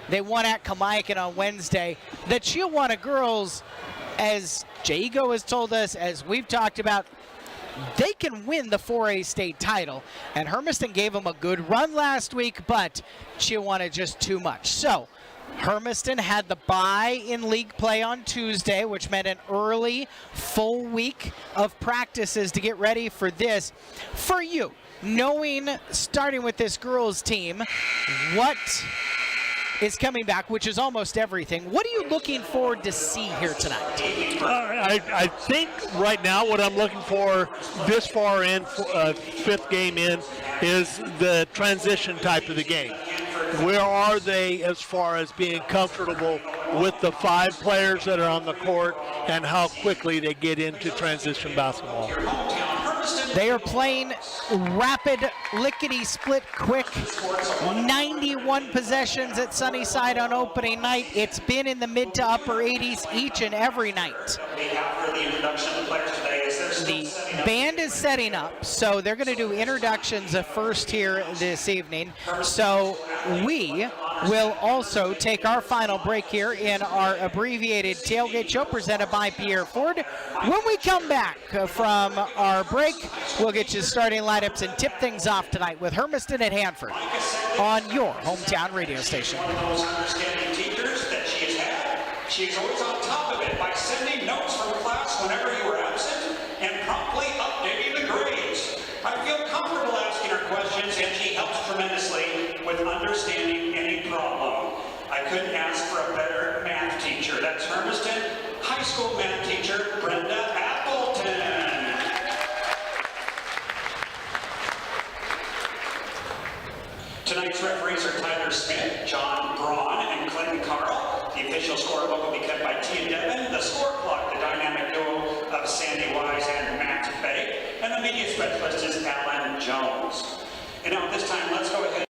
They won at Kamiakin on Wednesday. The Chiawana girls, as Jago has told us, as we've talked about, they can win the 4A state title. And Hermiston gave them a good run last week, but Chiawana just too much. So Hermiston had the bye in league play on Tuesday, which meant an early full week of practices to get ready for this. For you, knowing, starting with this girls team, what is coming back, which is almost everything. What are you looking forward to see here tonight? I think right now what I'm looking for this far in, fifth game in, is the transition type of the game. Where are they as far as being comfortable with the 5 players that are on the court and how quickly they get into transition basketball? They are playing rapid, lickety-split, quick. 91 possessions at Sunnyside on opening night. It's been in the mid to upper 80s each and every night. The band is setting up, so they're going to do introductions first here this evening. So we will also take our final break here in our abbreviated tailgate show presented by Pierre Ford. When we come back from our break, we'll get you starting lineups and tip things off tonight with Hermiston at Hanford on your hometown radio station. She's always on top of it by sending notes from class whenever you were absent and promptly updating the grades. I feel comfortable asking her questions, and she helps tremendously with understanding any problem. I couldn't ask for a better math teacher. That's Hermiston High School math teacher Brenda Appleton. Tonight's referees are Tyler Smith, John Braun, and Clinton Carl. The official scorebook will be kept by Tia Devon. The score clock, the dynamic duo of Sandy Wise and Matt Bay. And the media specialist is Alan Jones. And now at this time, let's go ahead.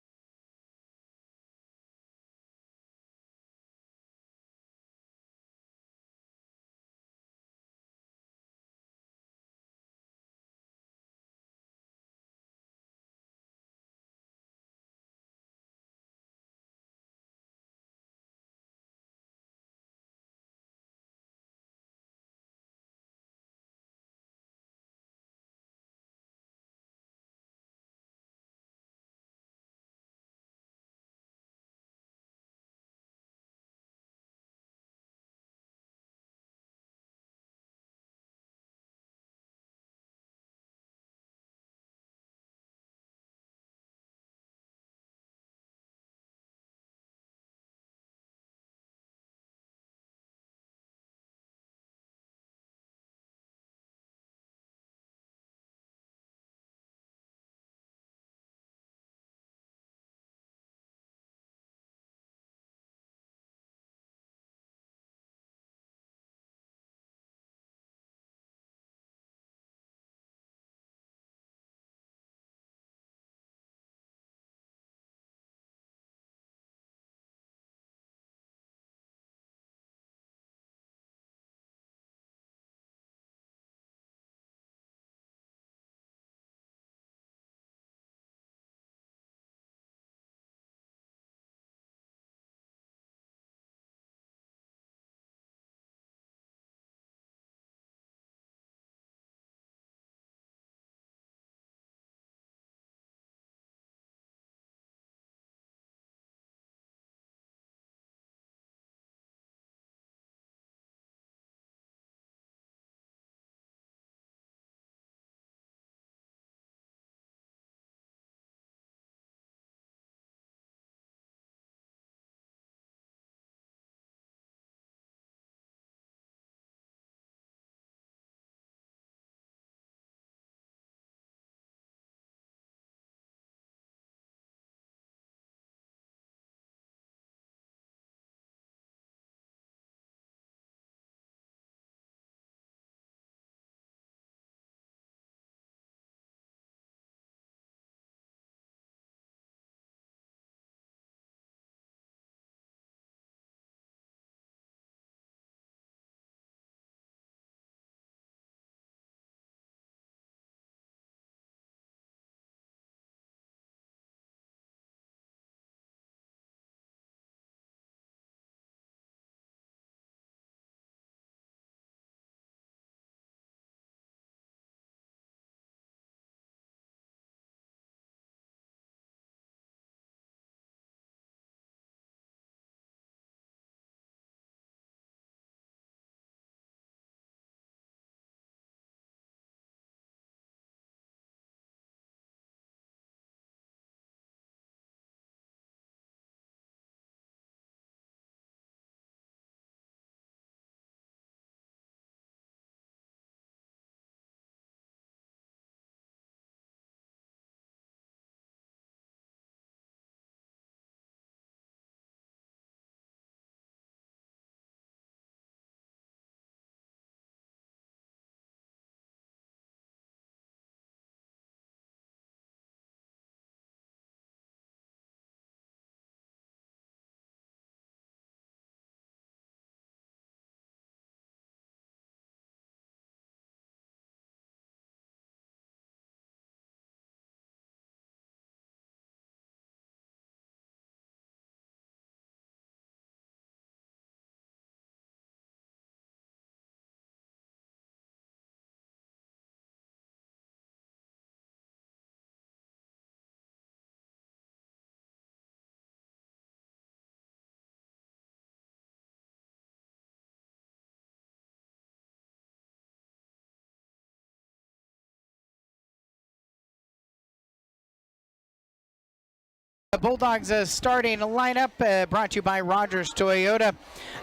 Bulldogs starting lineup brought to you by Rogers Toyota.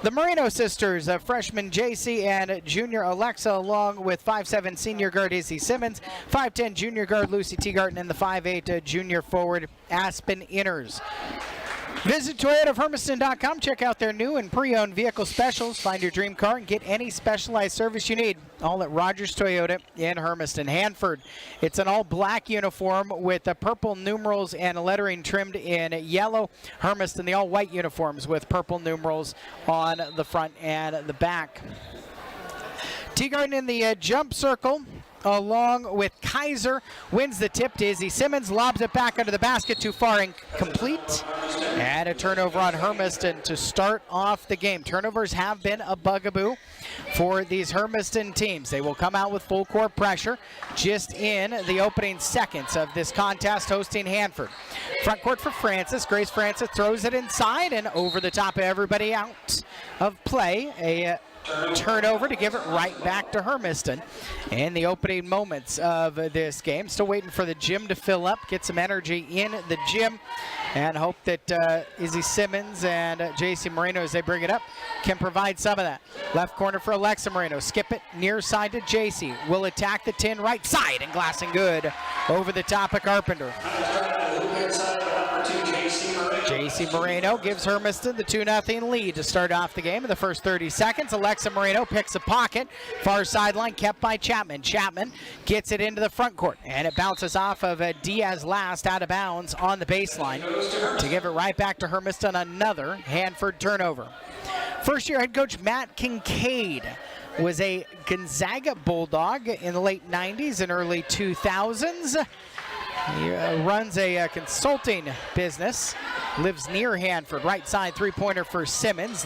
The Moreno sisters, freshman JC and junior Alexa, along with 5'7" senior guard Izzy Simmons, 5'10" junior guard Lucy Teagarten, and the 5'8" junior forward Aspen Inners. Visit ToyotaofHermiston.com. Check out their new and pre-owned vehicle specials. Find your dream car and get any specialized service you need. All at Rogers Toyota in Hermiston. Hanford, it's an all-black uniform with the purple numerals and lettering trimmed in yellow. Hermiston, the all-white uniforms with purple numerals on the front and the back. Teagarten in the jump circle, along with Kaiser, wins the tip to Izzy Simmons, lobs it back under the basket, too far incomplete, and a turnover on Hermiston to start off the game. Turnovers have been a bugaboo for these Hermiston teams. They will come out with full court pressure just in the opening seconds of this contest, hosting Hanford. Front court for Francis. Grace Francis throws it inside and over the top of everybody out of play. A turnover to give it right back to Hermiston in the opening moments of this game. Still waiting for the gym to fill up, get some energy in the gym, and hope that Izzy Simmons and JC Moreno, as they bring it up, can provide some of that. Left corner for Alexa Moreno. Skip it near side to JC. Will attack the 10 right side, and glassing good over the top of Carpenter. JC Moreno gives Hermiston the 2-0 lead to start off the game in the first 30 seconds. Alexa Moreno picks a pocket. Far sideline kept by Chapman. Chapman gets it into the front court, and it bounces off of Diaz last out of bounds on the baseline to give it right back to Hermiston. Another Hanford turnover. First-year head coach Matt Kincaid was a Gonzaga Bulldog in the late 90s and early 2000s. He runs a consulting business, lives near Hanford. Right side three-pointer for Simmons.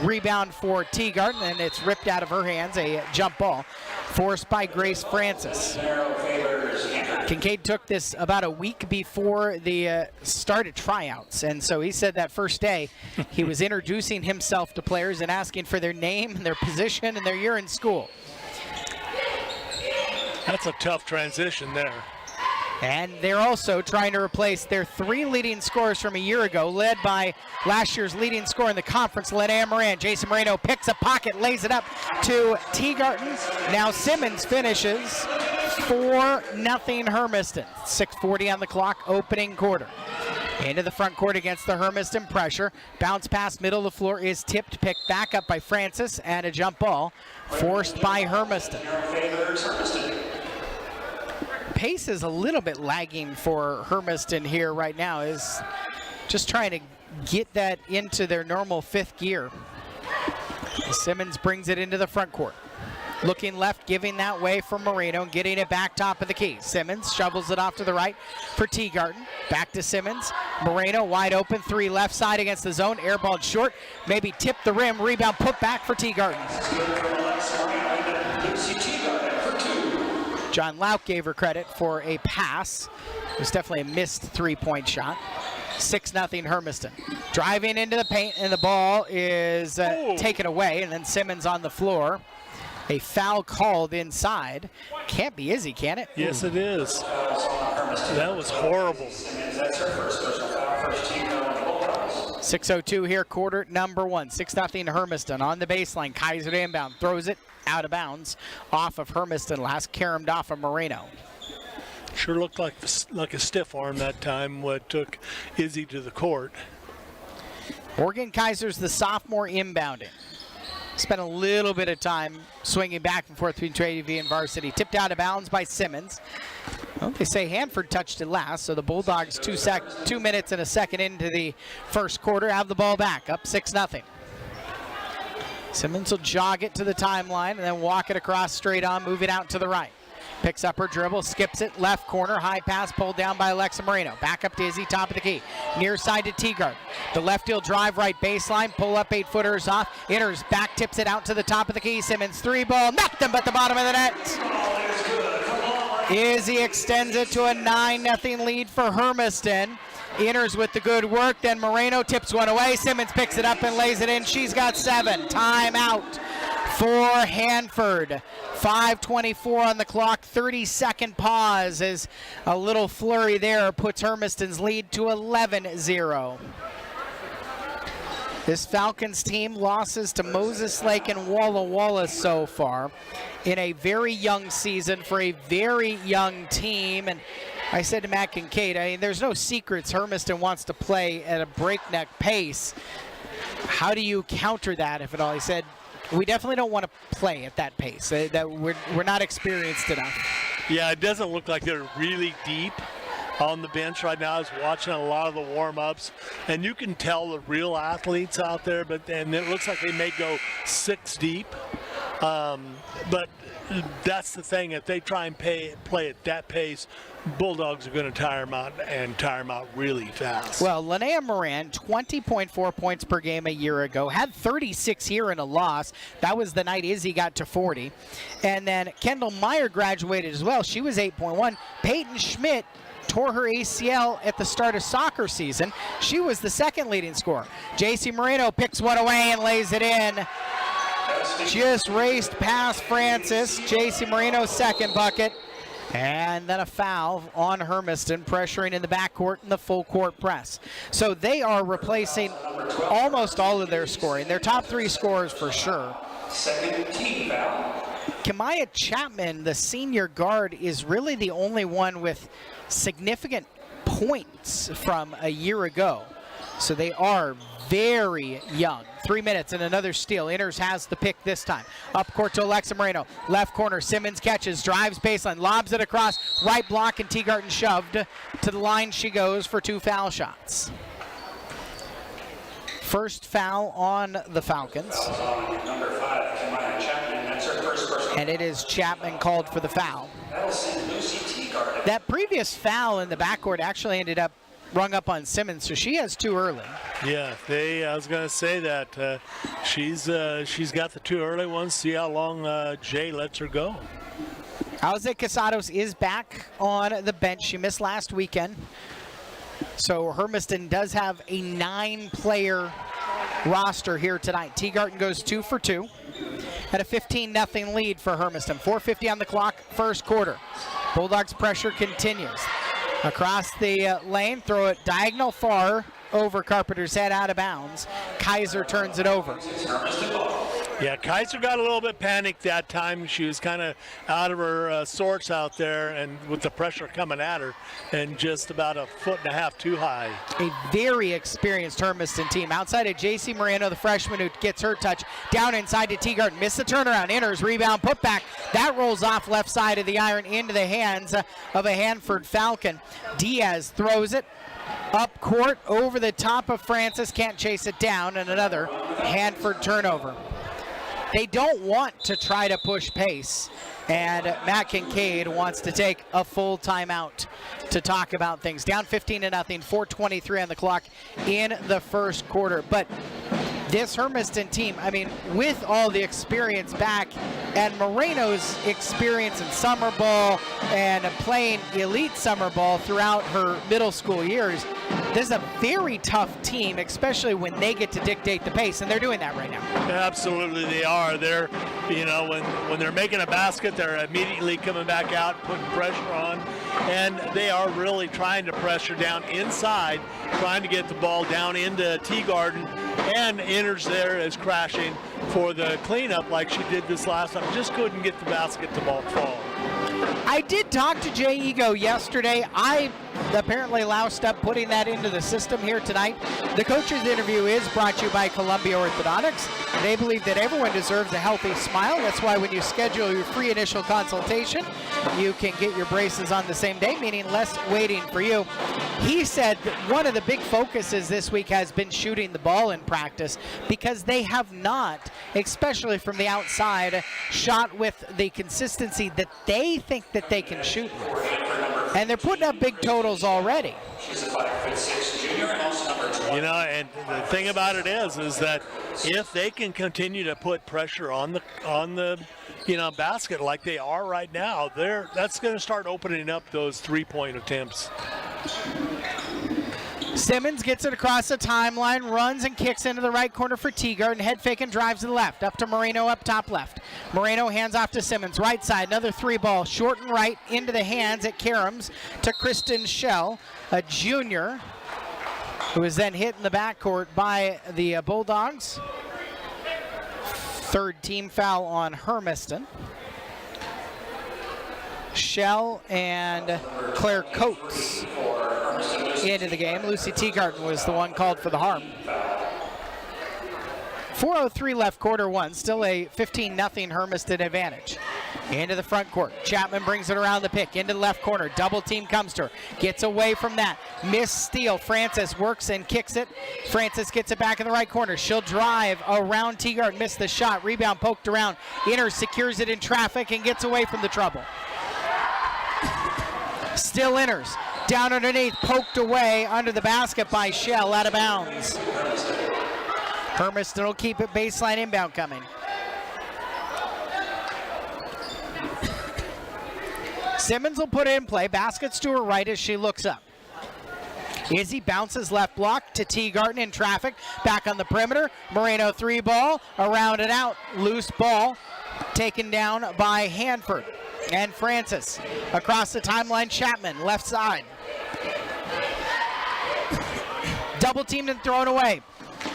Rebound for Teagarten, and it's ripped out of her hands. A jump ball forced by Grace Francis. Kincaid took this about a week before the start of tryouts, and so he said that first day he was introducing himself to players and asking for their name, their position, and their year in school. That's a tough transition there. And they're also trying to replace their 3 leading scorers from a year ago, led by last year's leading scorer in the conference, Linnea Moran. Jason Moreno picks a pocket, lays it up to Teagarten. Now Simmons finishes 4-0 Hermiston. 6:40 on the clock, opening quarter. Into the front court against the Hermiston pressure. Bounce pass, middle of the floor is tipped, picked back up by Francis, and a jump ball forced by Hermiston. Pace is a little bit lagging for Hermiston here right now, is just trying to get that into their normal 5th gear. Simmons brings it into the front court. Looking left, giving that way for Moreno, and getting it back top of the key. Simmons shovels it off to the right for Teagarten. Back to Simmons. Moreno wide open, 3 left side against the zone. Airballed short, maybe tipped the rim. Rebound put back for Teagarten. John Lauk gave her credit for a pass. It was definitely a missed 3-point shot. 6-0 Hermiston. Driving into the paint, and the ball is taken away, and then Simmons on the floor. A foul called inside. Can't be Izzy, can it? Yes, it is. That was horrible. 6:02 here, quarter number 1. 6-0 Hermiston on the baseline. Kaiser to inbound, throws it out of bounds off of Hermiston. Last caromed off of Moreno. Sure looked like a stiff arm that time, what took Izzy to the court. Morgan Kaiser's the sophomore inbounding. Spent a little bit of time swinging back and forth between Trady V and varsity. Tipped out of bounds by Simmons. Well, they say Hanford touched it last, so the Bulldogs 2 minutes and a second into the first quarter have the ball back, up 6-0. Simmons will jog it to the timeline and then walk it across straight on, move it out to the right. Picks up her dribble, skips it, left corner, high pass pulled down by Alexa Moreno. Back up to Izzy, top of the key. Near side to Teagarten. The left heel drive, right baseline, pull up 8-footers off. Enters, back tips it out to the top of the key. Simmons 3-ball, nothing but the bottom of the net. Izzy extends it to a 9-0 lead for Hermiston. Enters with the good work, then Moreno tips one away. Simmons picks it up and lays it in. She's got 7. Timeout for Hanford. 5:24 on the clock, 30-second pause as a little flurry there puts Hermiston's lead to 11-0. This Falcons team losses to Moses Lake and Walla Walla so far in a very young season for a very young team. And I said to Matt Kincaid, I mean, there's no secrets Hermiston wants to play at a breakneck pace. How do you counter that, if at all? He said, we definitely don't want to play at that pace. That we're not experienced enough. Yeah, it doesn't look like they're really deep on the bench right now. I was watching a lot of the warm-ups, and you can tell the real athletes out there, and it looks like they may go 6 deep. But that's the thing. If they try and play at that pace, Bulldogs are going to tire them out, and tire them out really fast. Well, Linnea Moran, 20.4 points per game a year ago, had 36 here in a loss. That was the night Izzy got to 40. And then Kendall Meyer graduated as well. She was 8.1. Peyton Schmidt tore her ACL at the start of soccer season. She was the second leading scorer. JC Moreno picks one away and lays it in. Just raced past Francis. JC Moreno's second bucket. And then a foul on Hermiston, pressuring in the backcourt in the full court press. So they are replacing almost all of their scoring. Their top 3 scorers for sure. Second team foul. Kamaya Chapman, the senior guard, is really the only one with significant points from a year ago. So they are very young. 3 minutes and another steal. Inners has the pick this time. Up court to Alexa Moreno. Left corner, Simmons catches, drives baseline, lobs it across. Right block, and Teagarten shoved. To the line she goes for 2 foul shots. First foul on the Falcons. Number 5, Kamaya Chapman. That's her first personal. And it is Chapman called for the foul. That'll send Lucy Teagarten. That previous foul in the backcourt actually ended up rung up on Simmons, so she has 2 early. Yeah, I was going to say that she's got the 2 early ones. See how long Jay lets her go. Jose Casados is back on the bench. She missed last weekend. So Hermiston does have a 9-player roster here tonight. Teagarten goes 2 for 2 at a 15-0 lead for Hermiston. 4:50 on the clock, first quarter. Bulldogs pressure continues. Across the lane, throw it diagonal far over Carpenter's head, out of bounds. Kaiser turns it over. Yeah, Kaiser got a little bit panicked that time. She was kind of out of her sorts out there, and with the pressure coming at her, and just about 1.5 foot too high. A very experienced Hermiston team. Outside of JC Moreno, the freshman who gets her touch. Down inside to Teagarten. Missed the turnaround. Inners, rebound, put back. That rolls off left side of the iron into the hands of a Hanford Falcon. Diaz throws it up court over the top of Francis. Can't chase it down, and another Hanford turnover. They don't want to try to push pace, and Matt Kincaid wants to take a full timeout to talk about things. Down 15-0, 4:23 on the clock in the first quarter. But this Hermiston team, I mean, with all the experience back and Moreno's experience in summer ball and playing elite summer ball throughout her middle school years, this is a very tough team, especially when they get to dictate the pace, and they're doing that right now. Absolutely, they are. They're, when they're making a basket, they're immediately coming back out, putting pressure on, and they are really trying to pressure down inside, trying to get the ball down into Teagarten, and Inners there is crashing for the cleanup like she did this last time. Just couldn't get the basket to ball fall. I did talk to Jay Ego yesterday. I apparently loused up putting that into the system here tonight. The coach's interview is brought to you by Columbia Orthodontics. They believe that everyone deserves a healthy smile. That's why when you schedule your free initial consultation, you can get your braces on the same day, meaning less waiting for you. He said that one of the big focuses this week has been shooting the ball in practice, because they have not, especially from the outside, shot with the consistency that they think that they can shoot with. And they're putting up big totals already. She's a 5'6" junior and also number 20. And the thing about it is that if they can continue to put pressure on the basket like they are right now, that's going to start opening up those 3-point attempts. Simmons gets it across the timeline, runs and kicks into the right corner for Teagard, and head fake and drives to the left. Up to Moreno up top left. Moreno hands off to Simmons, right side, another three ball, short and right into the hands at Karams to Kristen Schell, a junior, who is then hit in the backcourt by the Bulldogs. Third team foul on Hermiston. Schell and Claire Coates into the game. Lucy Teagarden was the one called for the harm. 4:03 left, quarter one. Still a 15-0 Hermiston advantage. Into the front court. Chapman brings it around the pick. Into the left corner. Double team comes to her. Gets away from that. Missed steal. Francis works and kicks it. Francis gets it back in the right corner. She'll drive around Teagarden. Missed the shot. Rebound poked around. Inner secures it in traffic and gets away from the trouble. Still Inners. Down underneath, poked away under the basket by Schell, out of bounds. Hermiston will keep it, baseline inbound coming. Simmons will put it in play, baskets to her right as she looks up. Izzy bounces left block to Teagarden in traffic, back on the perimeter. Moreno three ball, around and out, loose ball, taken down by Hanford. And Francis across the timeline, Chapman left side. Double teamed and thrown away.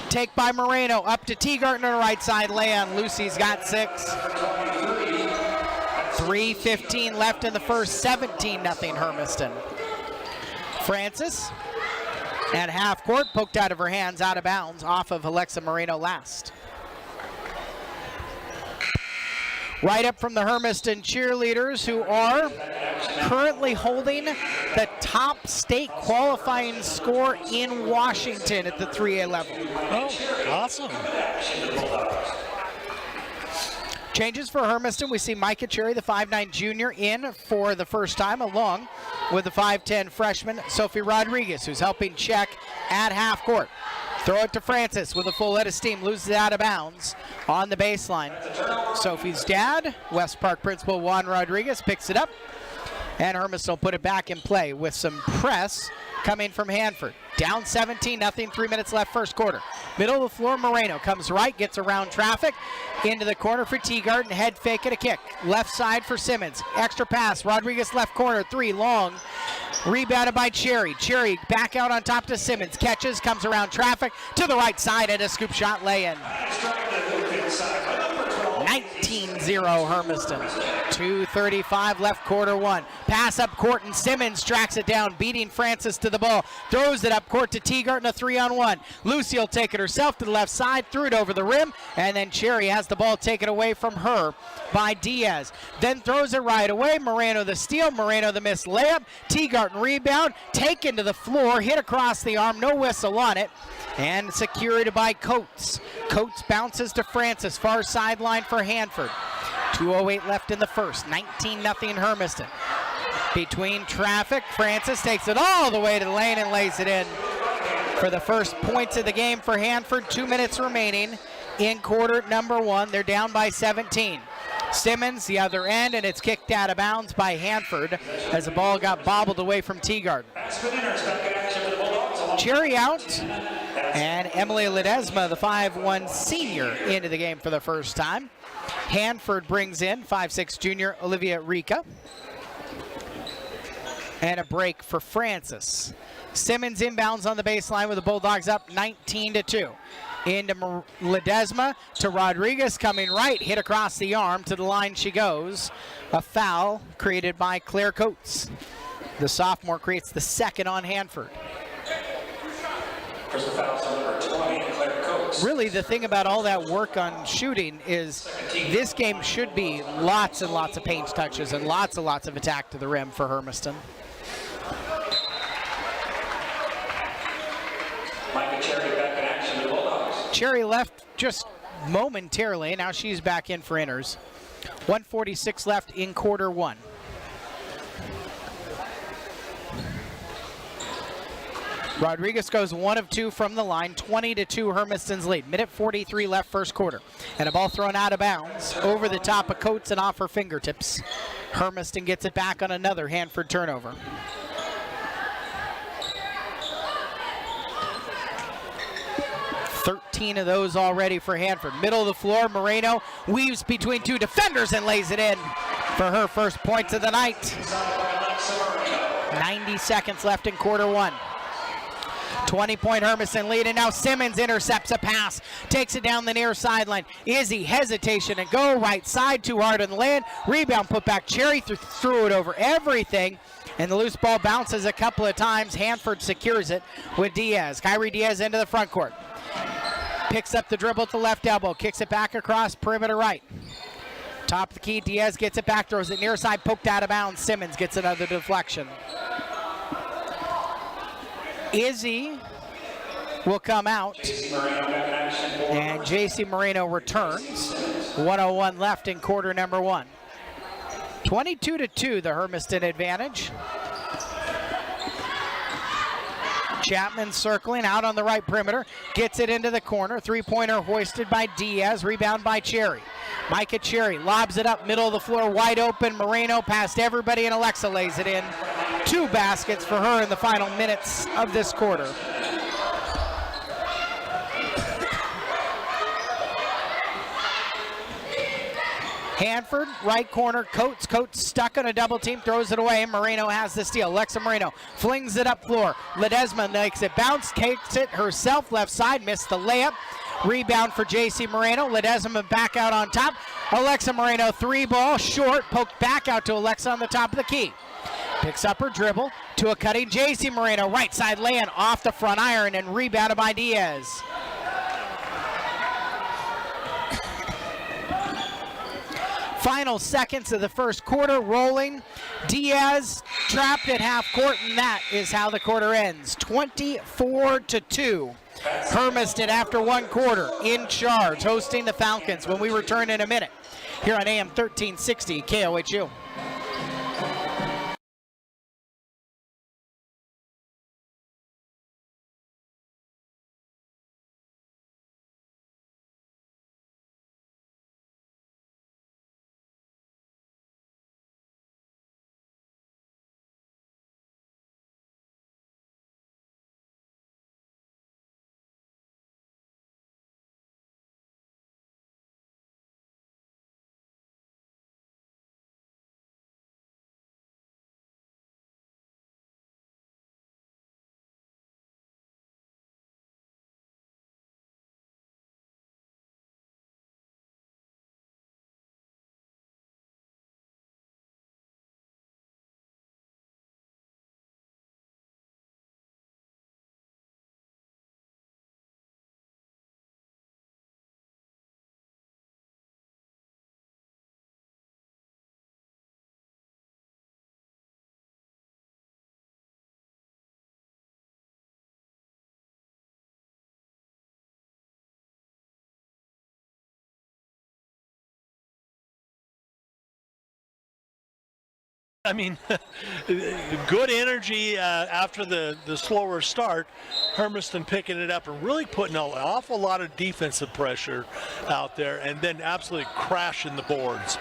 Take by Moreno up to Teagarden on the right side. Lay-on. Lucy's got 6. 3:15 left in the first. 17-0 Hermiston. Francis at half court, poked out of her hands, out of bounds, off of Alexa Moreno last. Right up from the Hermiston cheerleaders, who are currently holding the top state qualifying score in Washington at the 3A level. Oh, awesome. Changes for Hermiston. We see Micah Cherry, the 5'9 junior, in for the first time, along with the 5'10 freshman, Sophie Rodriguez, who's helping check at half court. Throw it to Francis with a full head of steam, loses it out of bounds on the baseline. Sophie's dad, West Park principal Juan Rodriguez, picks it up, and Hermiston will put it back in play with some press coming from Hanford. Down 17-0, 3 minutes left first quarter. Middle of the floor, Moreno comes right, gets around traffic, into the corner for Teagarden, head fake and a kick. Left side for Simmons, extra pass, Rodriguez left corner, 3 long. Rebounded by Cherry. Cherry back out on top to Simmons. Catches, comes around traffic to the right side and a scoop shot lay-in. 19-0 Hermiston. 2:35 left quarter one. Pass up court and Simmons tracks it down, beating Francis to the ball. Throws it up court to Teagarden, a 3-on-1. Lucy will take it herself to the left side, threw it over the rim, and then Cherry has the ball taken away from her by Diaz. Then throws it right away. Moreno the steal, Moreno the missed layup. Teagarden rebound, taken to the floor, hit across the arm, no whistle on it, and secured by Coates. Coates bounces to Francis, far sideline for Hanford. 2:08 left in the first, 19-0 Hermiston. Between traffic, Francis takes it all the way to the lane and lays it in for the first points of the game for Hanford. 2 minutes remaining in quarter number one. They're down by 17. Simmons, the other end, and it's kicked out of bounds by Hanford as the ball got bobbled away from Teagarden. Cherry out, and Emily Ledesma, the 5'1 senior, into the game for the first time. Hanford brings in 5'6 junior Olivia Rica. And a break for Francis. Simmons inbounds on the baseline with the Bulldogs up 19-2. Into Ledesma to Rodriguez, coming right, hit across the arm, to the line she goes. A foul created by Claire Coates. The sophomore creates the second on Hanford. Really, the thing about all that work on shooting is this game should be lots and lots of paint touches and lots of attack to the rim for Hermiston. Cherry left just momentarily. Now she's back in for Inners. 1:46 left in quarter one. Rodriguez goes 1 of 2 from the line, 20-2 Hermiston's lead. Minute 43 left first quarter. And a ball thrown out of bounds over the top of Coates and off her fingertips. Hermiston gets it back on another Hanford turnover. 13 of those already for Hanford. Middle of the floor, Moreno weaves between two defenders and lays it in for her first points of the night. 90 seconds left in quarter one. 20-point Hermiston lead, and now Simmons intercepts a pass, takes it down the near sideline. Izzy, hesitation and go, right side, too hard on the land. Rebound put back, Cherry threw it over everything, and the loose ball bounces a couple of times. Hanford secures it with Diaz. Kyrie Diaz into the front court. Picks up the dribble to left elbow, kicks it back across perimeter right. Top of the key, Diaz gets it back, throws it near side, poked out of bounds. Simmons gets another deflection. Izzy will come out, and JC Moreno returns. 1:01 left in quarter number one. 22-2, the Hermiston advantage. Chapman circling out on the right perimeter, gets it into the corner. Three-pointer hoisted by Diaz, rebound by Cherry. Micah Cherry lobs it up, middle of the floor, wide open. Moreno past everybody, and Alexa lays it in. 2 baskets for her in the final minutes of this quarter. Hanford, right corner, Coates stuck on a double team, throws it away. Moreno has the steal. Alexa Moreno flings it up floor. Ledesma makes it bounce, takes it herself, left side, missed the layup. Rebound for JC Moreno. Ledesma back out on top. Alexa Moreno, 3-ball, short, poked back out to Alexa on the top of the key. Picks up her dribble to a cutting JC Moreno, right side laying off the front iron, and rebounded by Diaz. Final seconds of the first quarter rolling. Diaz trapped at half court, and that is how the quarter ends. 24-2. Hermiston, after one quarter, in charge, hosting the Falcons when we return in a minute here on AM 1360 KOHU. I mean, good energy after the slower start. Hermiston picking it up and really putting an awful lot of defensive pressure out there, and then absolutely crashing the boards.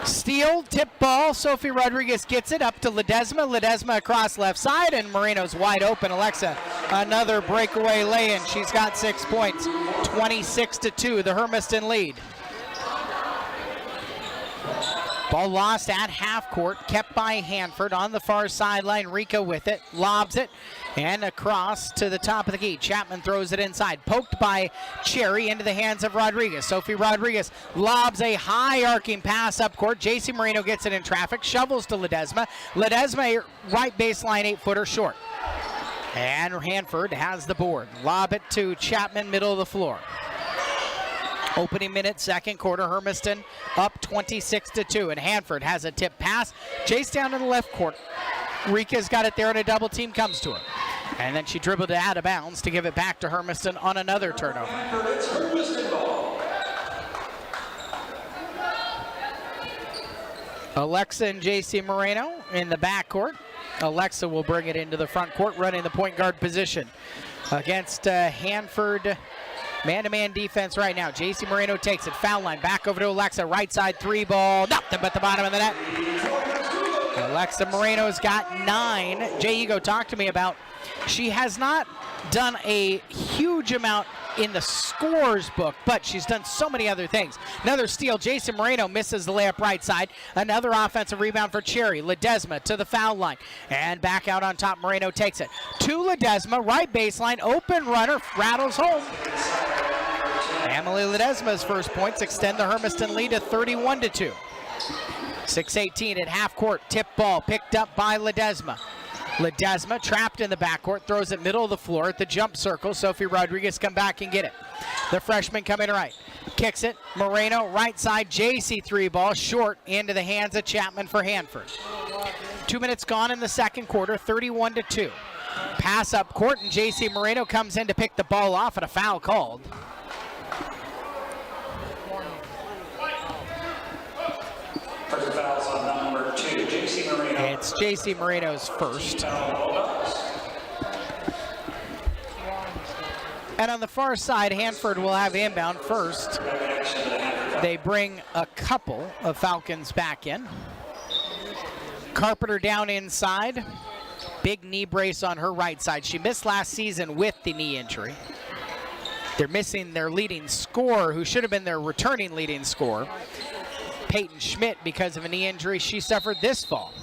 Steal, tip ball. Sophie Rodriguez gets it up to Ledesma. Ledesma across left side, and Moreno's wide open. Alexa, another breakaway lay-in. She's got 6 points. 26-2, the Hermiston lead. Ball lost at half court, kept by Hanford on the far sideline. Rika with it, lobs it, and across to the top of the key. Chapman throws it inside, poked by Cherry into the hands of Rodriguez. Sophie Rodriguez lobs a high arcing pass up court. JC Moreno gets it in traffic, shovels to Ledesma. Ledesma, right baseline, 8-footer short. And Hanford has the board. Lob it to Chapman, middle of the floor. Opening minute, second quarter, Hermiston up 26-2, and Hanford has a tip pass. Chase down to the left court. Rika's got it there, and a double team comes to her. And then she dribbled it out of bounds to give it back to Hermiston on another turnover. Alexa and JC Moreno in the backcourt. Alexa will bring it into the front court, running the point guard position against Hanford. Man-to-man defense right now. JC Moreno takes it, foul line, back over to Alexa, right side 3-ball, nothing but the bottom of the net. Alexa Moreno's got 9. Jay Ego, talk to me about She has not done a huge amount in the scores book, but she's done so many other things. Another steal. Jason Moreno misses the layup right side. Another offensive rebound for Cherry. Ledesma to the foul line. And back out on top. Moreno takes it. To Ledesma. Right baseline. Open runner. Rattles home. Emily Ledesma's first points extend the Hermiston lead to 31-2. 6:18 at half court. Tip ball picked up by Ledesma. Ledesma trapped in the backcourt, throws it middle of the floor at the jump circle. Sophie Rodriguez come back and get it. The freshman coming right. Kicks it. Moreno right side. JC three ball short into the hands of Chapman for Hanford. 2 minutes gone in the second quarter, 31-2. Pass up court and JC Moreno comes in to pick the ball off and a foul called. First foul's on number 2, JC Moreno. It's JC Moreno's first. And on the far side, Hanford will have inbound first. They bring a couple of Falcons back in. Carpenter down inside. Big knee brace on her right side. She missed last season with the knee injury. They're missing their leading scorer, who should have been their returning leading scorer. Peyton Schmidt, because of a knee injury she suffered this fall.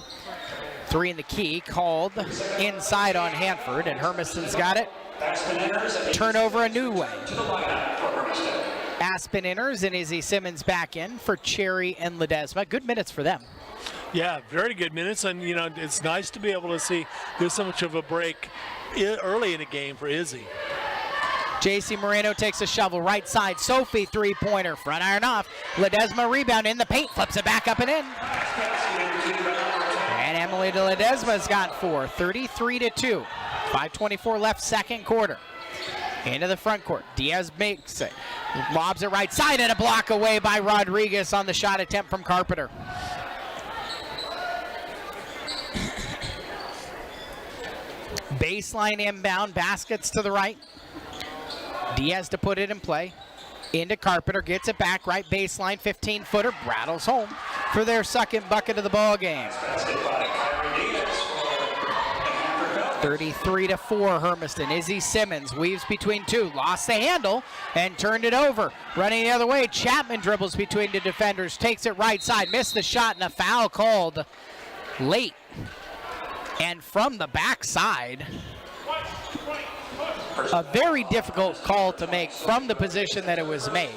3 in the key, called inside on Hanford, and Hermiston's got it. Turnover a new way. Aspen enters and Izzy Simmons back in for Cherry and Ledesma. Good minutes for them. Yeah, very good minutes, and you know it's nice to be able to see this much of a break early in the game for Izzy. JC Moreno takes a shovel right side. Sophie three-pointer, front iron off. Ledesma rebound in the paint, flips it back up and in. And Emily Ledesma's got 4, 33-2. 5:24 left, second quarter. Into the front court. Diaz makes it. Lobs it right side and a block away by Rodriguez on the shot attempt from Carpenter. Baseline inbound, baskets to the right. Diaz to put it in play. Into Carpenter, gets it back, right baseline, 15-footer, rattles home for their second bucket of the ball game. 33-4 Hermiston. Izzy Simmons weaves between two, lost the handle and turned it over. Running the other way, Chapman dribbles between the defenders, takes it right side, missed the shot, and a foul called late. And from the backside, a very difficult call to make from the position that it was made.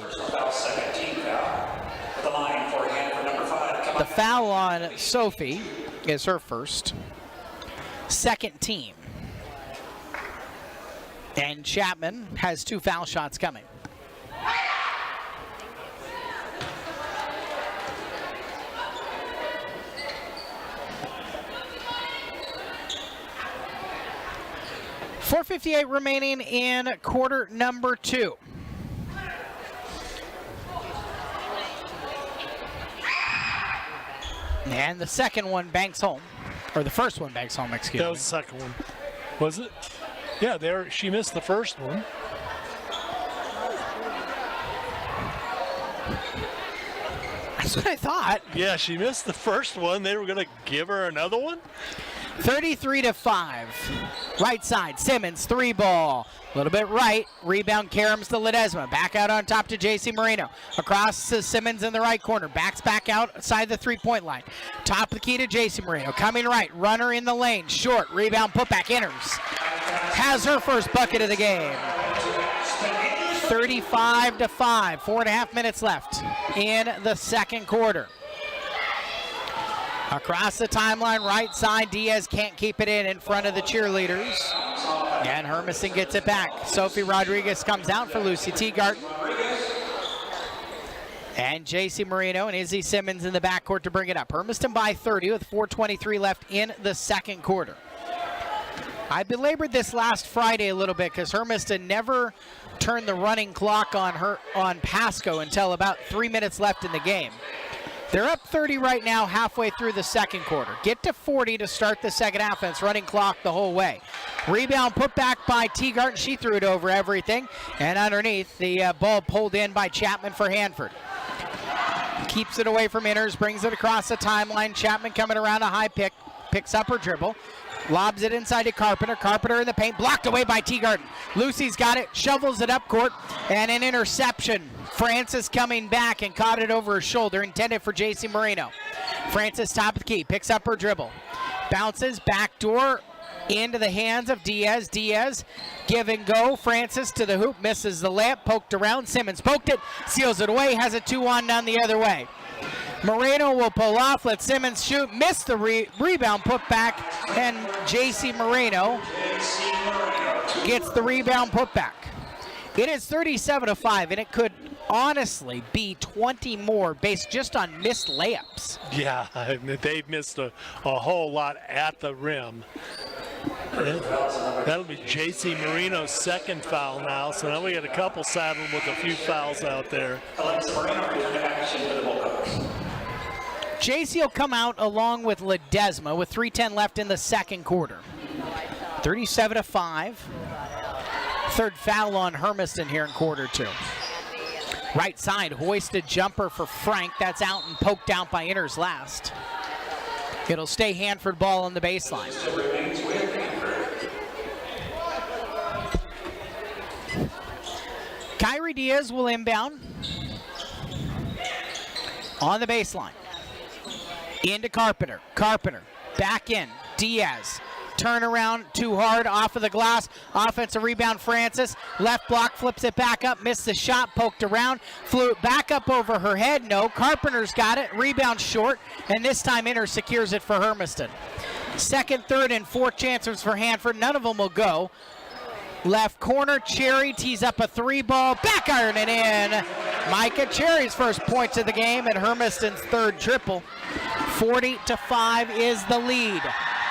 The foul on Sophie is her first. Second team. And Chapman has 2 foul shots coming. .458 remaining in quarter number 2. And the second one banks home. Or the first one banks home, excuse me. That was the second one. Was it? Yeah, she missed the first one. That's what I thought. Yeah, she missed the first one. They were going to give her another one? 33-5. Right side, Simmons, 3 ball. A little bit right. Rebound, Karams to Ledesma. Back out on top to JC Moreno. Across to Simmons in the right corner. Backs back outside the 3-point line. Top of the key to JC Moreno. Coming right. Runner in the lane. Short. Rebound, putback, enters. Has her first bucket of the game. 35-5. 4.5 minutes left in the second quarter. Across the timeline, right side, Diaz can't keep it in front of the cheerleaders. And Hermiston gets it back. Sophie Rodriguez comes out for Lucy Teagarten. And JC Moreno and Izzy Simmons in the backcourt to bring it up. Hermiston by 30 with 4:23 left in the second quarter. I belabored this last Friday a little bit because Hermiston never turned the running clock on Pasco until about 3 minutes left in the game. They're up 30 right now, halfway through the second quarter. Get to 40 to start the second half, and it's running clock the whole way. Rebound put back by Teagarten. She threw it over everything. And underneath, the ball pulled in by Chapman for Hanford. Keeps it away from Inners, brings it across the timeline. Chapman coming around a high pick, picks up her dribble. Lobs it inside to Carpenter. Carpenter in the paint, blocked away by Teagarden. Lucy's got it, shovels it up court, and an interception. Francis coming back and caught it over her shoulder, intended for J.C. Moreno. Francis top of the key, picks up her dribble. Bounces, backdoor, into the hands of Diaz. Diaz, give and go. Francis to the hoop, misses the layup, poked around. Simmons poked it, seals it away, has a 2-on-none the other way. Moreno will pull off, let Simmons shoot, miss the rebound, put back, and J.C. Moreno gets the rebound put back. It is 37-5, and it could honestly be 20 more based just on missed layups. Yeah, they've missed a whole lot at the rim. That'll be J.C. Moreno's second foul now, so now we got a couple saddled with a few fouls out there. J.C. will come out along with Ledesma with 3:10 left in the second quarter. 37-5. Third foul on Hermiston here in quarter two. Right side, hoisted jumper for Frank. That's out and poked out by Inners last. It'll stay Hanford ball on the baseline. Kyrie Diaz will inbound on the baseline. Into Carpenter. Carpenter back in. Diaz. Turnaround too hard off of the glass. Offensive rebound, Francis. Left block, flips it back up, missed the shot, poked around, flew it back up over her head. No, Carpenter's got it. Rebound short, and this time Inner secures it for Hermiston. Second, third, and fourth chances for Hanford. None of them will go. Left corner, Cherry tees up a three ball, back iron it in. Micah Cherry's first points of the game and Hermiston's third triple. 40-5 is the lead.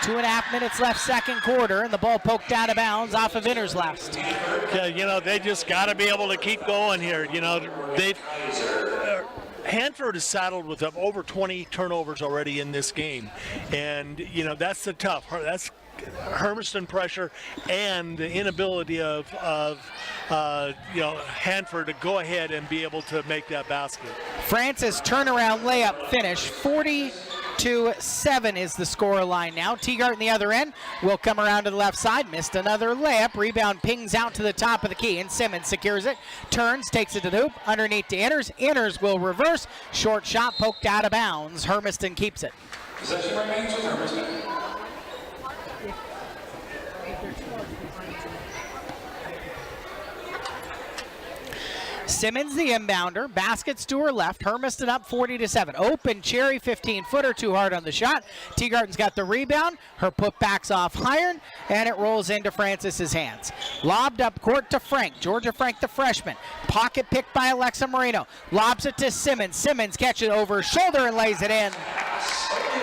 2.5 minutes left second quarter, and the ball poked out of bounds off of Inners last. Yeah, you know, they just got to be able to keep going here. You know, Hanford is saddled with over 20 turnovers already in this game, and you know that's the tough. That's Hermiston pressure and the inability of Hanford to go ahead and be able to make that basket. Francis turnaround layup finish. 40-7 is the score line now. Teagart in the other end will come around to the left side. Missed another layup. Rebound pings out to the top of the key, and Simmons secures it. Turns, takes it to the hoop. Underneath to Inners. Inners will reverse. Short shot poked out of bounds. Hermiston keeps it. Possession remains with Hermiston. Simmons the inbounder, baskets to her left, Hermiston up 40-7. Open Cherry, 15-footer, too hard on the shot. Teagarden's got the rebound, her putback's off iron, and it rolls into Francis's hands. Lobbed up court to Frank, Georgia Frank the freshman. Pocket picked by Alexa Moreno, lobs it to Simmons. Simmons catches it over his shoulder and lays it in.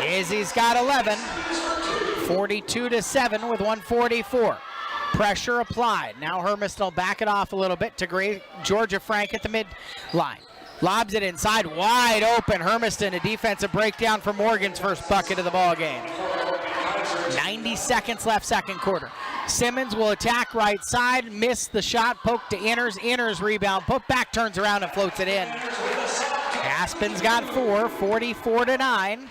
Izzy's got 11, 42-7 with 1:44. Pressure applied. Now Hermiston will back it off a little bit to Georgia Frank at the midline. Lobs it inside, wide open. Hermiston, a defensive breakdown for Morgan's first bucket of the ball game. 90 seconds left second quarter. Simmons will attack right side, miss the shot, poke to Inners. Inners rebound, put back, turns around and floats it in. Aspen's got 4, 44-9.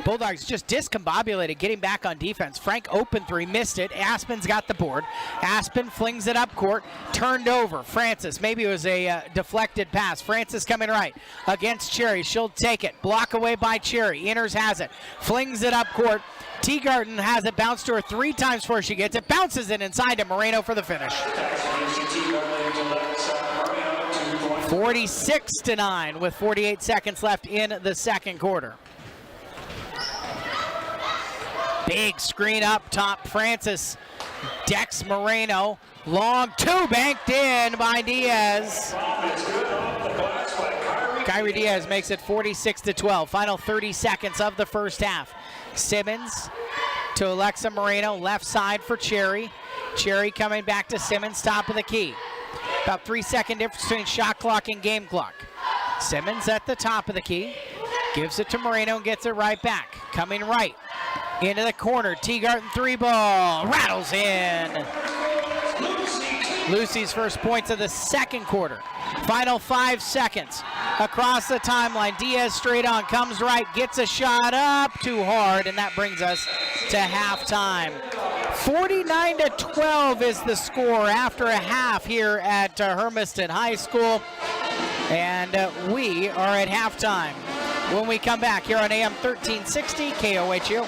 Bulldogs just discombobulated getting back on defense. Frank open three, missed it. Aspen's got the board. Aspen flings it up court, turned over. Francis, maybe it was a deflected pass. Francis coming right against Cherry. She'll take it. Block away by Cherry. Inners has it. Flings it up court. Teagarden has it bounced to her 3 times before she gets it. Bounces it inside to Moreno for the finish. 46-9 with 48 seconds left in the second quarter. Big screen up top. Francis decks Moreno. Long two banked in by Diaz. Kyrie Diaz makes it 46-12. Final 30 seconds of the first half. Simmons to Alexa Moreno. Left side for Cherry. Cherry coming back to Simmons, top of the key. About 3-second difference between shot clock and game clock. Simmons at the top of the key. Gives it to Moreno and gets it right back. Coming right. Into the corner, Teagarden three ball, rattles in. Lucy's first points of the second quarter. Final 5 seconds. across the timeline. Diaz straight on, comes right, gets a shot up too hard, and that brings us to halftime. 49-12 is the score after a half here at Hermiston High School, and we are at halftime. When we come back here on AM 1360 KOHU.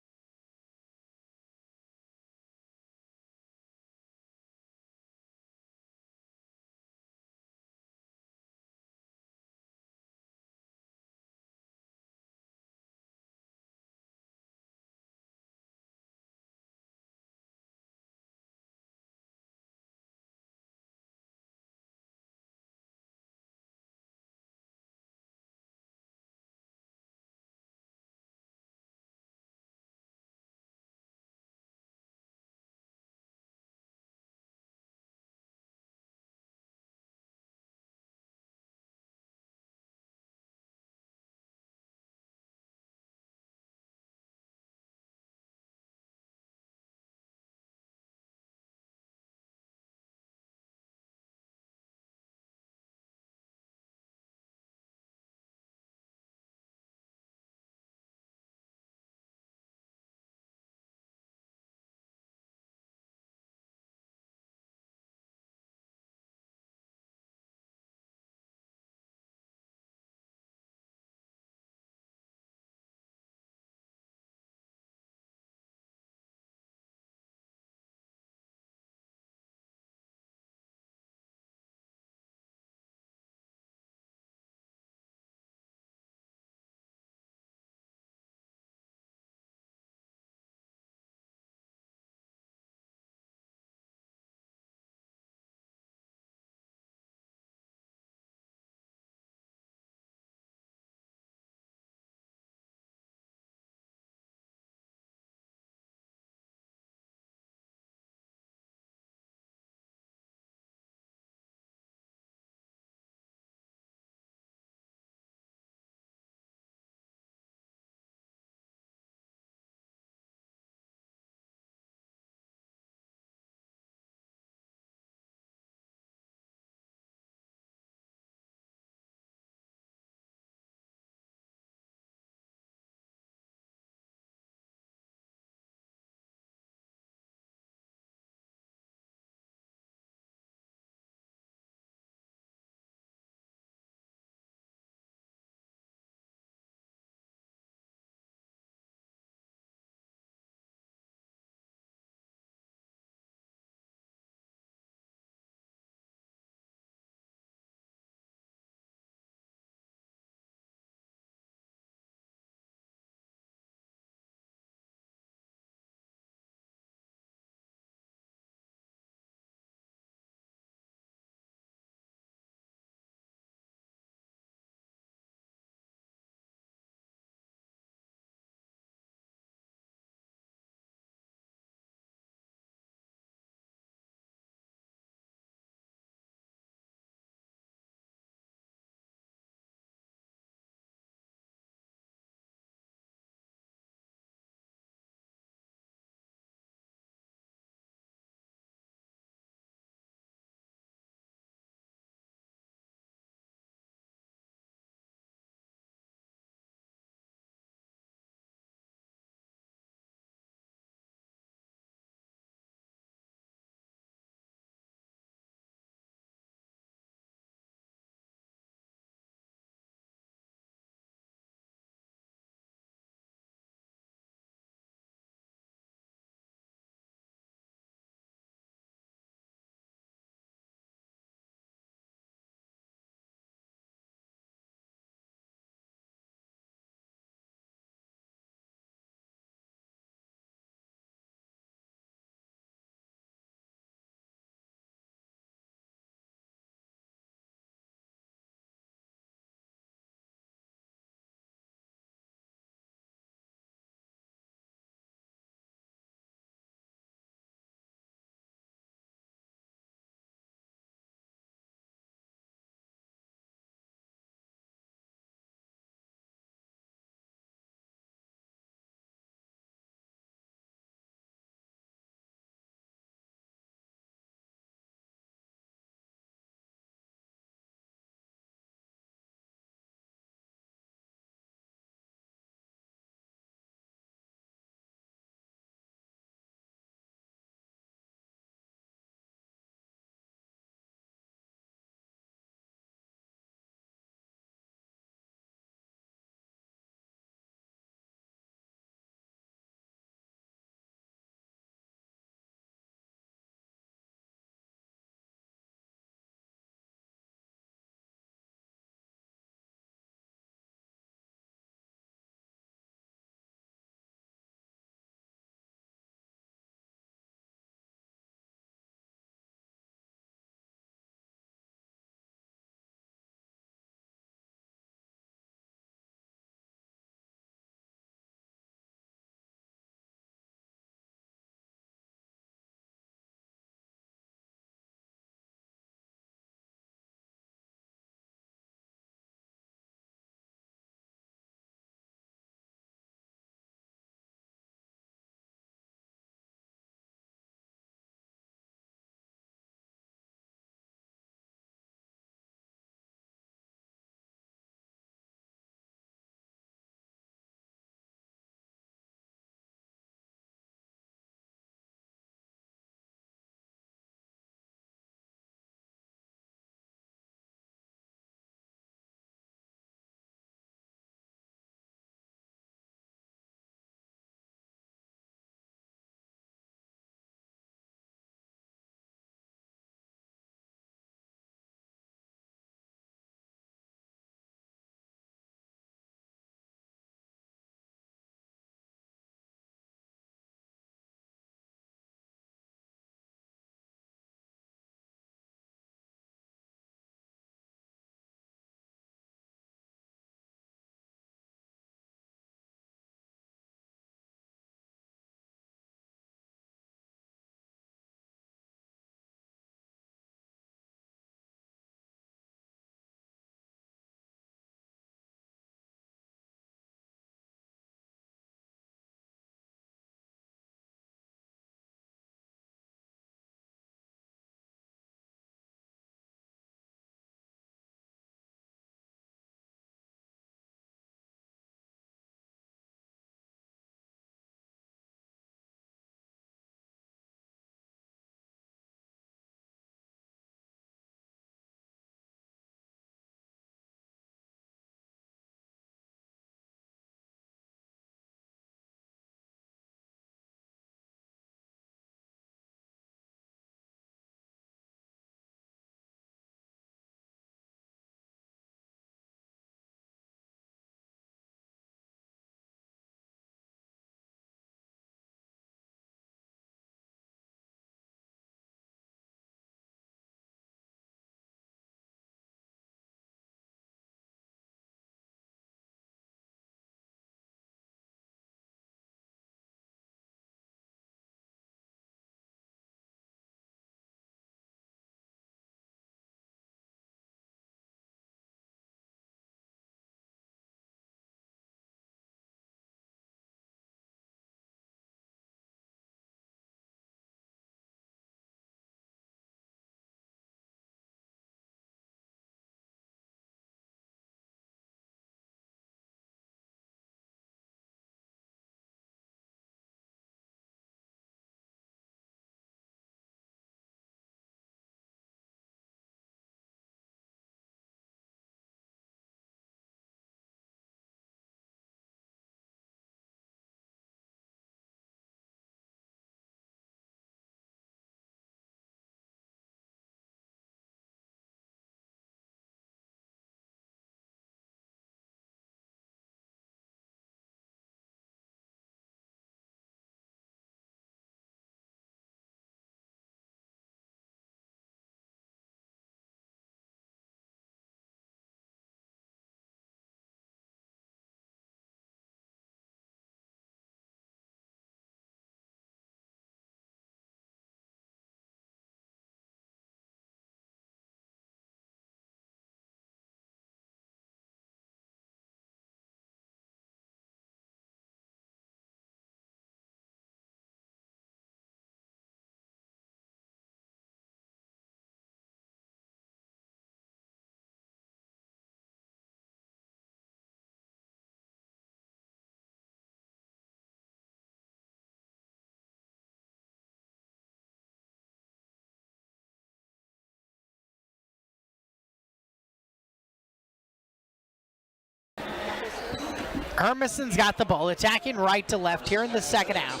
Hermiston's got the ball, attacking right to left here in the second half.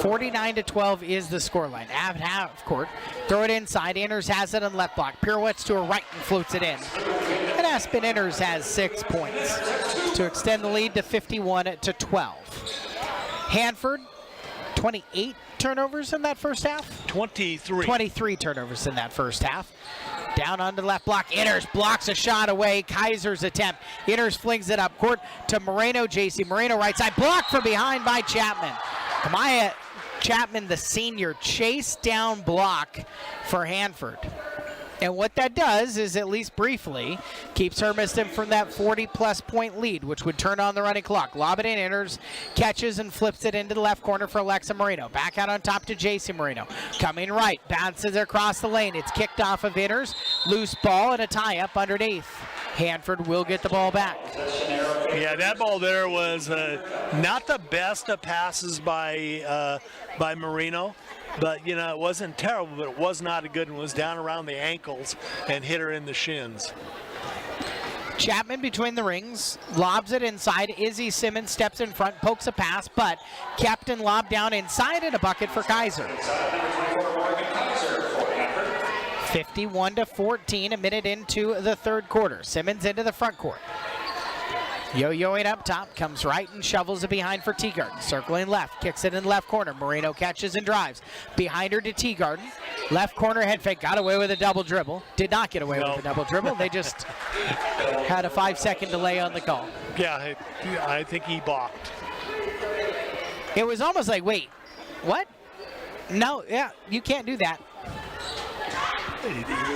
49-12 is the scoreline. At half court, throw it inside. Inners has it on left block. Pirouettes to her right and floats it in. And Aspen Inners has 6 points to extend the lead to 51-12. Hanford, 28 turnovers in that first half. 23. 23 turnovers in that first half. Down on the left block. Inners blocks a shot away. Kaiser's attempt. Inners flings it up court to Moreno. JC Moreno right side. Blocked from behind by Chapman. Kamaya Chapman, the senior, chase down block for Hanford. And what that does is, at least briefly, keeps Hermiston from that 40-plus point lead, which would turn on the running clock. Lob it in, Inners, catches and flips it into the left corner for Alexa Moreno. Back out on top to JC Moreno. Coming right, bounces across the lane. It's kicked off of Inners. Loose ball and a tie-up underneath. Hanford will get the ball back. Yeah, that ball there was not the best of passes by Moreno. But, you know, it wasn't terrible, but it was not a good one. It was down around the ankles and hit her in the shins. Chapman between the rings, lobs it inside. Izzy Simmons steps in front, pokes a pass, but Captain lob down inside and a bucket for Kaiser. 51-14, a minute into the third quarter. Simmons into the front court. Yo-yoing up top, comes right and shovels it behind for Teagarden. Circling left, kicks it in the left corner. Moreno catches and drives. Behind her to Teagarden. Left corner head fake, got away with a double dribble. Did not get away with a double dribble. They just had a 5-second delay on the call. Yeah, I think he balked. It was almost like, wait, what? No, yeah, you can't do that.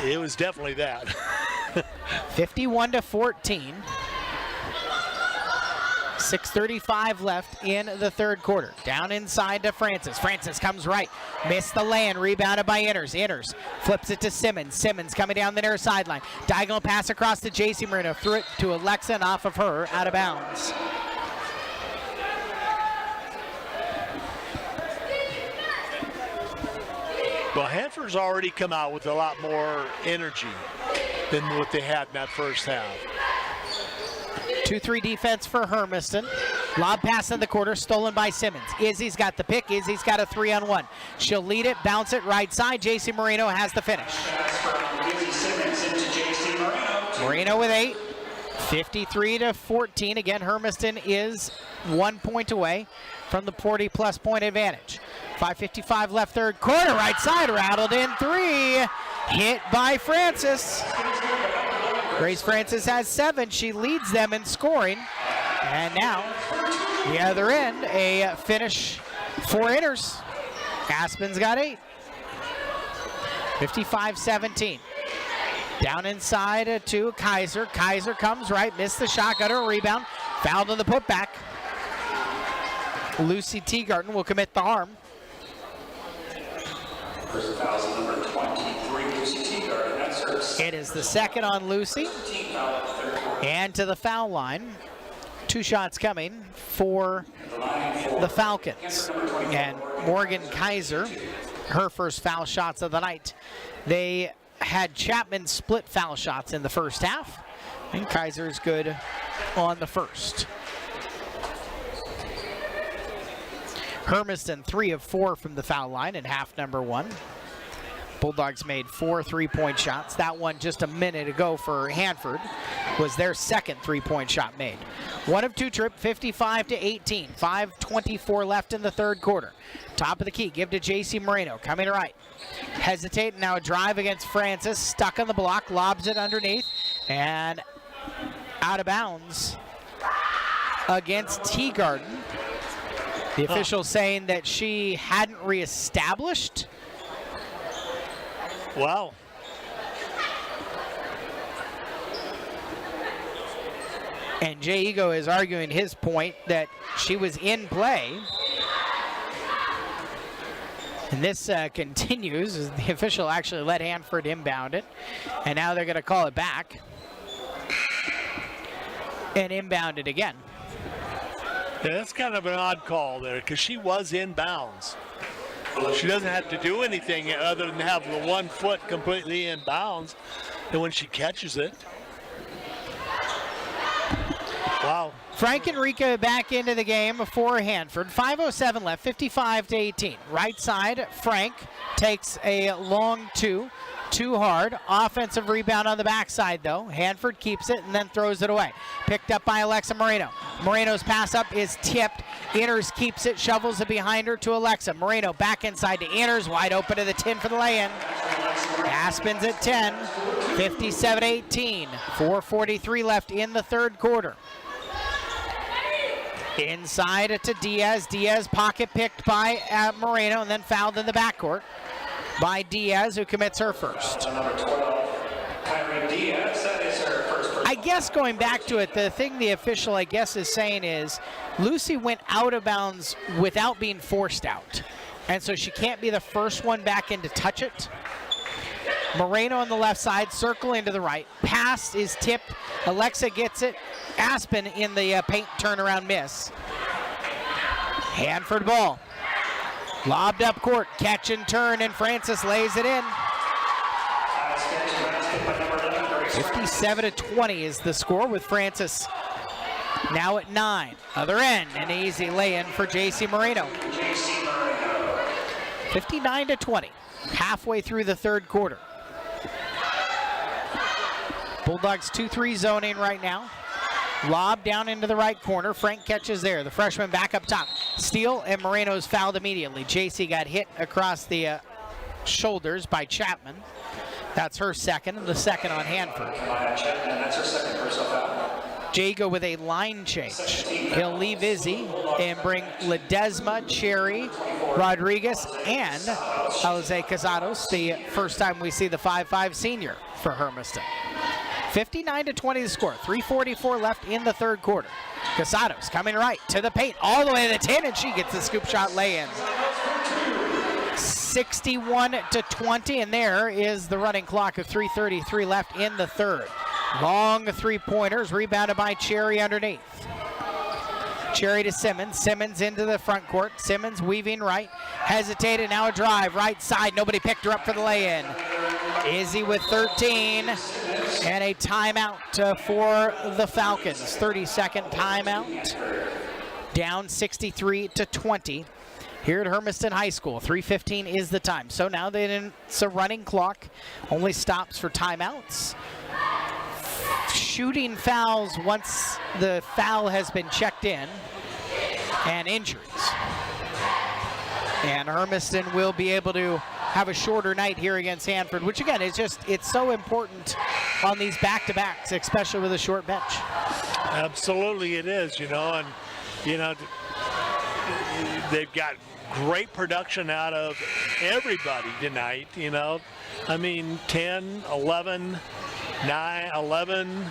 It was definitely that. 51-14. 6:35 left in the third quarter. Down inside to Francis. Francis comes right. Missed the land. Rebounded by Inners. Inners flips it to Simmons. Simmons coming down the near sideline. Diagonal pass across to JC Moreno. Threw it to Alexa and off of her. Out of bounds. Well, Hanford's already come out with a lot more energy than what they had in that first half. 2-3 defense for Hermiston. Lob pass in the quarter, stolen by Simmons. Izzy's got the pick. Izzy's got a 3-on-1. She'll lead it, bounce it right side. JC Moreno has the finish. Moreno with 8. 53-14. Again, Hermiston is 1 point away from the 40-plus point advantage. 5:55 left third quarter. Right side, rattled in 3. Hit by Francis. Grace Francis has 7. She leads them in scoring. And now, the other end, a finish for Inners. Aspen's got 8. 55-17. Down inside to Kaiser. Kaiser comes right, missed the shot, got her a rebound. Fouled on the putback. Lucy Teagarden will commit the harm. First foul number 23, Lucy Teagarden. That's her. It is the second on Lucy. And to the foul line. 2 shots coming for the Falcons. And Morgan Kaiser, her first foul shots of the night. They had Chapman split foul shots in the first half. And Kaiser's good on the first. Hermiston 3 of 4 from the foul line in half number 1. Bulldogs made 4 3-point shots. That one just a minute ago for Hanford was their second 3-point shot made. 1 of 2 trip, 55-18. 5:24 left in the third quarter. Top of the key, give to JC Moreno, coming right. Hesitate, now a drive against Francis, stuck on the block, lobs it underneath, and out of bounds against Teagarden. The official saying that she hadn't reestablished. Wow. And Jay Ego is arguing his point that she was in play. And this continues. The official actually let Hanford inbound it. And now they're going to call it back. And inbound it again. Yeah, that's kind of an odd call there because she was in bounds. She doesn't have to do anything other than have the 1 foot completely in bounds. And when she catches it. Wow. Frank Enrique back into the game for Hanford. 5:07 left, 55-18. Right side, Frank takes a long two. Too hard. Offensive rebound on the backside, though. Hanford keeps it and then throws it away. Picked up by Alexa Moreno. Moreno's pass up is tipped. Inners keeps it, shovels it behind her to Alexa. Moreno back inside to Inners, wide open to the 10 for the lay-in. Aspens at 10, 57-18. 4:43 left in the third quarter. Inside to Diaz. Diaz pocket picked by Moreno and then fouled in the backcourt by Diaz, who commits her first. I guess going back to it, the thing the official, I guess, is saying is Lucy went out of bounds without being forced out. And so she can't be the first one back in to touch it. Moreno on the left side, circling to the right. Pass is tipped. Alexa gets it. Aspen in the paint turnaround miss. Hanford ball. Lobbed up court, catch and turn, and Francis lays it in. 57-20 is the score, with Francis now at 9. Other end, an easy lay-in for J.C. Moreno. 59-20, halfway through the third quarter. Bulldogs 2-3 zoning right now. Lob down into the right corner. Frank catches there. The freshman back up top. Steal, and Moreno's fouled immediately. JC got hit across the shoulders by Chapman. That's her second, and the second on Hanford. That's her second personal foul. Jago with a line change. He'll leave Izzy and bring Ledesma, Cherry, Rodriguez, and Jose Casados. The first time we see the 5'5 senior for Hermiston. 59-20 the score. 3:44 left in the third quarter. Casados coming right to the paint, all the way to the 10, and she gets the scoop shot lay-in. 61-20, and there is the running clock of 3:33 left in the third. Long three-pointers, rebounded by Cherry underneath. Cherry to Simmons. Simmons into the front court. Simmons weaving right. Hesitated, now a drive. Right side, nobody picked her up for the lay-in. Izzy with 13, and a timeout for the Falcons. 30-second timeout. Down 63-20 here at Hermiston High School. 3:15 is the time. So now it's a running clock. Only stops for timeouts. Shooting fouls once the foul has been checked in, and injuries. And Hermiston will be able to have a shorter night here against Hanford, which again is it's so important on these back-to-backs, especially with a short bench. Absolutely it is, and they've got great production out of everybody tonight, I mean 10, 11, 9, 11,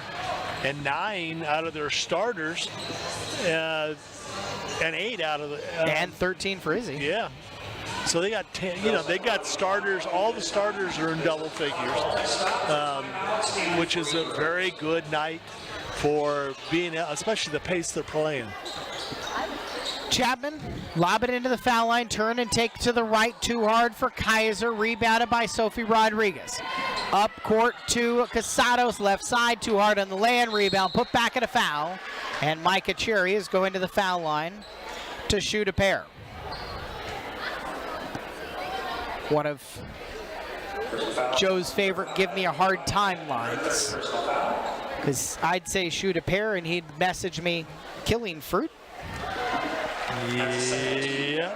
and 9 out of their starters, and 8 out of the and 13 for Izzy. Yeah. So they got 10, they got starters. All the starters are in double figures, which is a very good night for being, especially the pace they're playing. Chapman, lob it into the foul line, turn and take to the right, too hard for Kaiser, rebounded by Sophie Rodriguez. Up court to Casados, left side, too hard on the lay-in, rebound, put back at a foul, and Micah Cherry is going to the foul line to shoot a pair. One of Joe's favorite give me a hard time lines, because I'd say shoot a pair and he'd message me killing fruit. Yeah.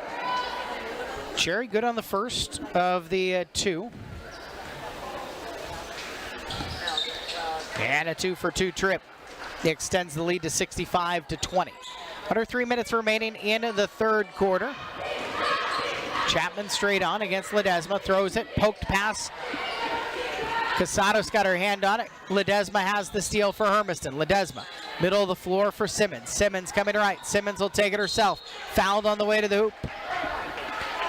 Cherry good on the first of the two. And a 2-for-2 trip. It extends the lead to 65-20. Under 3 minutes remaining in the third quarter. Chapman straight on against Ledesma, throws it, poked pass. Casados got her hand on it. Ledesma has the steal for Hermiston. Ledesma, middle of the floor for Simmons. Simmons coming right. Simmons will take it herself. Fouled on the way to the hoop.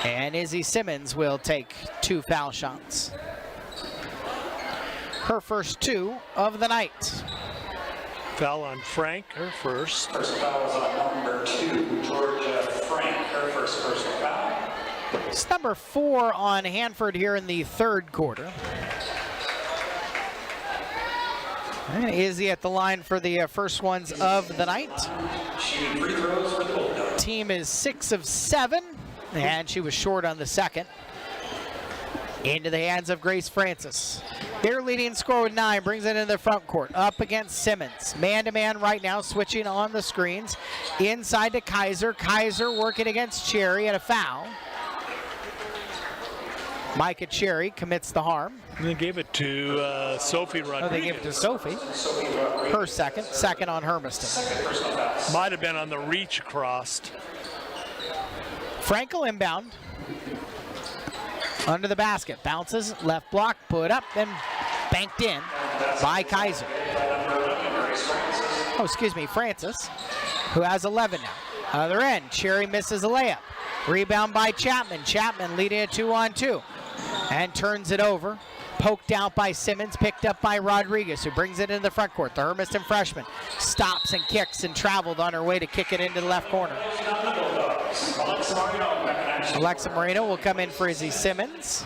And Izzy Simmons will take 2 foul shots. Her first 2 of the night. Foul on Frank, her first. First foul is on number 2, Georgia Frank, her first personal foul. It's number 4 on Hanford here in the third quarter. And Izzy at the line for the first ones of the night. Shooting free throws for the Bulldogs. Team is 6 of 7, and she was short on the second. Into the hands of Grace Francis. Their leading score with 9, brings it into the front court. Up against Simmons. Man-to-man right now, switching on the screens. Inside to Kaiser. Kaiser working against Cherry at a foul. Micah Cherry commits the harm. And they gave it to Sophie Rodriguez. Oh, they gave it to Sophie. Her second on Hermiston. Might have been on the reach across. Frankel inbound. Under the basket, bounces, left block, put up, and banked in by Kaiser. Oh, excuse me, Francis, who has 11 now. Other end, Cherry misses a layup. Rebound by Chapman. Chapman leading a 2-on-2 and turns it over. Poked out by Simmons, picked up by Rodriguez, who brings it into the front court. The Hermiston freshman stops and kicks and traveled on her way to kick it into the left corner. Alexa Moreno will come in for Izzy Simmons.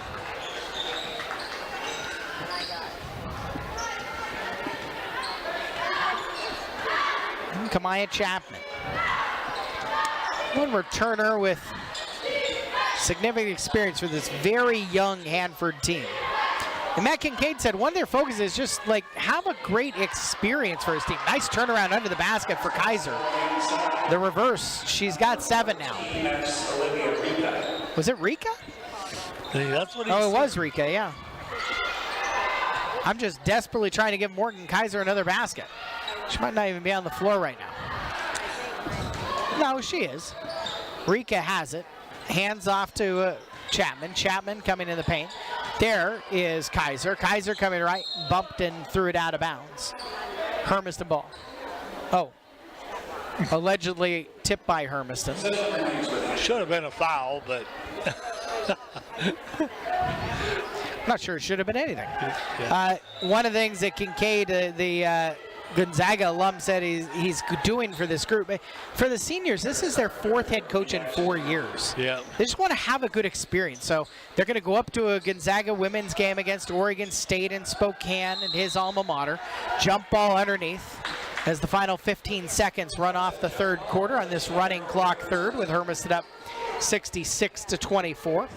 And Kamaya Chapman. One returner with significant experience for this very young Hanford team. And Matt Kincaid said one of their focuses is just like have a great experience for his team. Nice turnaround under the basket for Kaiser. The reverse, she's got 7 now. Was it Rika? Hey, that's what he Oh, said. it was Rika, yeah. I'm just desperately trying to give Morgan Kaiser another basket. She might not even be on the floor right now. No, she is. Rika has it. Hands off to Chapman. Chapman coming in the paint. There is Kaiser. Kaiser coming right, bumped and threw it out of bounds. Hermiston ball. Oh. Allegedly tipped by Hermiston. Should have been a foul, but I'm not sure it should have been anything. yeah. One of the things that Kincaid, the Gonzaga alum, said he's doing for this group, for the seniors, this is their 4th head coach in 4 years. Yeah. They just want to have a good experience. So they're going to go up to a Gonzaga women's game against Oregon State in Spokane and his alma mater. Jump ball underneath as the final 15 seconds run off the third quarter on this running clock third, with Hermiston up 66-24.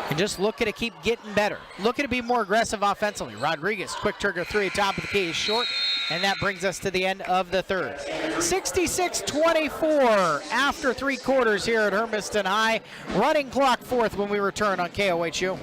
And just looking to keep getting better. Looking to be more aggressive offensively. Rodriguez, quick trigger 3, top of the key, is short, and that brings us to the end of the third. 66-24 after 3 quarters here at Hermiston High. Running clock 4th when we return on KOHU.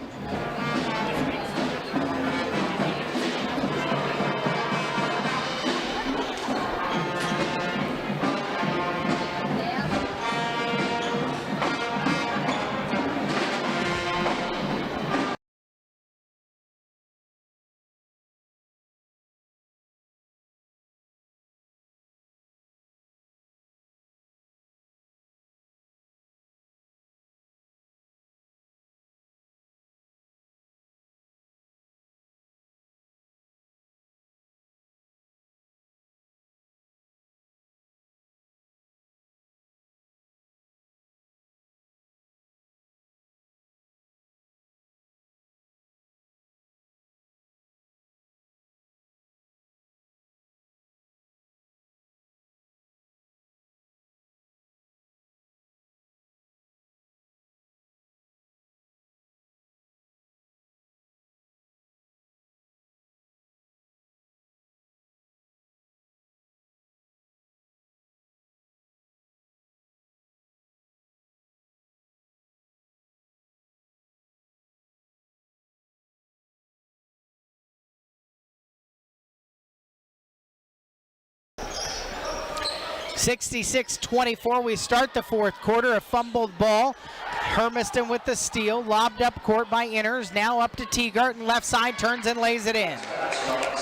(66-24). We start the 4th quarter. A fumbled ball. Hermiston with the steal. Lobbed up court by Inners. Now up to Teagarten. Left side, turns and lays it in.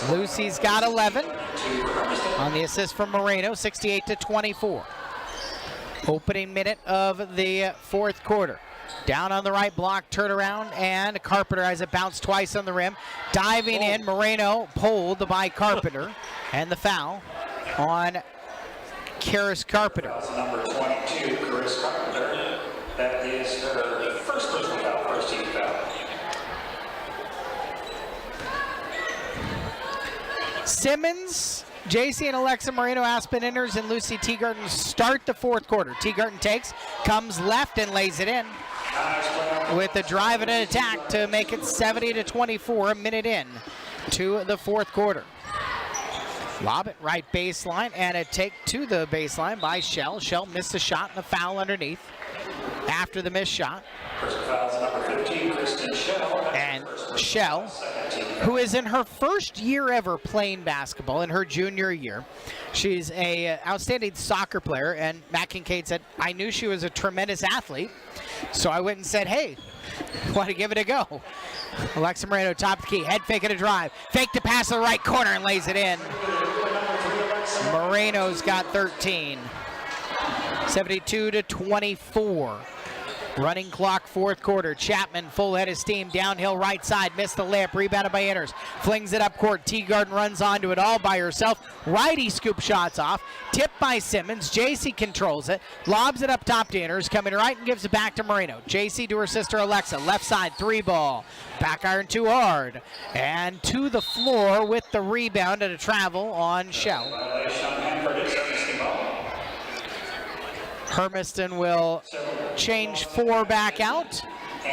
Lucy's got 11 on the assist from Moreno. 68-24. Opening minute of the 4th quarter. Down on the right block, turn around, and Carpenter has it bounced twice on the rim. Diving in, Moreno pulled by Carpenter, and the foul on Karis Carpenter. Number 22, Karis Carpenter. That is her first personal foul, first team foul. Simmons, JC and Alexa Moreno, Aspen Inners, and Lucy Teagarden start the fourth quarter. Teagarden takes, comes left and lays it in with a drive and an attack to make it 70-24, a minute in to the fourth quarter. Lob it right baseline, and a take to the baseline by Shell. Shell missed a shot and a foul underneath after the missed shot. And Shell, who is in her first year ever playing basketball, in her junior year. She's a outstanding soccer player, and Matt Kincaid said, I knew she was a tremendous athlete, so I went and said, hey, want to give it a go. Alexa Moreno, top of the key, head fake and a drive. Fake to pass to the right corner and lays it in. Moreno's got 13. 72-24. Running clock, fourth quarter. Chapman, full head of steam, downhill right side, missed the layup, rebounded by Inners. Flings it up court. Teagarden runs onto it all by herself. Righty scoop shots off. Tipped by Simmons. JC controls it. Lobs it up top to Inners. Coming right and gives it back to Moreno. JC to her sister Alexa. Left side, three ball. Back iron too hard. And to the floor with the rebound and a travel on Shell. Hermiston will change four back out.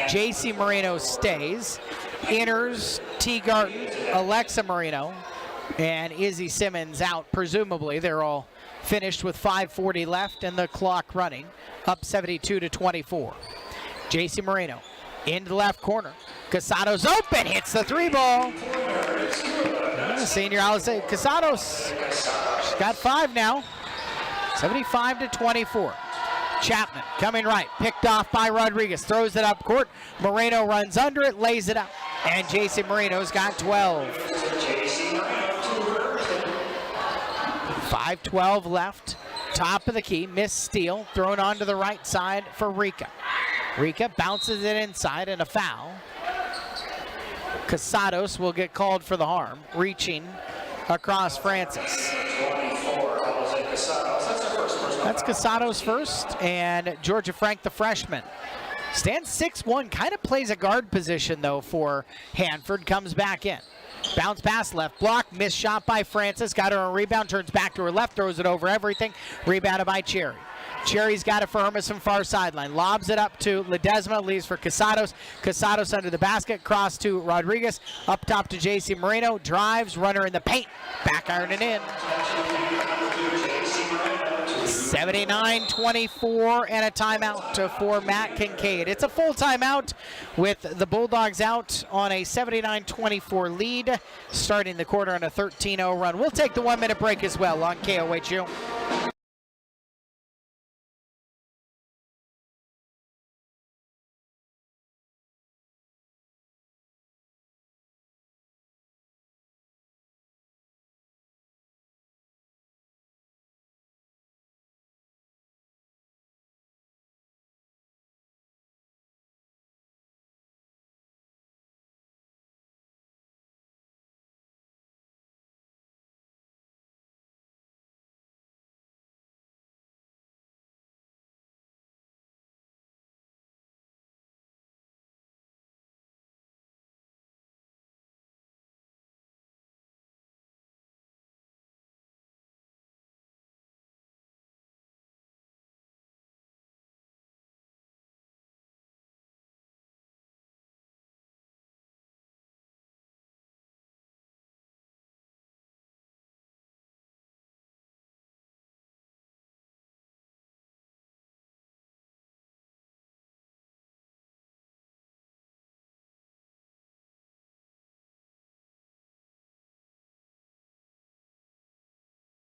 JC Moreno stays. Inners, Teagarden, Alexa Moreno, and Izzy Simmons out. Presumably, they're all finished with 5:40 left and the clock running. Up 72-24. JC Moreno into the left corner. Casado's open, hits the three ball. Senior Alice Casados, she's got 5 now. 75-24. Chapman coming right, picked off by Rodriguez, throws it up court. Moreno runs under it, lays it up, and JC Moreno's got 12. 5:12 left, top of the key, missed steal, thrown onto the right side for Rika. Rika bounces it inside and a foul. Casados will get called for the harm, reaching across Francis. That's Casados first, and Georgia Frank, the freshman. Stands 6'1", kind of plays a guard position, though, for Hanford. Comes back in. Bounce pass, left block, missed shot by Francis. Got her on a rebound, turns back to her left, throws it over everything. Rebounded by Cherry. Cherry's got it for Hermiston, far sideline. Lobs it up to Ledesma, leaves for Casados. Casados under the basket, cross to Rodriguez. Up top to JC Moreno, drives, runner in the paint. Back iron it in. 79-24 and a timeout for Matt Kincaid. It's a full timeout with the Bulldogs out on a 79-24 lead, starting the quarter on a 13-0 run. We'll take the 1-minute break as well on KOHU.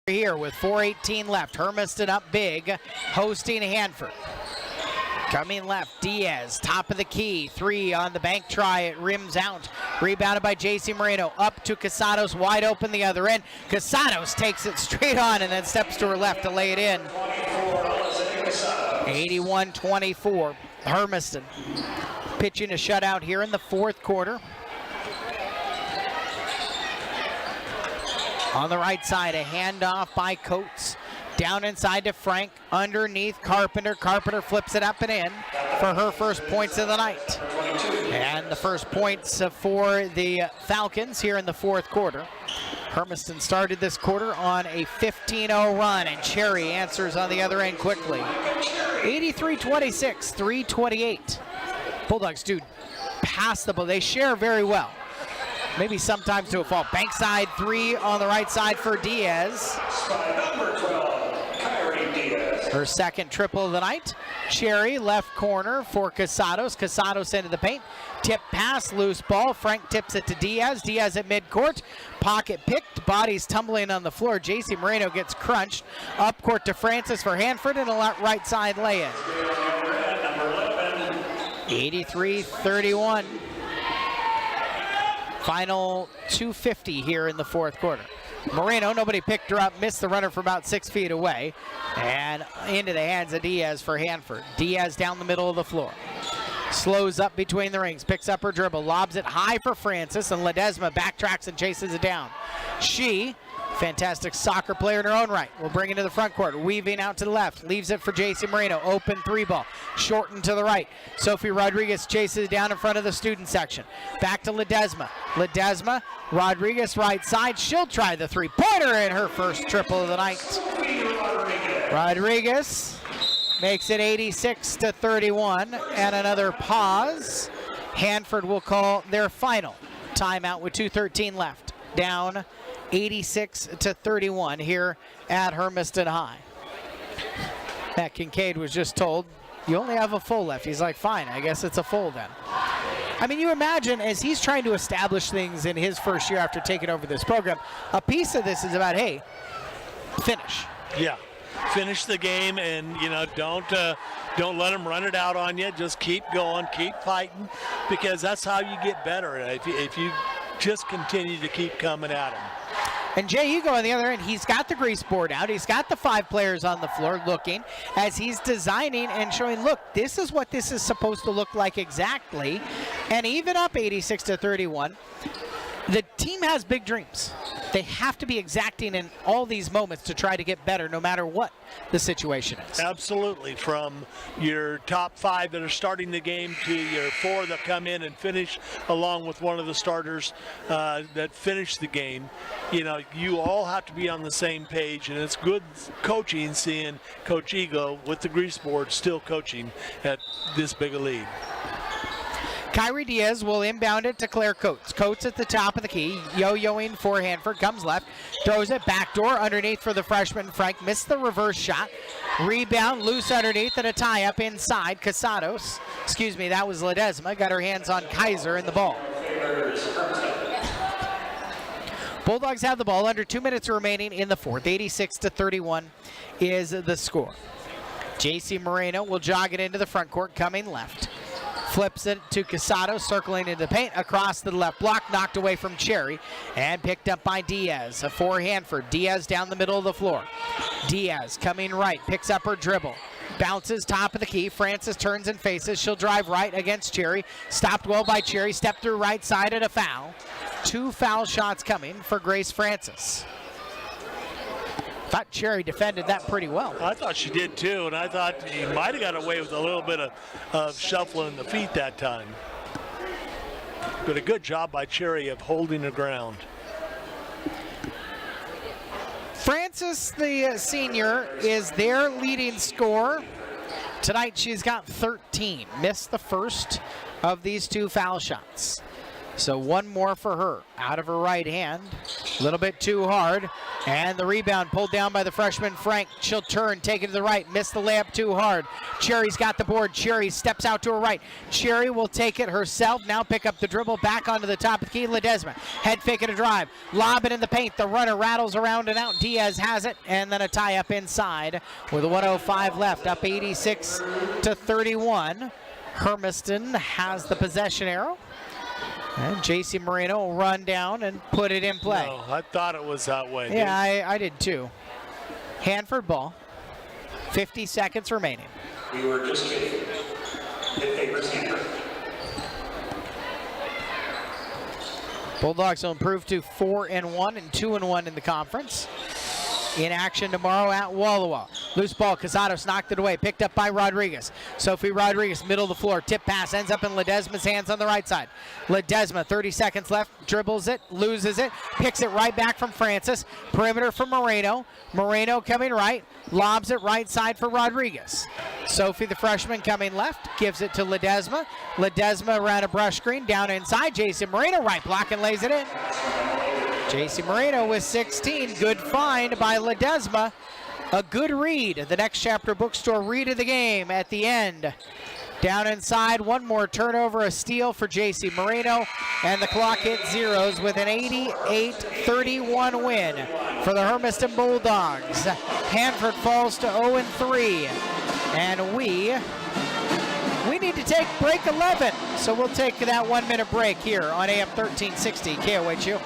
Here with 4:18 left, Hermiston up big, hosting Hanford. Coming left, Diaz, top of the key, 3 on the bank try, it rims out. Rebounded by JC Moreno, up to Casados, wide open the other end. Casados takes it straight on and then steps to her left to lay it in. 81-24, Hermiston pitching a shutout here in the fourth quarter. On the right side, a handoff by Coates. Down inside to Frank, underneath Carpenter. Carpenter flips it up and in for her first points of the night. And the first points for the Falcons here in the fourth quarter. Hermiston started this quarter on a 15-0 run, and Cherry answers on the other end quickly. 83-26, 3:28. Bulldogs do pass the ball. They share very well. Maybe sometimes to a fault. Bankside three on the right side for Diaz. Number 12, Kyrie Diaz. Her second triple of the night. Cherry left corner for Casados. Casados into the paint. Tip pass, loose ball. Frank tips it to Diaz. Diaz at midcourt. Pocket picked. Bodies tumbling on the floor. JC Moreno gets crunched. Up court to Francis for Hanford and a right side lay-in. 83-31. Final 2:50 here in the fourth quarter. Moreno, nobody picked her up, missed the runner for about 6 feet away, and into the hands of Diaz for Hanford. Diaz down the middle of the floor. Slows up between the rings, picks up her dribble, lobs it high for Francis, and Ledesma backtracks and chases it down. She, fantastic soccer player in her own right, will bring it to the front court, weaving out to the left, leaves it for JC Moreno, open three ball, shortened to the right. Sophie Rodriguez chases it down in front of the student section. Back to Ledesma. Ledesma, Rodriguez right side, she'll try the three-pointer in her first triple of the night. Rodriguez makes it 86-31, and another pause. Hanford will call their final timeout with 2:13 left. Down 86-31 here at Hermiston High. Matt Kincaid was just told, you only have a full left. He's like, fine, I guess it's a full then. I mean, you imagine as he's trying to establish things in his first year after taking over this program, a piece of this is about, hey, finish. Yeah, finish the game, and don't let them run it out on you. Just keep going, keep fighting, because that's how you get better. If you just continue to keep coming at them. And Jay Hugo on the other end, he's got the grease board out. He's got the 5 players on the floor looking as he's designing and showing, look, this is what this is supposed to look like exactly. And even up 86-31, the team has big dreams. They have to be exacting in all these moments to try to get better no matter what the situation is. Absolutely. From your top 5 that are starting the game to your 4 that come in and finish along with one of the starters that finish the game. You all have to be on the same page, and it's good coaching seeing Coach Ego with the grease board still coaching at this big a lead. Kyrie Diaz will inbound it to Claire Coates. Coates at the top of the key, yo-yoing for Hanford, comes left, throws it backdoor underneath for the freshman. Frank missed the reverse shot. Rebound, loose underneath, and a tie-up inside. Casados, that was Ledesma, got her hands on Kaiser in the ball. Bulldogs have the ball, under 2 minutes remaining in the fourth. 86-31 is the score. JC Moreno will jog it into the front court, coming left. Flips it to Casado, circling into the paint, across the left block, knocked away from Cherry, and picked up by Diaz for Hanford. Diaz down the middle of the floor. Diaz coming right, picks up her dribble, bounces top of the key. Francis turns and faces. She'll drive right against Cherry. Stopped well by Cherry, stepped through right side at a foul. 2 foul shots coming for Grace Francis. Thought Cherry defended that pretty well. I thought she did too, and I thought he might have got away with a little bit of shuffling the feet that time. But a good job by Cherry of holding the ground. Francis, the senior, is their leading scorer. Tonight she's got 13. Missed the first of these 2 foul shots. So 1 more for her, out of her right hand. A little bit too hard. And the rebound pulled down by the freshman Frank. She'll turn, take it to the right, missed the layup too hard. Cherry's got the board. Cherry steps out to her right. Cherry will take it herself, now pick up the dribble, back onto the top of the key. Ledesma, head fake and a drive. Lob it in the paint. The runner rattles around and out. Diaz has it, and then a tie up inside with 1:05 left, up 86-31. Hermiston has the possession arrow. And JC Moreno will run down and put it in play. No, I thought it was that way. Yeah, I did too. Hanford ball. 50 seconds remaining. We were just kidding. It favors Hanford. Bulldogs will improve to 4-1 and 2-1 in the conference. In action tomorrow at Walla Walla. Loose ball, Casados knocked it away, picked up by Rodriguez. Sophie Rodriguez, middle of the floor, tip pass, ends up in Ledesma's hands on the right side. Ledesma, 30 seconds left, dribbles it, loses it, picks it right back from Francis. Perimeter for Moreno. Moreno coming right, lobs it right side for Rodriguez. Sophie, the freshman, coming left, gives it to Ledesma. Ledesma around a brush screen, down inside. Jason Moreno, right block, and lays it in. JC Moreno with 16. Good find by Ledesma. A good read. The Next Chapter Bookstore read of the game at the end. Down inside, one more turnover, a steal for JC Moreno, and the clock hit zeros with an 88-31 win for the Hermiston Bulldogs. Hanford falls to 0-3, and we need to take break 11, so we'll take that 1 minute break here on AM 1360 KOHU.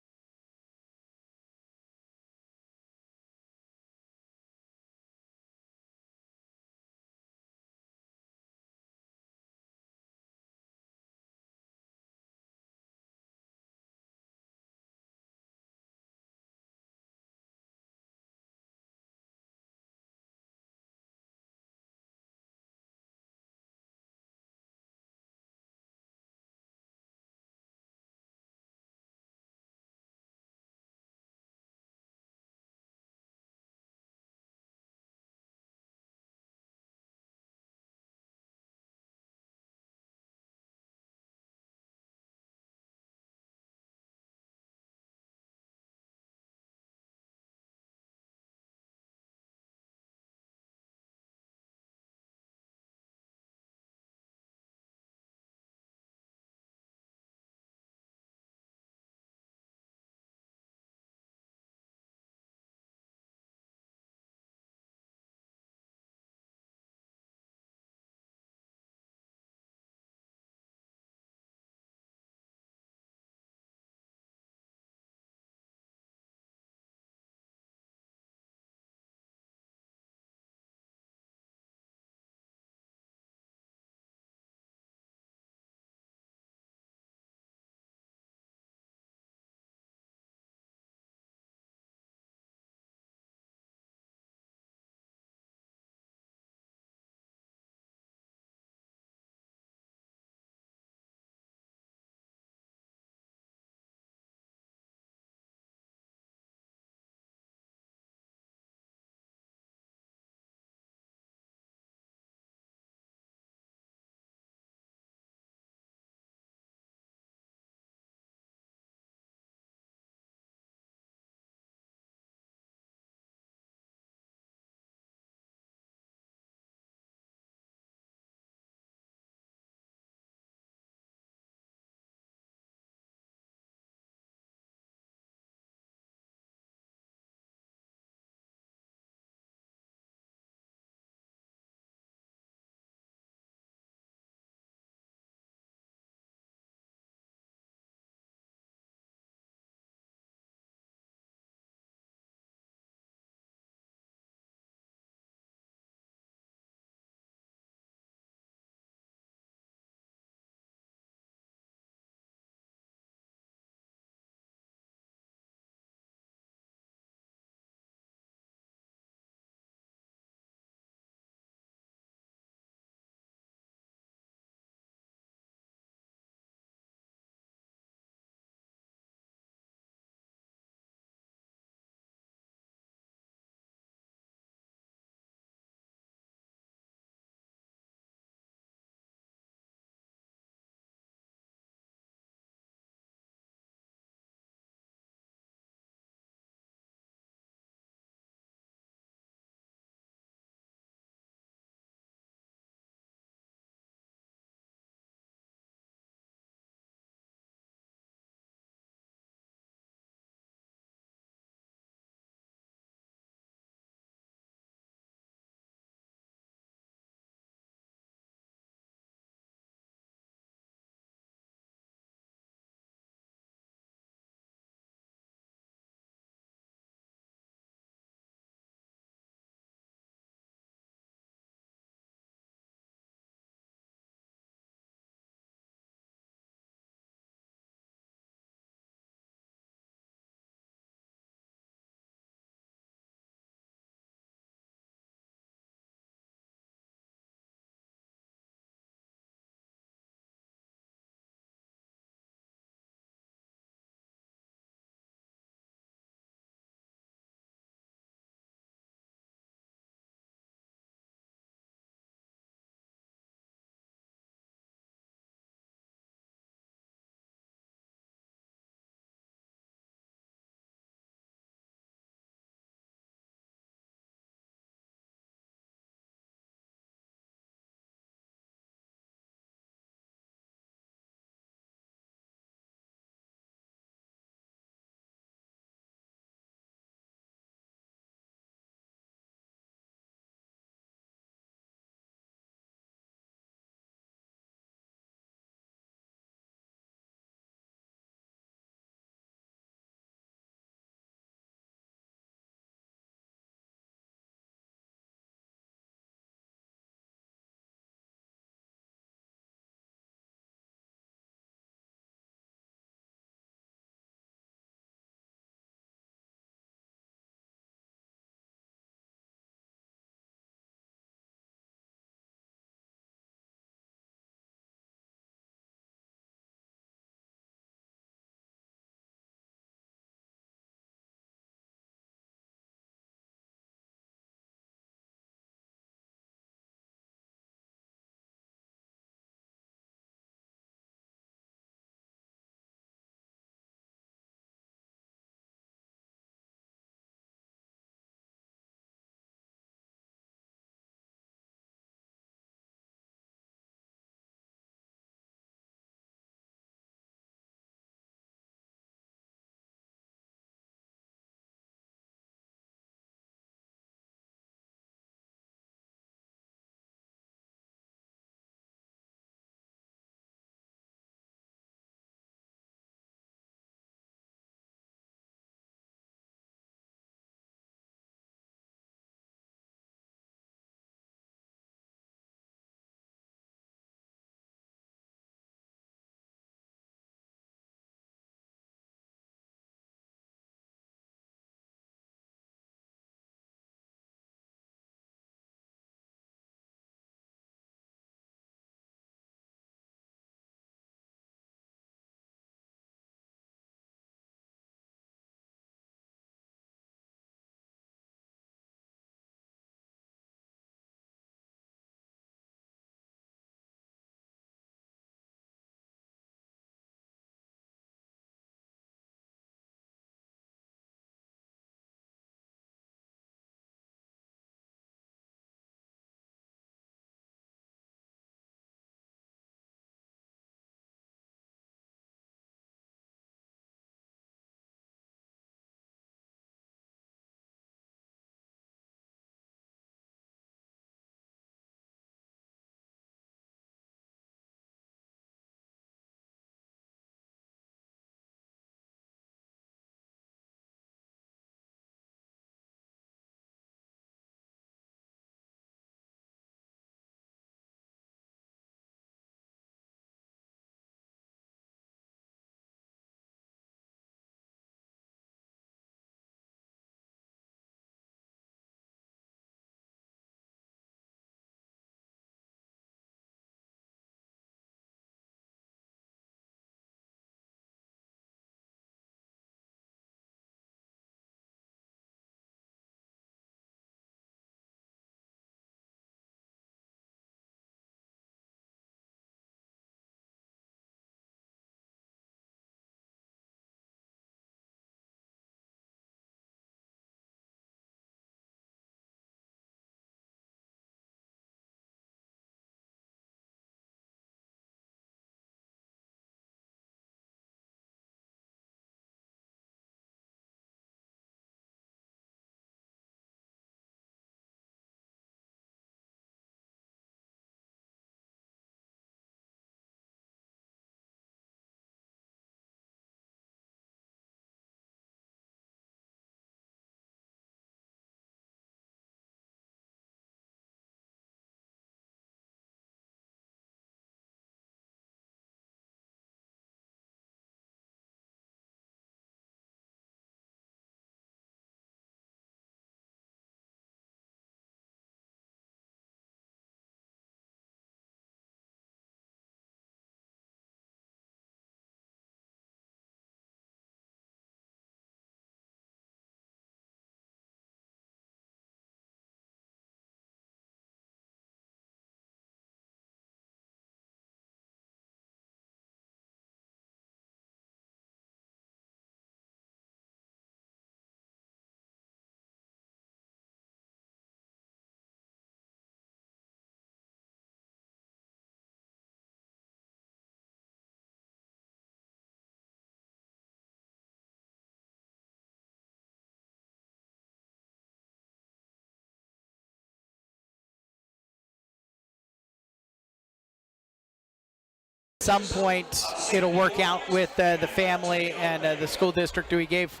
some point it'll work out with the family and the school district who he gave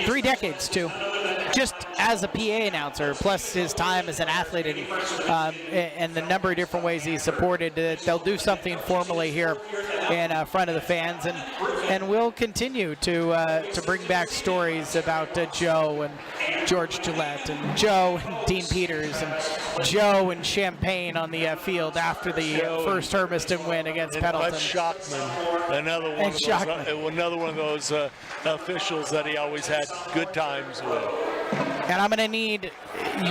3 decades to, just as a PA announcer, plus his time as an athlete and the number of different ways he's supported. They'll do something formally here in front of the fans, and we'll continue to bring back stories about Joe and George Gillette and Joe and Dean Peters and Joe and Champagne on the field after the first Hermiston win against Pendleton. Shockman, another one of those officials that he always had good times with. And I'm going to need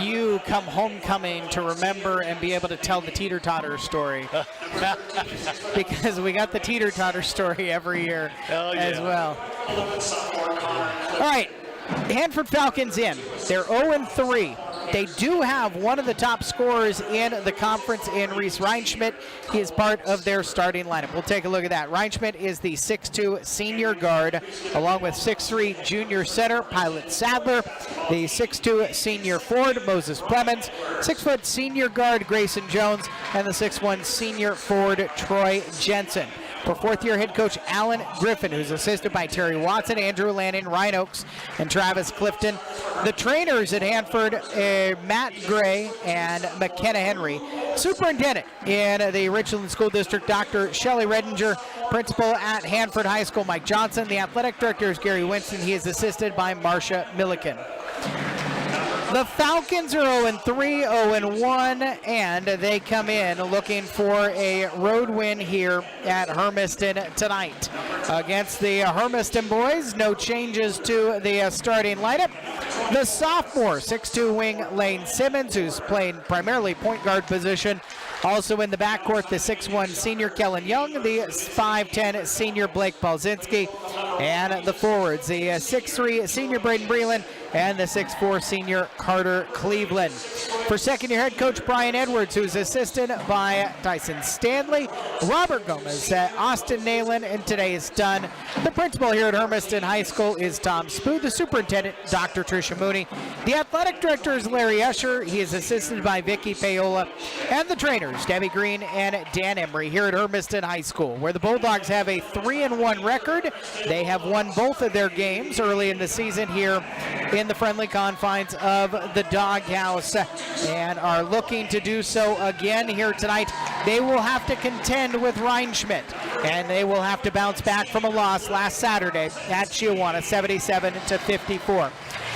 you come homecoming to remember and be able to tell the teeter-totter story. Because we got the teeter-totter story every year as well. All right, Hanford Falcons in. They're 0-3. They do have one of the top scorers in the conference in Reese Reinschmidt. He is part of their starting lineup. We'll take a look at that. Reinschmidt is the 6'2 senior guard, along with 6'3 junior center Pilot Sadler, the 6'2 senior forward Moses Clemens, 6' senior guard Grayson Jones, and the 6'1 senior forward Troy Jensen. For fourth-year head coach Alan Griffin, who's assisted by Terry Watson, Andrew Lannon, Ryan Oakes, and Travis Clifton. The trainers at Hanford, Matt Gray and McKenna Henry. Superintendent in the Richland School District, Dr. Shelley Redinger. Principal at Hanford High School, Mike Johnson. The athletic director is Gary Winston. He is assisted by Marcia Milliken. The Falcons are 0-3, 0-1, and they come in looking for a road win here at Hermiston tonight. Against the Hermiston boys, no changes to the starting lineup. The sophomore, 6'2 wing Lane Simmons, who's playing primarily point guard position. Also in the backcourt, the 6'1 senior Kellen Young, the 5'10 senior Blake Polzinski, and the forwards, the 6'3 senior Braden Breland and the 6'4 senior Carter Cleveland. For second-year head coach Brian Edwards, who's assisted by Tyson Stanley, Robert Gomez, Austin Nayland, and today is done. The principal here at Hermiston High School is Tom Spoo. The superintendent, Dr. Tricia Mooney. The athletic director is Larry Usher. He is assisted by Vicky Paola. And the trainers, Debbie Green and Dan Emery, here at Hermiston High School, where the Bulldogs have a 3-1 record. They have won both of their games early in the season here in the friendly confines of the Doghouse, and are looking to do so again here tonight. They will have to contend with Reinschmidt, and they will have to bounce back from a loss last Saturday at Chiawana, 77-54.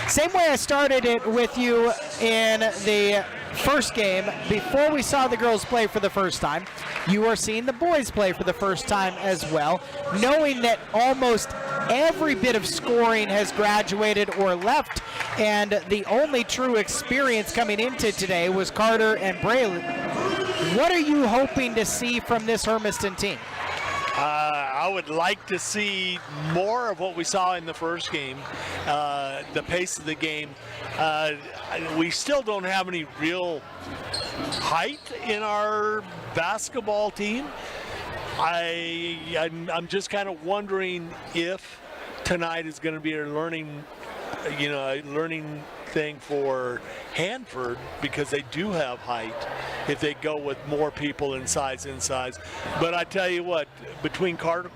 Same way I started it with you in the first game, before we saw the girls play for the first time, you are seeing the boys play for the first time as well, knowing that almost every bit of scoring has graduated or left, and the only true experience coming into today was Carter and Braylon. What are you hoping to see from this Hermiston team? I would like to see more of what we saw in the first game, the pace of the game. We still don't have any real height in our basketball team. I'm just kind of wondering if tonight is going to be a learning thing for Hanford, because they do have height if they go with more people in size. But I tell you what, between Carter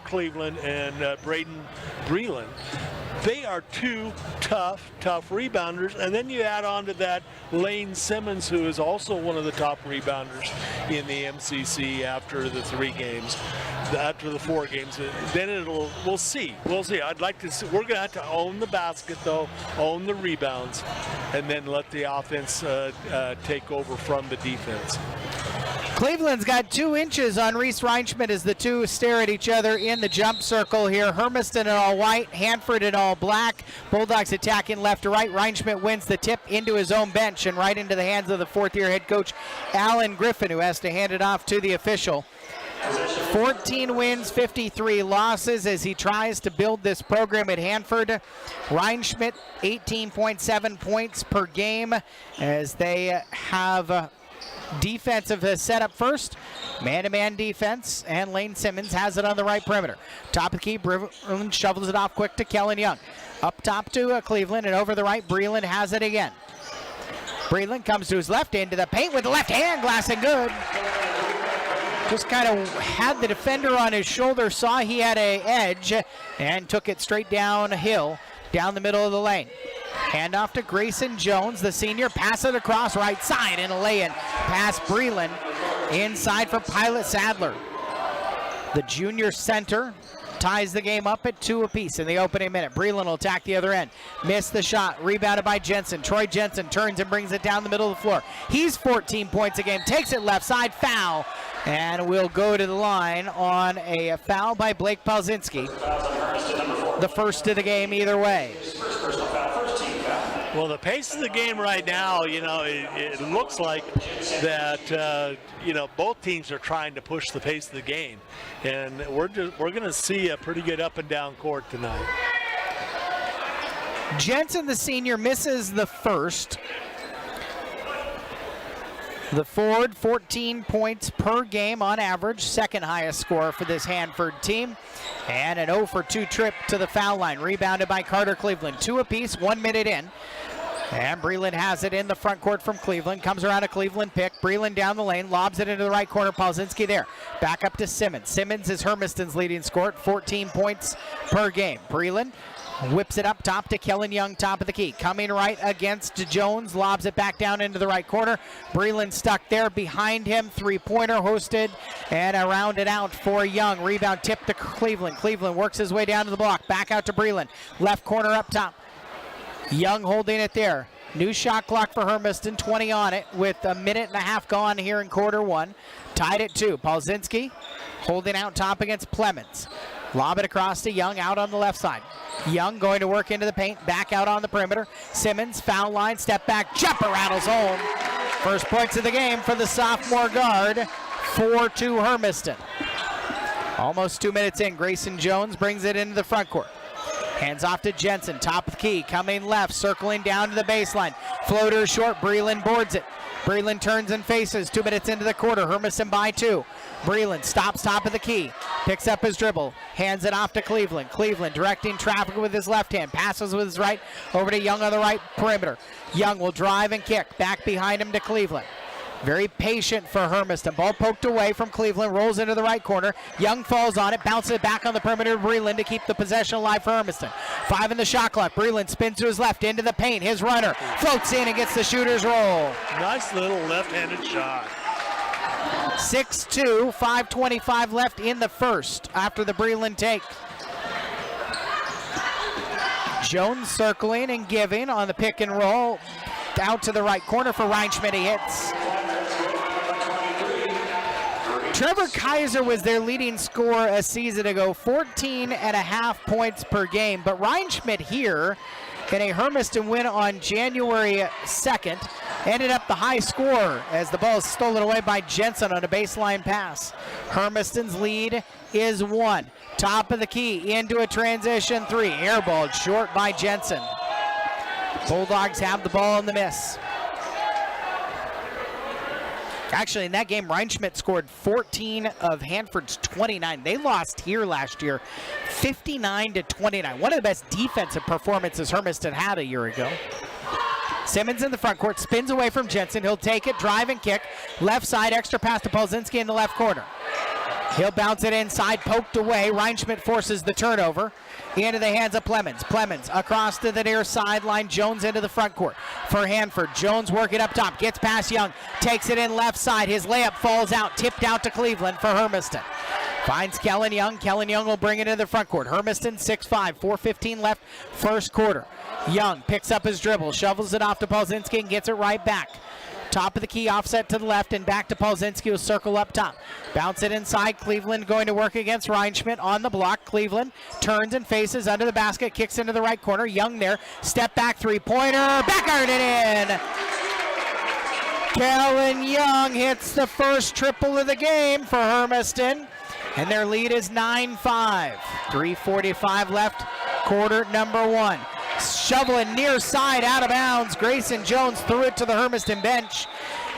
Cleveland and Braden Breland, they are two tough rebounders. And then you add on to that Lane Simmons, who is also one of the top rebounders in the MCC after the 4 games. Then we'll see. I'd like to see. We're going to have to own the basket, though, own the rebounds, and then let the offense take over from the defense. Cleveland's got 2 inches on Reese Reinschmidt as the two stare at each other in the jump circle here. Hermiston in all white, Hanford in all black. Bulldogs attacking left to right. Reinschmidt wins the tip into his own bench and right into the hands of the fourth-year head coach Alan Griffin, who has to hand it off to the official. 14 wins, 53 losses as he tries to build this program at Hanford. Reinschmidt, 18.7 points per game as they have defensive setup first, man-to-man defense, and Lane Simmons has it on the right perimeter. Top of the key, Breland shovels it off quick to Kellen Young. Up top to Cleveland, and over the right, Breland has it again. Breland comes to his left, into the paint with the left hand, glass and good. just kind of had the defender on his shoulder, saw he had an edge, and took it straight downhill, down the middle of the lane. Handoff to Grayson Jones, the senior, pass it across right side, and a lay-in past Breland, inside for Pilot Sadler. The junior center ties the game up at 2 apiece in the opening minute. Breland will attack the other end. Missed the shot. Rebounded by Jensen. Troy Jensen turns and brings it down the middle of the floor. He's 14 points a game. Takes it left side. Foul. And we'll go to the line on a foul by Blake Palczynski. The first of the game either way. Well, the pace of the game right now, it looks like that, both teams are trying to push the pace of the game. And we're going to see a pretty good up and down court tonight. Jensen, the senior, misses the first. The forward, 14 points per game on average, second highest score for this Hanford team. And an 0 for 2 trip to the foul line, rebounded by Carter Cleveland. 2 apiece, 1 minute in. And Breland has it in the front court from Cleveland. Comes around a Cleveland pick. Breland down the lane, lobs it into the right corner. Palczynski there. Back up to Simmons. Simmons is Hermiston's leading scorer, 14 points per game. Breland whips it up top to Kellen Young, top of the key. Coming right against Jones, lobs it back down into the right corner. Breland stuck there behind him. Three-pointer hosted and around it out for Young. Rebound tip to Cleveland. Cleveland works his way down to the block. Back out to Breland. Left corner up top. Young holding it there. New shot clock for Hermiston, 20 on it with a minute and a half gone here in quarter one. Tied at 2. Palczynski holding out top against Plemons. Lob it across to Young out on the left side. Young going to work into the paint, back out on the perimeter. Simmons, foul line, step back, jumper rattles home. First points of the game for the sophomore guard, 4-2 Hermiston. Almost 2 minutes in, Grayson Jones brings it into the front court. Hands off to Jensen, top of the key, coming left, circling down to the baseline. Floater short, Breland boards it. Breland turns and faces, 2 minutes into the quarter, Hermiston by 2. Breland stops top of the key, picks up his dribble, hands it off to Cleveland. Cleveland directing traffic with his left hand, passes with his right, over to Young on the right perimeter. Young will drive and kick, back behind him to Cleveland. Very patient for Hermiston. Ball poked away from Cleveland, rolls into the right corner. Young falls on it, bounces it back on the perimeter to Breland to keep the possession alive for Hermiston. 5 in the shot clock. Breland spins to his left, into the paint. His runner floats in and gets the shooter's roll. Nice little left-handed shot. 6-2, 5:25 left in the first after the Breland take. Jones circling and giving on the pick and roll. Out to the right corner for Reinschmidt, he hits. Trevor Kaiser was their leading scorer a season ago, 14.5 points per game. But Reinschmidt here in a Hermiston win on January 2nd ended up the high scorer as the ball is stolen away by Jensen on a baseline pass. Hermiston's lead is 1. Top of the key into a transition 3. Airballed short by Jensen. Bulldogs have the ball in the miss. Actually, in that game, Reinschmidt scored 14 of Hanford's 29. They lost here last year, 59-29. One of the best defensive performances Hermiston had a year ago. Simmons in the front court, spins away from Jensen. He'll take it, drive and kick. Left side, extra pass to Palczynski in the left corner. He'll bounce it inside, poked away. Reinschmidt forces the turnover. Into the hands of Plemons. Plemons across to the near sideline. Jones into the front court for Hanford. Jones working up top. Gets past Young. Takes it in left side. His layup falls out. Tipped out to Cleveland for Hermiston. Finds Kellen Young. Kellen Young will bring it into the front court. Hermiston 6-5. 4:15 left first quarter. Young picks up his dribble. Shovels it off to Palczynski and gets it right back. Top of the key, offset to the left, and back to Palczynski, will circle up top. Bounce it inside. Cleveland going to work against Reinschmidt on the block. Cleveland turns and faces under the basket, kicks into the right corner. Young there, step back three-pointer, backyard it in. Kellen Young hits the first triple of the game for Hermiston, and their lead is 9-5. 3:45 left, quarter number 1. Shoveling near side, out of bounds. Grayson Jones threw it to the Hermiston bench,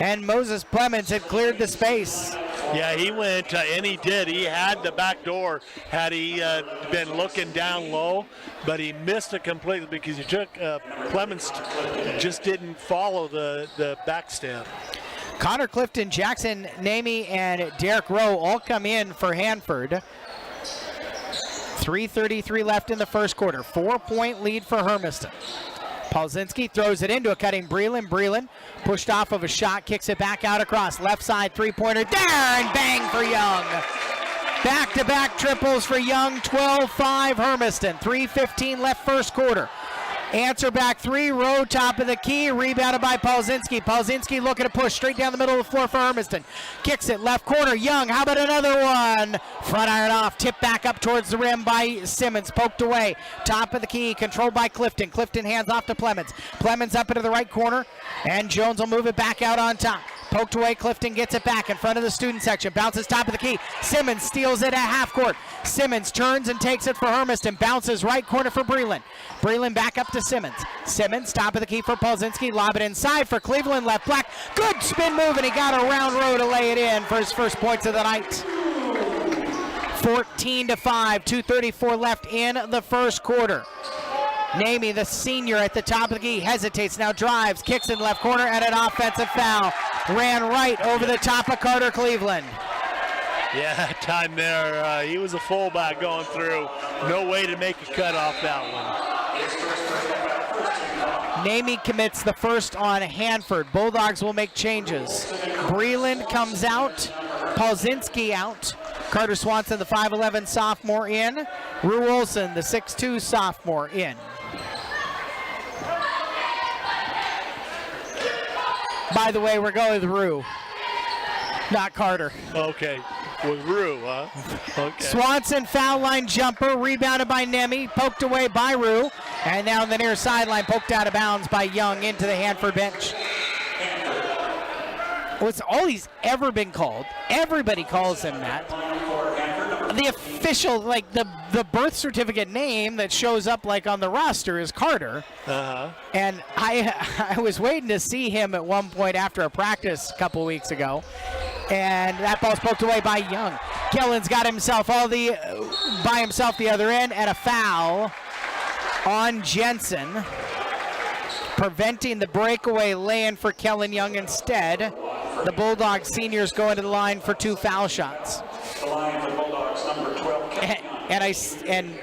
and Moses Plemons had cleared the space. Yeah, he went, and he did. He had the back door had he been looking down low, but he missed it completely because he took, Plemons just didn't follow the back step. Connor Clifton, Jackson Namey, and Derek Rowe all come in for Hanford. 3:33 left in the first quarter. 4-point lead for Hermiston. Polzinski throws it into a cutting Breland. Breland pushed off of a shot, kicks it back out across. Left side three-pointer there, and bang for Young. Back-to-back triples for Young, 12-5 Hermiston. 3:15 left first quarter. Answer back three, Rowe top of the key, rebounded by Polzinski. Polzinski looking to push straight down the middle of the floor for Hermiston. Kicks it left corner, Young, how about another one? Front iron off, tip back up towards the rim by Simmons, poked away. Top of the key, controlled by Clifton. Clifton hands off to Plemons. Plemons up into the right corner, and Jones will move it back out on top. Poked away, Clifton gets it back in front of the student section. Bounces top of the key. Simmons steals it at half court. Simmons turns and takes it for Hermiston. Bounces right corner for Breland. Breland back up to Simmons. Simmons top of the key for Polzinski. Lob it inside for Cleveland. Left black. Good spin move, and he got a round row to lay it in for his first points of the night. 14-5. 2:34 left in the first quarter. Namey, the senior at the top of the key, hesitates, now drives, kicks in left corner, and an offensive foul. Ran right over the top of Carter Cleveland. Yeah, that time there, he was a fullback going through. No way to make a cut off that one. Namey commits the first on Hanford. Bulldogs will make changes. Breland comes out, Polzinski out. Carter Swanson, the 5'11 sophomore, in. Rue Olson, the 6'2 sophomore, in. By the way, we're going with Rue, not Carter. Okay, with Rue, huh? Okay. Swanson, foul line jumper, rebounded by Nemi, poked away by Rue, and now on the near sideline, poked out of bounds by Young into the Hanford bench. What's all he's ever been called. Everybody calls him that. The official, like the birth certificate name that shows up like on the roster is Carter. Uh-huh. And I was waiting to see him at one point after a practice a couple weeks ago, and that ball's poked away by Young. Kellen's got himself by himself the other end, and a foul on Jensen, preventing the breakaway lay-in for Kellen Young. Instead, the Bulldogs seniors go into the line for two foul shots. The line for Bulldogs, number 12. And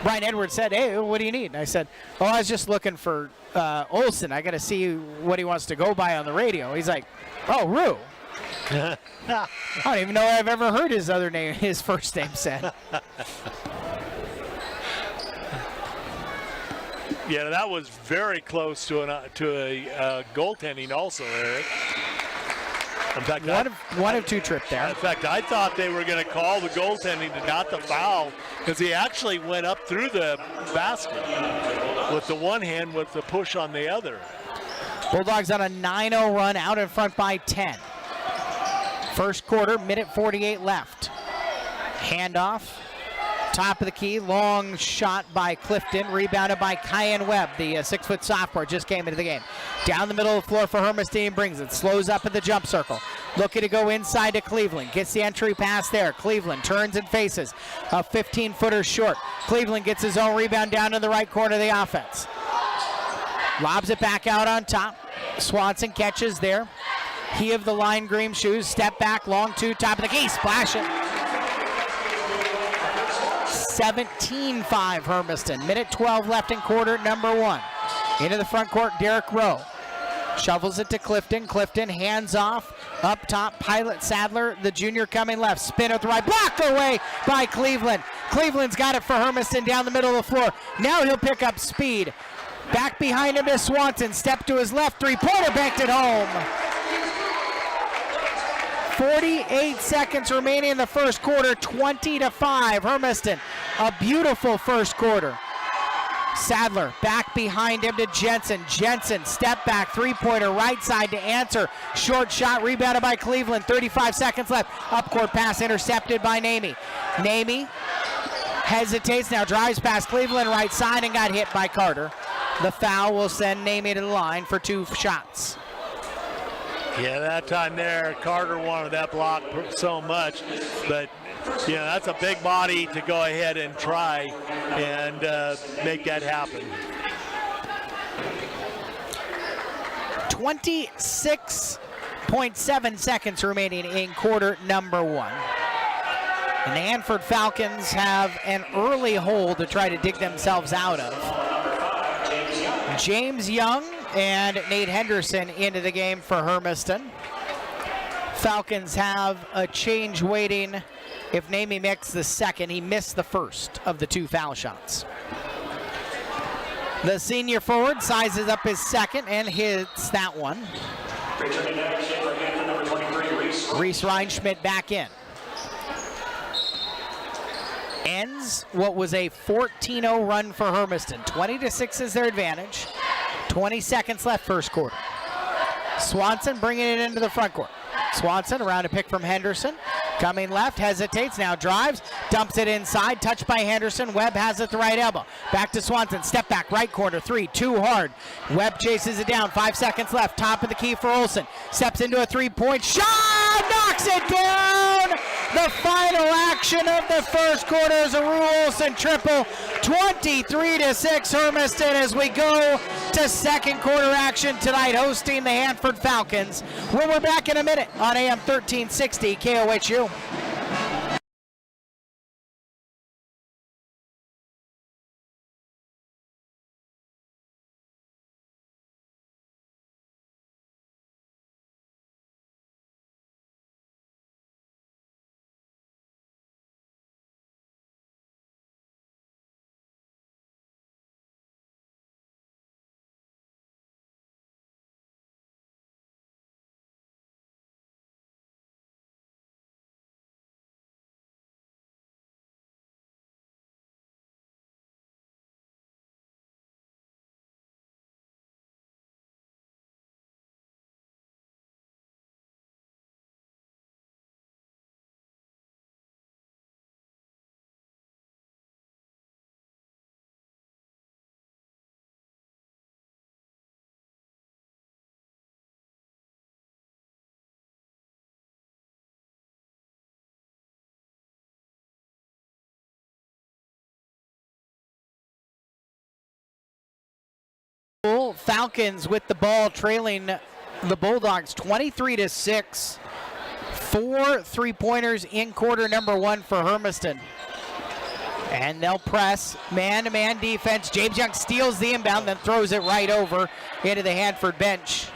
Brian Edwards said, "Hey, what do you need?" And I said, "Oh, I was just looking for Olson. I got to see what he wants to go by on the radio." He's like, "Oh, Rue." I don't even know I've ever heard his first name said. Yeah, that was very close to a goaltending also, Eric. In fact, one of two tripped there. In fact, I thought they were going to call the goaltending and not the foul, because he actually went up through the basket with the one hand with the push on the other. Bulldogs on a 9-0 run, out in front by 10. First quarter, minute 48 left. Handoff, top of the key, long shot by Clifton, rebounded by Kyan Webb, the 6-foot sophomore, just came into the game. Down the middle of the floor for Hermiston, brings it, slows up at the jump circle. Looking to go inside to Cleveland, gets the entry pass there. Cleveland turns and faces a 15-footer short. Cleveland gets his own rebound down to the right corner of the offense. Lobs it back out on top. Swanson catches there. He of the lime green shoes, step back, long two, top of the key, splash it. 17-5 Hermiston. Minute 12 left in quarter number one. Into the front court, Derek Rowe. Shovels it to Clifton. Clifton hands off. Up top, Pilot Sadler, the junior coming left. Spin at the right, blocked away by Cleveland. Cleveland's got it for Hermiston down the middle of the floor. Now he'll pick up speed. Back behind him is Swanson. Step to his left, three-pointer, banked it home. 48 seconds remaining in the first quarter, 20-5 Hermiston. A beautiful first quarter. Sadler back behind him to Jensen. Jensen, step back, three-pointer, right side to answer. Short shot, rebounded by Cleveland. 35 seconds left. Up-court pass intercepted by Namey. Namey hesitates, now drives past Cleveland, right side, and got hit by Carter. The foul will send Namey to the line for two shots. Yeah, that time there, Carter wanted that block so much, but you know, that's a big body to go ahead and try and make that happen. 26 0.7 seconds remaining in quarter number 1. And the Hanford Falcons have an early hole to try to dig themselves out of. James Young and Nate Henderson into the game for Hermiston. Falcons have a change waiting if Namie Mix the second. He missed the first of the 2 foul shots. The senior forward sizes up his second and hits that one. Reese Reinschmidt back in. Ends what was a 14-0 run for Hermiston. 20-6 is their advantage. 20 seconds left first quarter. Swanson bringing it into the front court. Swanson around a pick from Henderson. Coming left, hesitates, now drives, dumps it inside, touched by Henderson. Webb has it at the right elbow. Back to Swanson, step back, right corner, 3, too hard. Webb chases it down, 5 seconds left, top of the key for Olsen. Steps into a 3-point shot, knocks it down! The final action of the first quarter is a Rue Olsen triple. 23-6 Hermiston as we go to second quarter action tonight, hosting the Hanford Falcons. We're back in a minute on AM 1360 KOHU. Falcons with the ball trailing the Bulldogs 23-6. 4 3-pointers in quarter number 1 for Hermiston. And they'll press man-to-man defense. James Young steals the inbound, then throws it right over into the Hanford bench.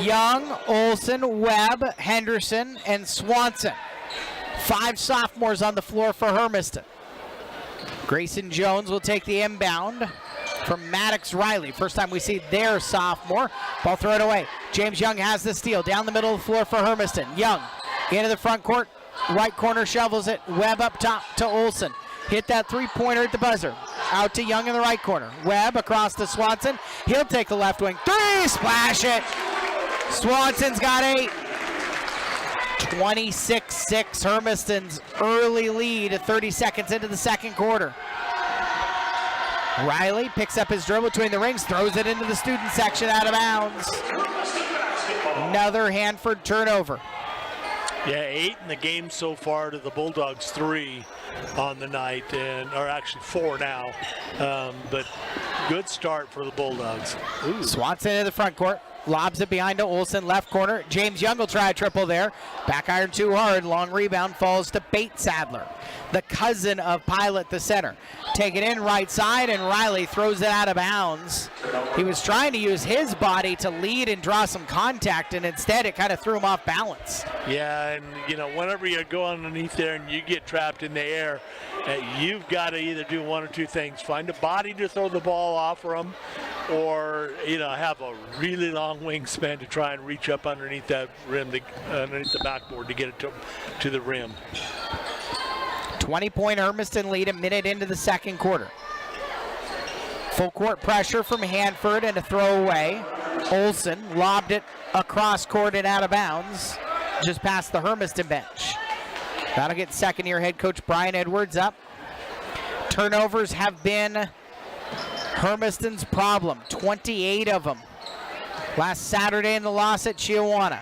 Young, Olsen, Webb, Henderson, and Swanson. 5 sophomores on the floor for Hermiston. Grayson Jones will take the inbound from Maddox Riley. First time we see their sophomore. Ball thrown away. James Young has the steal. Down the middle of the floor for Hermiston. Young into the front court. Right corner shovels it. Webb up top to Olsen. Hit that 3-pointer at the buzzer. Out to Young in the right corner. Webb across to Swanson. He'll take the left wing. 3, splash it. Swanson's got 8. 26-6, Hermiston's early lead 30 seconds into the second quarter. Riley picks up his dribble between the rings, throws it into the student section out of bounds. Another Hanford turnover. Yeah, 8 in the game so far to the Bulldogs, 3 on the night, or actually 4 now. But good start for the Bulldogs. Ooh. Swanson in the front court. Lobs it behind to Olsen, left corner. James Young will try a triple there. Back iron too hard. Long rebound falls to Bates Sadler, the cousin of Pilot, the center. Take it in right side, and Riley throws it out of bounds. He was trying to use his body to lead and draw some contact, and instead it kind of threw him off balance. Yeah, and you know, whenever you go underneath there and you get trapped in the air, you've got to either do one or two things. Find a body to throw the ball off from, or have a really long wingspan to try and reach up underneath that rim, underneath the backboard to get it to the rim. 20-point Hermiston lead a minute into the second quarter. Full court pressure from Hanford and a throwaway. Olsen lobbed it across court and out of bounds, just past the Hermiston bench. That'll get second-year head coach Brian Edwards up. Turnovers have been Hermiston's problem, 28 of them. Last Saturday in the loss at Chiawana.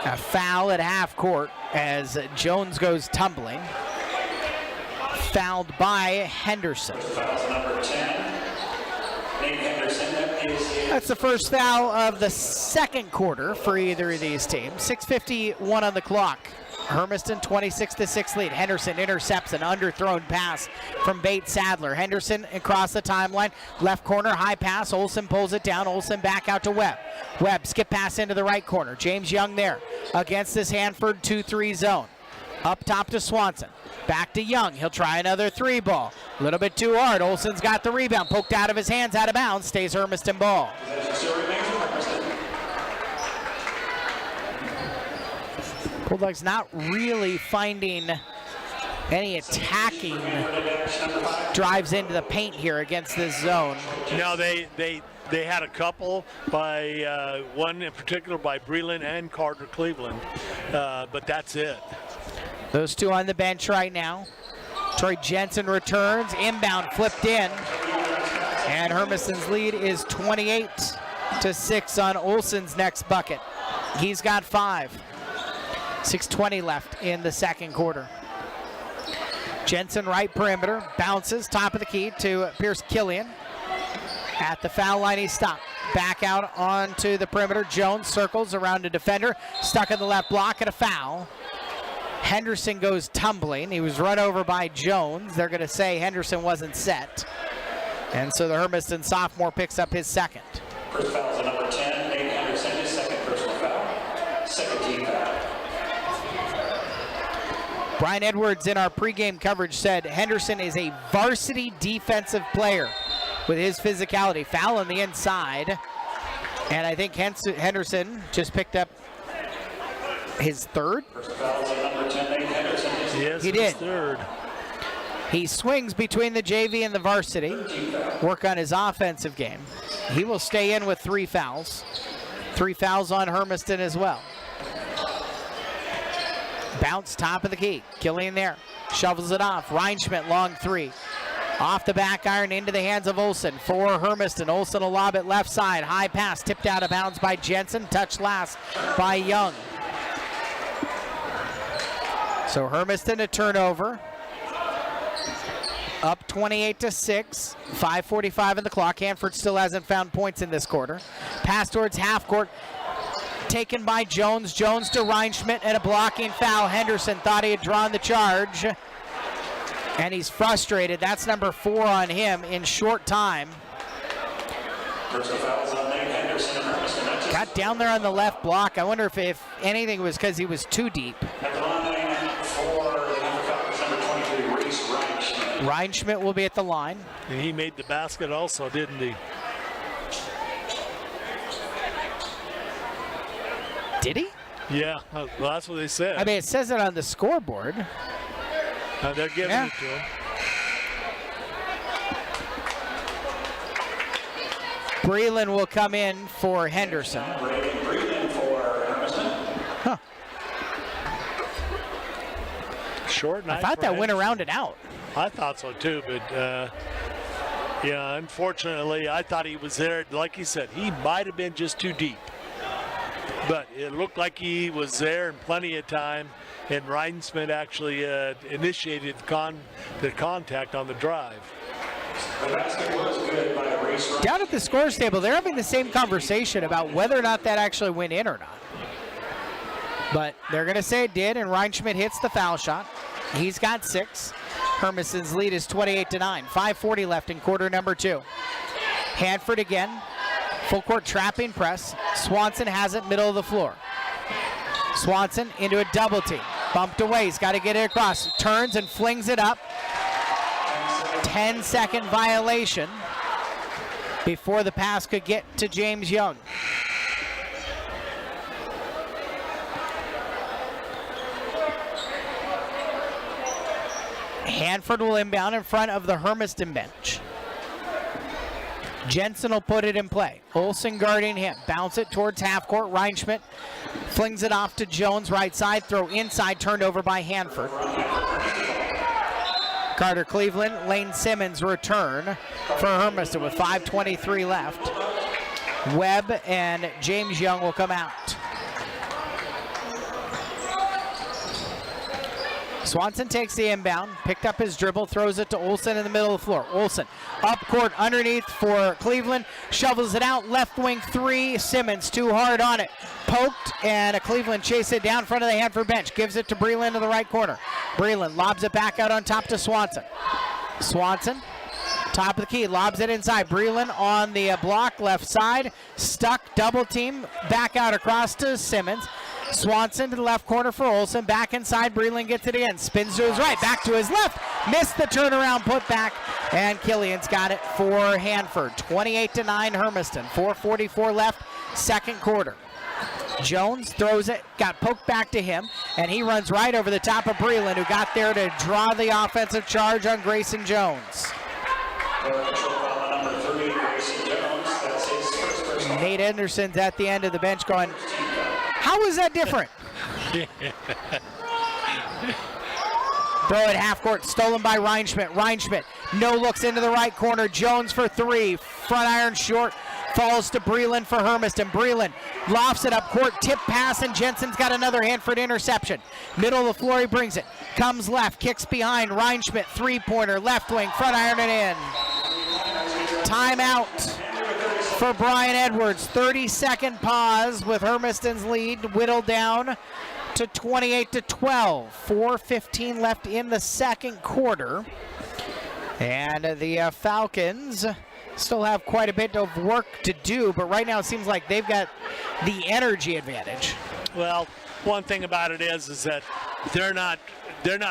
A foul at half court as Jones goes tumbling. Fouled by Henderson. Nate Henderson is... That's the first foul of the second quarter for either of these teams. 6:51 on the clock. Hermiston 26-6 lead. Henderson intercepts an underthrown pass from Bates Sadler. Henderson across the timeline. Left corner, high pass. Olsen pulls it down. Olsen back out to Webb. Webb skip pass into the right corner. James Young there against this Hanford 2-3 zone. Up top to Swanson. Back to Young. He'll try another three ball. A little bit too hard. Olsen's got the rebound. Poked out of his hands, out of bounds. Stays Hermiston ball. Bulldogs not really finding any attacking drives into the paint here against this zone. No, they had a couple by one in particular by Breland and Carter Cleveland, but that's it. Those two on the bench right now. Troy Jensen returns, inbound flipped in, and Hermiston's lead is 28-6 on Olsen's next bucket. He's got 5. 6:20 left in the second quarter. Jensen right perimeter, bounces, top of the key to Pierce Killian. At the foul line, he stopped. Back out onto the perimeter. Jones circles around a defender, stuck in the left block, and a foul. Henderson goes tumbling. He was run over by Jones. They're going to say Henderson wasn't set. And so the Hermiston sophomore picks up his second. First foul is number 10, Nate Henderson, his second personal foul. Second team foul. Brian Edwards in our pregame coverage said Henderson is a varsity defensive player with his physicality. Foul on the inside. And I think Henderson just picked up his third. First foul is number 10, Nate Henderson. Yes, He did. Third. He swings between the JV and the varsity. Work on his offensive game. He will stay in with 3 fouls. 3 fouls on Hermiston as well. Bounce, top of the key. Killian there. Shovels it off. Reinschmidt, long 3. Off the back iron into the hands of Olsen for Hermiston. Olsen will lob it left side. High pass tipped out of bounds by Jensen. Touched last by Young. So Hermiston a turnover. Up 28-6. 5:45 on the clock. Hanford still hasn't found points in this quarter. Pass towards half court. Taken by Jones. Jones to Reinschmidt and a blocking foul. Henderson thought he had drawn the charge. And he's frustrated. That's number 4 on him in short time. Personal fouls on Nate Henderson and Hermiston. Got down there on the left block. I wonder if anything was because he was too deep. At the line for the number foul is number 23, Reese Reinschmidt. Reinschmidt will be at the line. And he made the basket also, didn't he? Did he? Yeah, well, that's what they said. I mean, it says it on the scoreboard. They're giving Yeah. it to him. Breland will come in for Henderson. Breland for Hermiston. Huh. Short night. I thought for that went Henderson. around and out. I thought so too, but yeah, unfortunately, I thought he was there. Like he said, he might have been just too deep. But it looked like he was there in plenty of time, and Reinschmidt actually initiated the contact on the drive. The basket was good by Reese Reinschmidt. Down at the scores table, they're having the same conversation about whether or not that actually went in or not. But they're going to say it did, and Reinschmidt hits the foul shot. He's got 6. Hermiston's lead is 28-9. 5:40 left in quarter number 2. Hanford again. Full court trapping press. Swanson has it middle of the floor. Swanson into a double team. Bumped away. He's got to get it across. Turns and flings it up. 10-second violation before the pass could get to James Young. Hanford will inbound in front of the Hermiston bench. Jensen will put it in play. Olsen guarding him. Bounce it towards half court. Reinschmidt flings it off to Jones, right side. Throw inside, turned over by Hanford. Carter Cleveland, Lane Simmons return for Hermiston with 5:23 left. Webb and James Young will come out. Swanson takes the inbound, picked up his dribble, throws it to Olsen in the middle of the floor. Olsen up court underneath for Cleveland, shovels it out, left wing three. Simmons too hard on it. Poked, and Cleveland chase it down in front of the Hanford bench. Gives it to Breland to the right corner. Breland lobs it back out on top to Swanson. Swanson, top of the key, lobs it inside. Breland on the block, left side. Stuck, double team, back out across to Simmons. Swanson to the left corner for Olsen. Back inside, Breland gets it again. Spins to his right, back to his left. Missed the turnaround put back, and Killian's got it for Hanford. 28-9 Hermiston. 4:44 left, second quarter. Jones throws it, got poked back to him, and he runs right over the top of Breland, who got there to draw the offensive charge on Grayson Jones. Nate Anderson's at the end of the bench going, how is that different? Throw it half court, stolen by Reinschmidt. Reinschmidt, no looks into the right corner. Jones for three, front iron short. Falls to Breland for Hermiston. Breland lofts it up court, tip pass, and Jensen's got another Hanford interception. Middle of the floor, he brings it. Comes left, kicks behind. Reinschmidt, three-pointer, left wing, front iron and in. Timeout for Brian Edwards. 30-second pause with Hermiston's lead whittled down to 28-12. 4:15 left in the second quarter. And the Falcons still have quite a bit of work to do, but right now it seems like they've got the energy advantage. Well, one thing about it is that they're not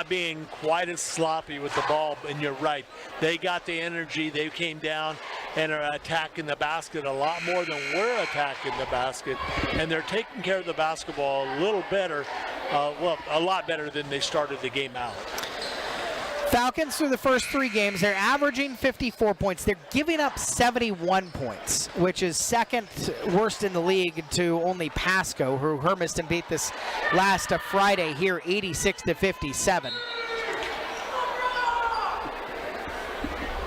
being quite as sloppy with the ball, and you're right. They got the energy. They came down and are attacking the basket a lot more than we're attacking the basket, and they're taking care of the basketball a little better, a lot better than they started the game out. Falcons through the first three games, they're averaging 54 points. They're giving up 71 points, which is second worst in the league to only Pasco, who Hermiston beat this last Friday here, 86-57.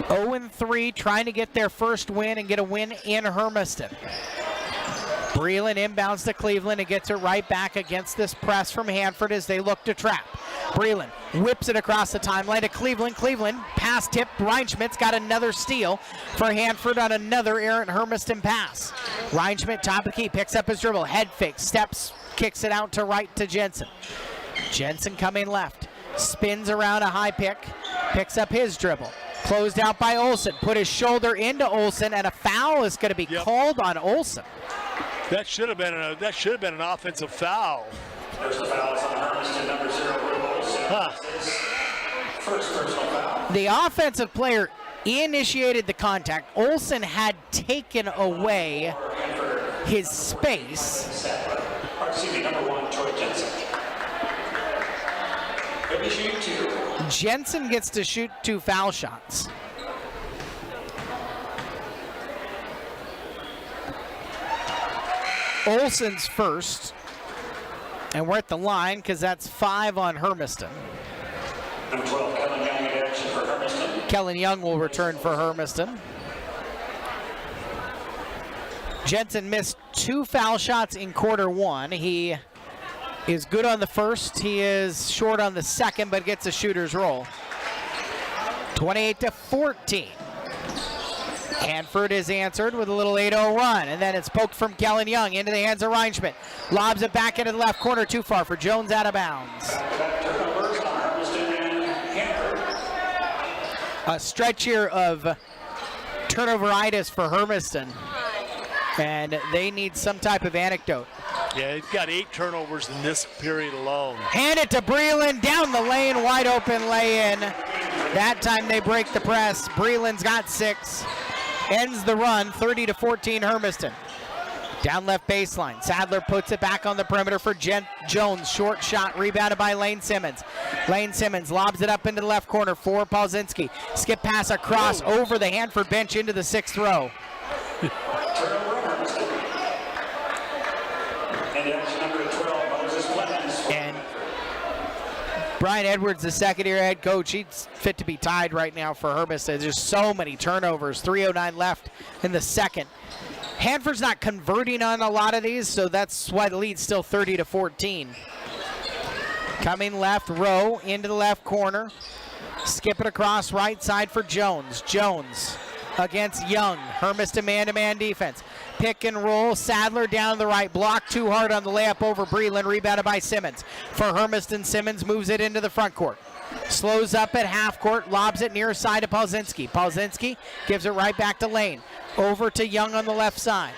0-3, trying to get their first win and get a win in Hermiston. Breland inbounds to Cleveland and gets it right back against this press from Hanford as they look to trap. Breland whips it across the timeline to Cleveland. Cleveland, pass tip. Reinschmidt's got another steal for Hanford on another errant Hermiston pass. Reinschmidt, top of the key, picks up his dribble. Head fake, steps, kicks it out to right to Jensen. Jensen coming left. Spins around a high pick. Picks up his dribble. Closed out by Olsen. Put his shoulder into Olsen, and a foul is going to be called on Olsen. That should have been an offensive foul. First foul is on Hermiston, number 0, Olsen. First personal foul. The offensive player initiated the contact. Olsen had taken away his space. Number 1, Troy Jensen. Maybe shoot two. Jensen gets to shoot 2 foul shots. Olsen's first. And we're at the line because that's 5 on Hermiston. Number 12, Kellen Young in action for Hermiston. Kellen Young will return for Hermiston. Jensen missed 2 foul shots in quarter 1. He is good on the first. He is short on the second, but gets a shooter's roll. 28-14. Hanford is answered with a little 8-0 run, and then it's poked from Kellen Young into the hands of Reinschmidt. Lobs it back into the left corner, too far for Jones, out of bounds. A stretch here of turnover-itis for Hermiston, and they need some type of anecdote. Yeah, he's got 8 turnovers in this period alone. Hand it to Breland, down the lane, wide open lay-in. That time they break the press. Breland's got 6. Ends the run, 30-14 Hermiston. Down left baseline. Sadler puts it back on the perimeter for Jones. Short shot rebounded by Lane Simmons. Lane Simmons lobs it up into the left corner for Paulzinski. Skip pass across over the Hanford bench into the 6th row. And Brian Edwards, the second-year head coach, he's fit to be tied right now for Hermiston. There's so many turnovers. 3:09 left in the second. Hanford's not converting on a lot of these, so that's why the lead's still 30-14. Coming left, Rowe into the left corner. Skip it across right side for Jones. Jones against Young. Hermiston man-to-man defense. Pick and roll. Sadler down to the right. Blocked too hard on the layup over Breland. Rebounded by Simmons. For Hermiston, Simmons moves it into the front court. Slows up at half court. Lobs it near side to Paulzinski. Paulzinski gives it right back to Lane. Over to Young on the left side.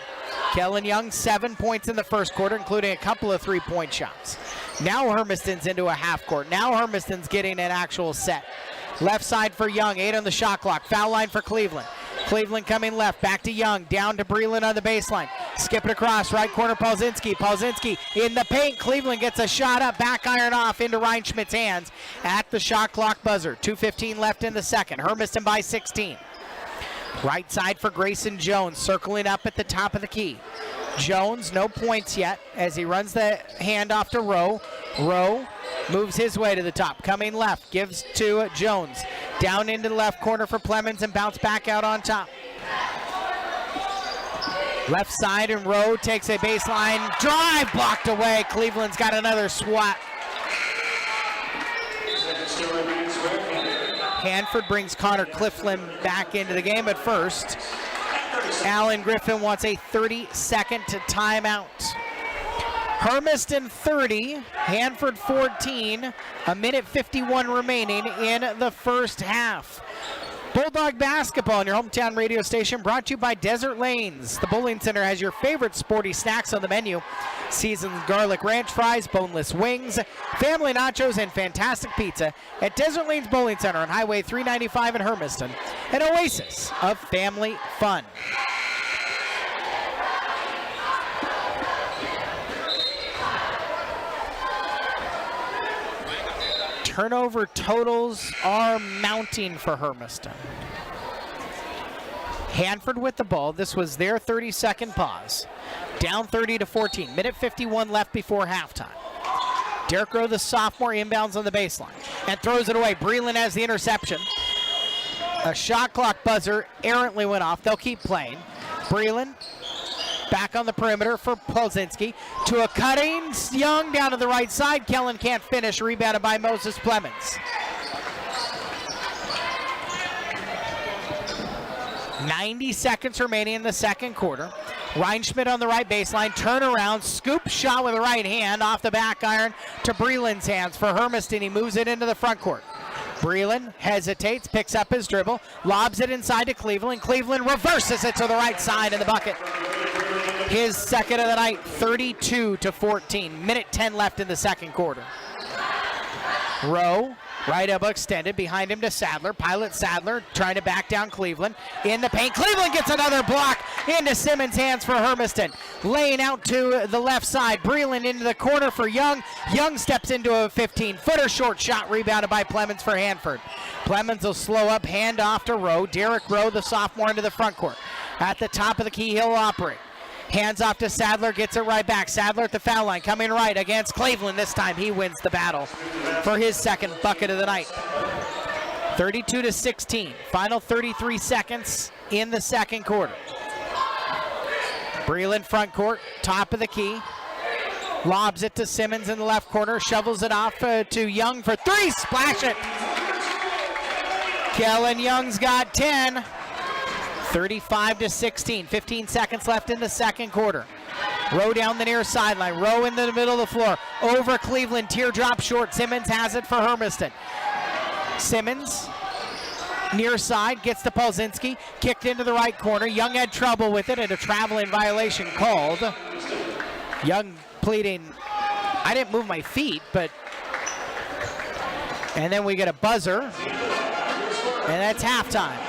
Kellen Young, 7 points in the first quarter, including a couple of three-point shots. Now Hermiston's into a half court. Now Hermiston's getting an actual set. Left side for Young, 8 on the shot clock. Foul line for Cleveland. Cleveland coming left, back to Young, down to Breland on the baseline. Skip it across, right corner, Paulzinski. Paulzinski in the paint. Cleveland gets a shot up, back iron off into Reinschmidt's hands at the shot clock buzzer. 2:15 left in the second. Hermiston by 16. Right side for Grayson Jones, circling up at the top of the key. Jones, no points yet as he runs the handoff to Rowe. Rowe moves his way to the top. Coming left, gives to Jones. Down into the left corner for Plemons and bounce back out on top. Left side and Rowe takes a baseline drive, blocked away. Cleveland's got another swat. Hanford brings Connor Cliflin back into the game at first. Alan Griffin wants a 30-second timeout. Hermiston 30, Hanford 14, a minute 51 remaining in the first half. Bulldog Basketball on your hometown radio station, brought to you by Desert Lanes. The Bowling Center has your favorite sporty snacks on the menu. Seasoned garlic ranch fries, boneless wings, family nachos, and fantastic pizza at Desert Lanes Bowling Center on Highway 395 in Hermiston, an oasis of family fun. Turnover totals are mounting for Hermiston. Hanford with the ball. This was their 30-second pause. Down 30-14. Minute 51 left before halftime. Derek Rowe, the sophomore, inbounds on the baseline and throws it away. Breland has the interception. A shot clock buzzer errantly went off. They'll keep playing. Breland back on the perimeter for Paulzinski. To a cutting Young down to the right side. Kellen can't finish. Rebounded by Moses Plemons. 90 seconds remaining in the second quarter. Reinschmidt on the right baseline. Turnaround. Scoop shot with the right hand off the back iron to Breland's hands. For Hermiston, he moves it into the front court. Breland hesitates, picks up his dribble, lobs it inside to Cleveland. Cleveland reverses it to the right side in the bucket. His second of the night, 32-14. Minute 10 left in the second quarter. Rowe, right elbow extended, behind him to Sadler. Pilot Sadler trying to back down Cleveland. In the paint, Cleveland gets another block into Simmons' hands for Hermiston. Laying out to the left side, Breland into the corner for Young. Young steps into a 15-footer, short shot, rebounded by Plemons for Hanford. Plemons will slow up, hand off to Rowe. Derek Rowe, the sophomore, into the front court. At the top of the key, he'll operate. Hands off to Sadler, gets it right back. Sadler at the foul line, coming right against Cleveland. This time he wins the battle for his second bucket of the night. 32-16, final 33 seconds in the second quarter. Breland front court, top of the key. Lobs it to Simmons in the left corner, shovels it off to Young for three, splash it. Kellen Young's got 10. 35-16, 15 seconds left in the second quarter. Rowe down the near sideline, Rowe in the middle of the floor, over Cleveland, teardrop short. Simmons has it for Hermiston. Simmons, near side, gets to Paulzinski, kicked into the right corner. Young had trouble with it and a traveling violation called. Young pleading, I didn't move my feet, but... And then we get a buzzer, and that's halftime.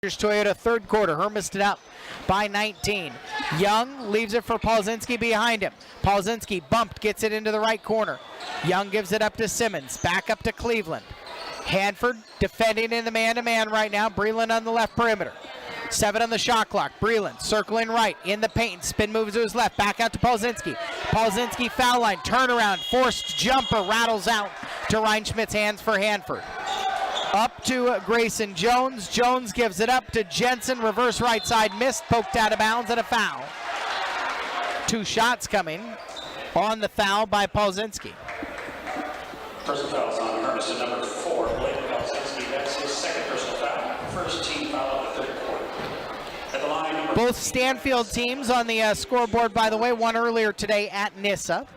Toyota third quarter. Hermiston up by 19. Young leaves it for Polzinski behind him. Polzinski bumped, gets it into the right corner. Young gives it up to Simmons. Back up to Cleveland. Hanford defending in the man-to-man right now. Breland on the left perimeter. 7 on the shot clock. Breland circling right in the paint. Spin moves to his left. Back out to Polzinski. Polzinski foul line. Turnaround. Forced jumper. Rattles out to Reinschmidt's hands for Hanford. Up to Grayson Jones. Jones gives it up to Jensen. Reverse right side missed. Poked out of bounds and a foul. 2 shots coming on the foul by Polzinski. Personal fouls on Hermiston, number 4, Blake Polzinski. That's his second personal foul. First team foul of the third quarter. At the line, number Both Stanfield teams on the scoreboard, by the way, one earlier today at Nissa.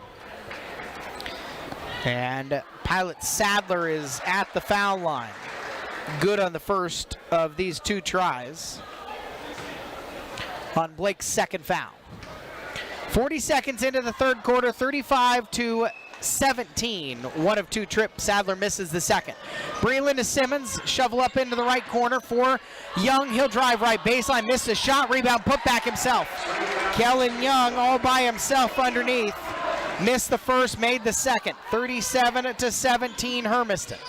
And Pilot Sadler is at the foul line. Good on the first of these 2 tries on Blake's second foul. 40 seconds into the third quarter, 35-17. 1 of 2 trips. Sadler misses the second. Breland to Simmons. Shovel up into the right corner for Young. He'll drive right baseline. Missed a shot. Rebound. Put back himself. Kellen Young all by himself underneath. Missed the first. Made the second. 37-17 Hermiston.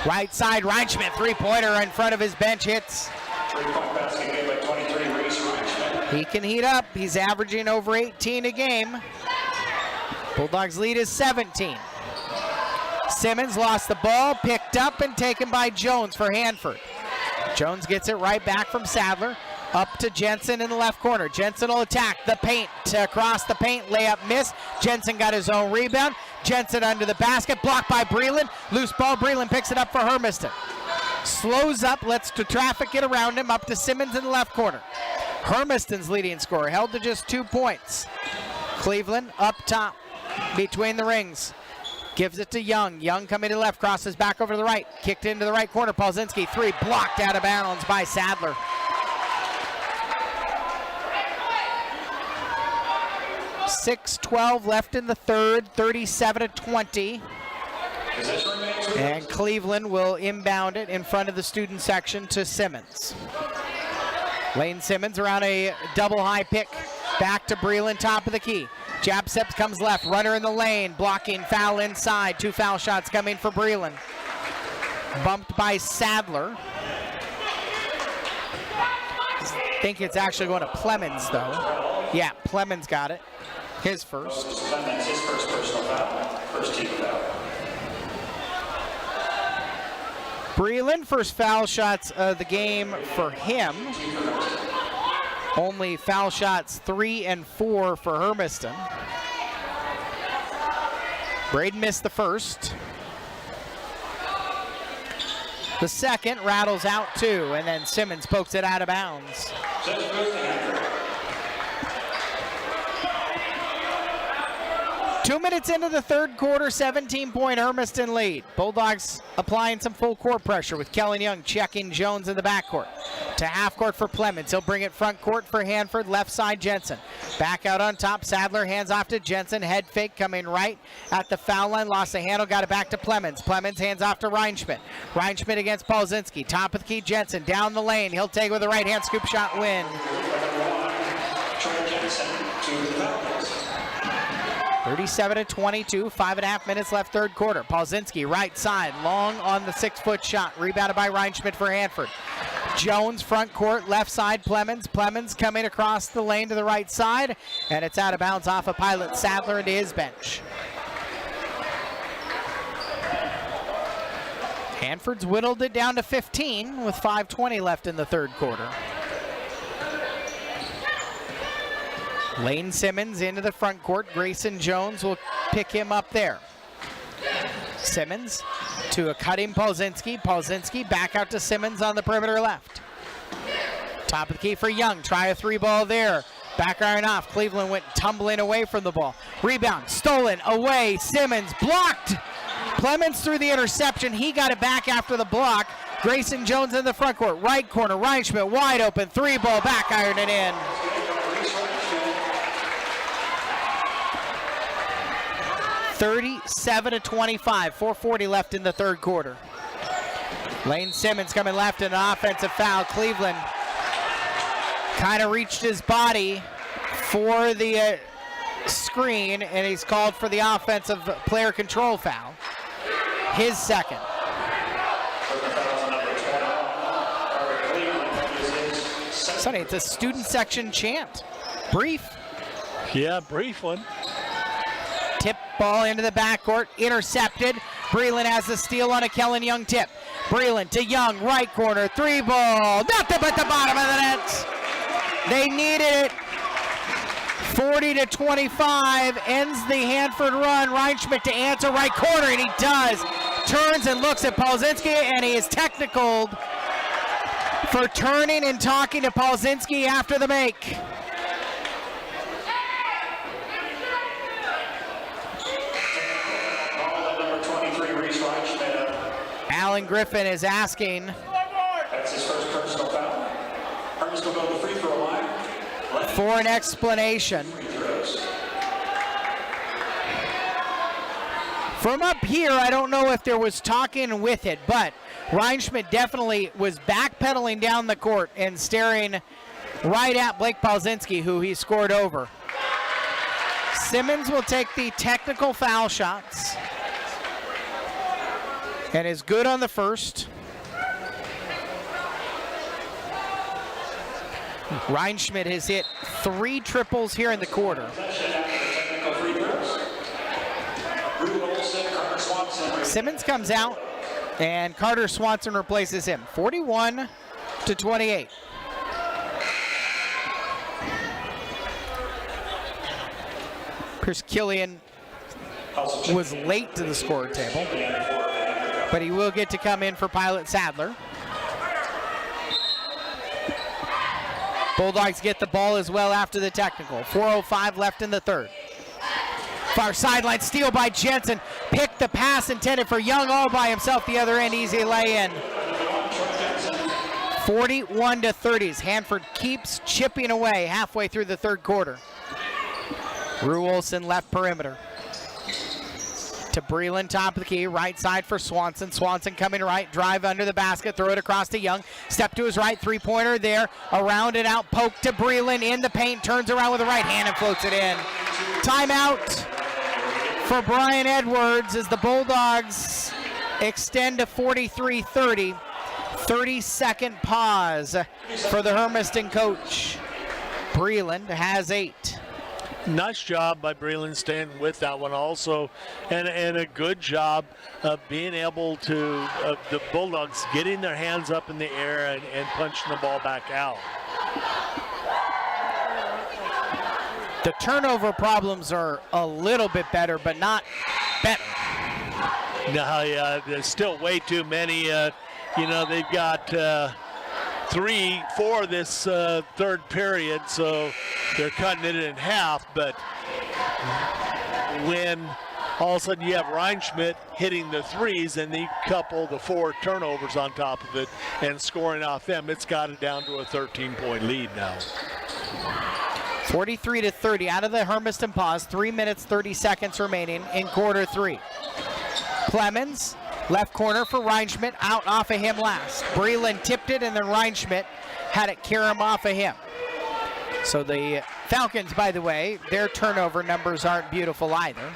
Right side. Reinschmidt. 3-pointer in front of his bench. Hits. 3-point basket made by 23, Reese Reinschmidt. He can heat up. He's averaging over 18 a game. Bulldogs lead is 17. Simmons lost the ball, picked up and taken by Jones for Hanford. Jones gets it right back from Sadler. Up to Jensen in the left corner. Jensen will attack the paint. Across the paint, layup miss. Jensen got his own rebound. Jensen under the basket, blocked by Breland. Loose ball, Breland picks it up for Hermiston. Slows up, lets the traffic get around him, up to Simmons in the left corner. Hermiston's leading scorer, held to just 2 points. Cleveland up top, between the rings. Gives it to Young. Young coming to the left, crosses back over to the right. Kicked into the right corner, Polzinski, 3, blocked out of bounds by Sadler. 6:12 left in the third, 37-20. And Cleveland will inbound it in front of the student section to Simmons. Lane Simmons around a double high pick. Back to Breland, top of the key. Jab steps, comes left, runner in the lane, blocking, foul inside. 2 foul shots coming for Breland. Bumped by Sadler. I think it's actually going to Plemons though. Yeah, Plemons got it. His first. Clemens, his first personal foul. First team foul. Breland, first foul shots of the game for him. Only foul shots 3 and 4 for Hermiston. Braden missed the first. The second rattles out 2, and then Simmons pokes it out of bounds. 2 minutes into the third quarter, 17-point Hermiston lead. Bulldogs applying some full court pressure with Kellen Young checking Jones in the backcourt. To half court for Plemons. He'll bring it front court for Hanford, left side Jensen. Back out on top, Sadler hands off to Jensen. Head fake coming right at the foul line. Lost the handle, got it back to Plemons. Plemons hands off to Reinschmidt. Reinschmidt against Polzinski. Top of the key, Jensen down the lane. He'll take with a right hand scoop shot win. 37-22, 5.5 minutes left third quarter. Polzinski right side, long on the 6-foot shot. Rebounded by Reinschmidt for Hanford. Jones front court, left side Plemons. Plemons coming across the lane to the right side, and it's out of bounds off of Pilot Sadler into his bench. Hanford's whittled it down to 15 with 5:20 left in the third quarter. Lane Simmons into the front court. Grayson Jones will pick him up there. Simmons to a cutting Polzinski. Polzinski back out to Simmons on the perimeter left. Top of the key for Young. Try a 3-ball there. Back iron off. Cleveland went tumbling away from the ball. Rebound stolen away. Simmons blocked. Plemons threw the interception. He got it back after the block. Grayson Jones in the front court. Right corner. Reinschmidt wide open. 3-ball back iron it in. 37-25, 4:40 left in the third quarter. Lane Simmons coming left in an offensive foul. Cleveland kind of reached his body for the screen, and he's called for the offensive player control foul. His second. Sonny, it's a student section chant. Brief. Yeah, brief one. Tip ball into the backcourt, intercepted. Breland has the steal on a Kellen Young tip. Breland to Young, right corner, three ball, nothing but the bottom of the net. They needed it. 40-25, ends the Hanford run. Reinschmidt to answer, right corner, and he does. Turns and looks at Paulzinski, and he is technicaled for turning and talking to Paulzinski after the make. Alan Griffin is asking. That's his first personal foul. Hermiston will go to the free throw line. For an explanation. From up here, I don't know if there was talking with it, but Reinschmidt definitely was backpedaling down the court and staring right at Blake Paulzinski, who he scored over. Simmons will take the technical foul shots and is good on the first. Reinschmidt has hit 3 triples here in the quarter. Simmons comes out, and Carter Swanson replaces him. 41-28. Chris Killian was late to the score table, but he will get to come in for Pilot Sadler. Bulldogs get the ball as well after the technical. 4:05 left in the third. Far sideline steal by Jensen. Picked the pass intended for Young all by himself. The other end, easy lay-in. 41-30. Hanford keeps chipping away halfway through the third quarter. Rue Olson left perimeter. To Breland, top of the key, right side for Swanson. Swanson coming right, drive under the basket, throw it across to Young. Step to his right, three-pointer there, around and out, poke to Breland in the paint, turns around with the right hand and floats it in. Timeout for Brian Edwards as the Bulldogs extend to 43-30. 30-second pause for the Hermiston coach. Breland has 8. Nice job by Breland staying with that one also, and a good job of being able to, the Bulldogs getting their hands up in the air and punching the ball back out. The turnover problems are a little bit better, but not better. No, yeah, there's still way too many. They've got 3-4 this third period, so they're cutting it in half. But when all of a sudden you have Reinschmidt hitting the threes and they couple the 4 turnovers on top of it and scoring off them, it's got it down to a 13-point lead now. 43-30 out of the Hermiston pause. 3 minutes, 30 seconds remaining in quarter 3. Clemens, left corner for Reinschmidt, out off of him last. Breland tipped it, and then Reinschmidt had it carry him off of him. So the Falcons, by the way, their turnover numbers aren't beautiful either.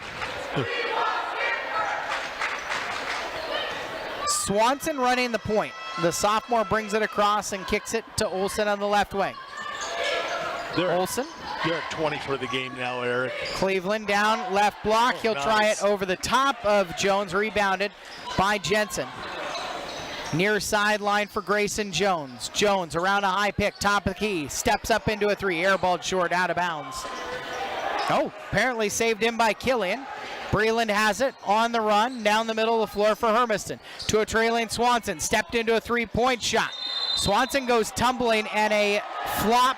Swanson running the point. The sophomore brings it across and kicks it to Olson on the left wing. Olson. You're at 20 for the game now, Eric. Cleveland down, left block. He'll try it over the top of Jones, rebounded by Jensen. Near sideline for Grayson Jones. Jones around a high pick, top of the key, steps up into a 3, airballed short, out of bounds. Oh, apparently saved in by Killian. Breland has it on the run, down the middle of the floor for Hermiston. To a trailing Swanson, stepped into a 3-point shot. Swanson goes tumbling, and a flop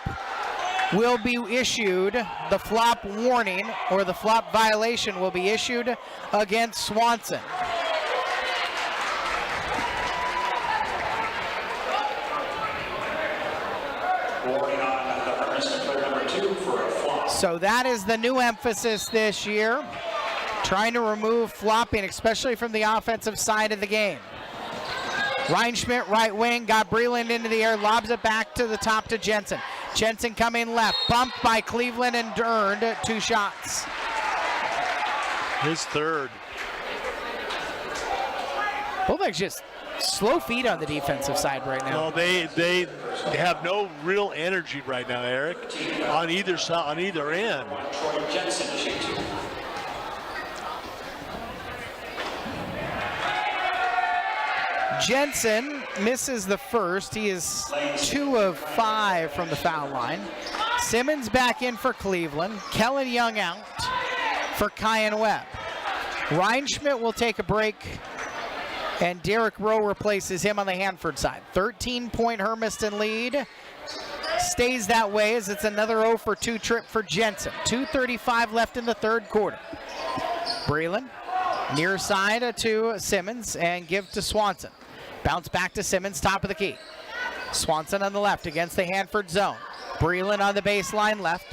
will be issued. The flop warning or the flop violation will be issued against Swanson. Warning on the Hermiston player number 2 for a flop. So that is the new emphasis this year, trying to remove flopping, especially from the offensive side of the game. Reinschmidt, right wing, got Breland into the air, lobs it back to the top to Jensen. Jensen coming left, bumped by Cleveland and earned 2 shots. His third. Bulldogs just slow feet on the defensive side right now. Well, they have no real energy right now, Eric, on either side, on either end. Troy Jensen shoots. Jensen misses the first. He is 2 of 5 from the foul line. Simmons back in for Cleveland. Kellen Young out for Kyan Webb. Reinschmidt will take a break, and Derek Rowe replaces him on the Hanford side. 13-point Hermiston lead. Stays that way as it's another 0 for 2 trip for Jensen. 2:35 left in the third quarter. Breland, near side to Simmons, and give to Swanson. Bounce back to Simmons, top of the key. Swanson on the left against the Hanford zone. Breland on the baseline left.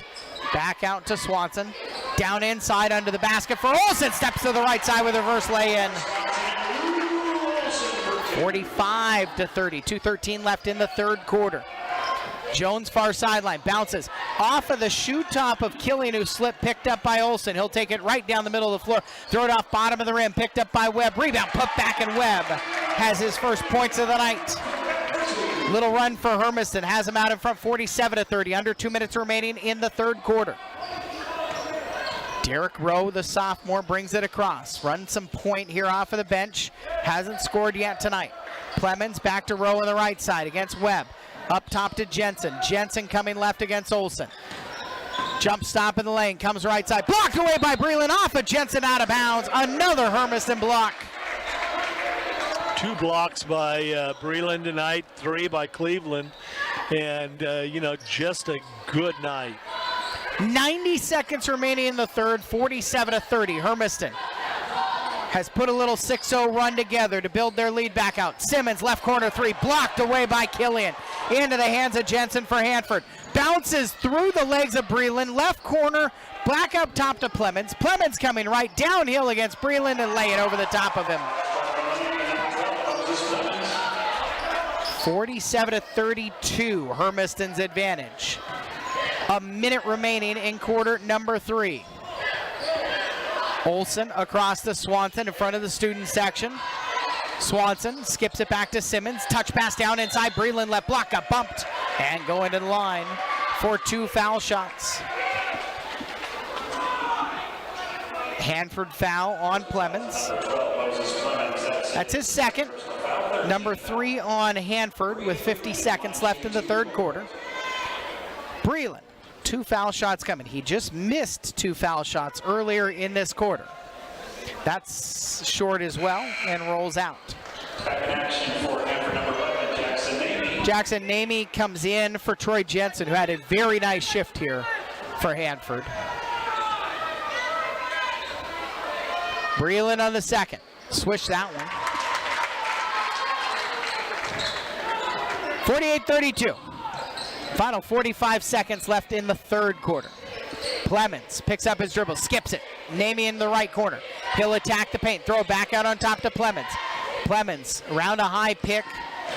Back out to Swanson. Down inside under the basket for Olsen. Steps to the right side with a reverse lay-in. 45-30. 2:13 left in the third quarter. Jones far sideline, bounces off of the shoe top of Killian, who slipped, picked up by Olsen. He'll take it right down the middle of the floor, throw it off bottom of the rim, picked up by Webb. Rebound, put back, and Webb has his first points of the night. Little run for Hermiston, has him out in front, 47-30. Under 2 minutes remaining in the third quarter. Derek Rowe, the sophomore, brings it across. Runs some point here off of the bench. Hasn't scored yet tonight. Clemens back to Rowe on the right side against Webb. Up top to Jensen. Jensen coming left against Olsen. Jump stop in the lane. Comes right side. Blocked away by Breland. Off of Jensen, out of bounds. Another Hermiston block. 2 blocks by Breland tonight, 3 by Cleveland. And, just a good night. 90 seconds remaining in the third. 47-30. Hermiston has put a little 6-0 run together to build their lead back out. Simmons, left corner 3, blocked away by Killian. Into the hands of Jensen for Hanford. Bounces through the legs of Breland, left corner, back up top to Clemens. Clemens coming right downhill against Breland and lay it over the top of him. 47-32, Hermiston's advantage. A minute remaining in quarter number 3. Olsen across to Swanson in front of the student section. Swanson skips it back to Simmons. Touch pass down inside. Breland left block, got bumped, and going to the line for 2 foul shots. Hanford foul on Clemens. That's his second. Number 3 on Hanford with 50 seconds left in the third quarter. Breland, 2 foul shots coming. He just missed 2 foul shots earlier in this quarter. That's short as well and rolls out. Back in action for Hanford, number 11, Jackson Namey. Jackson Namey comes in for Troy Jensen, who had a very nice shift here for Hanford. Breland on the second. Switch that one. 48-32. Final 45 seconds left in the third quarter. Clemens picks up his dribble, skips it. Namey in the right corner. He'll attack the paint, throw it back out on top to Clemens. Clemens around a high pick.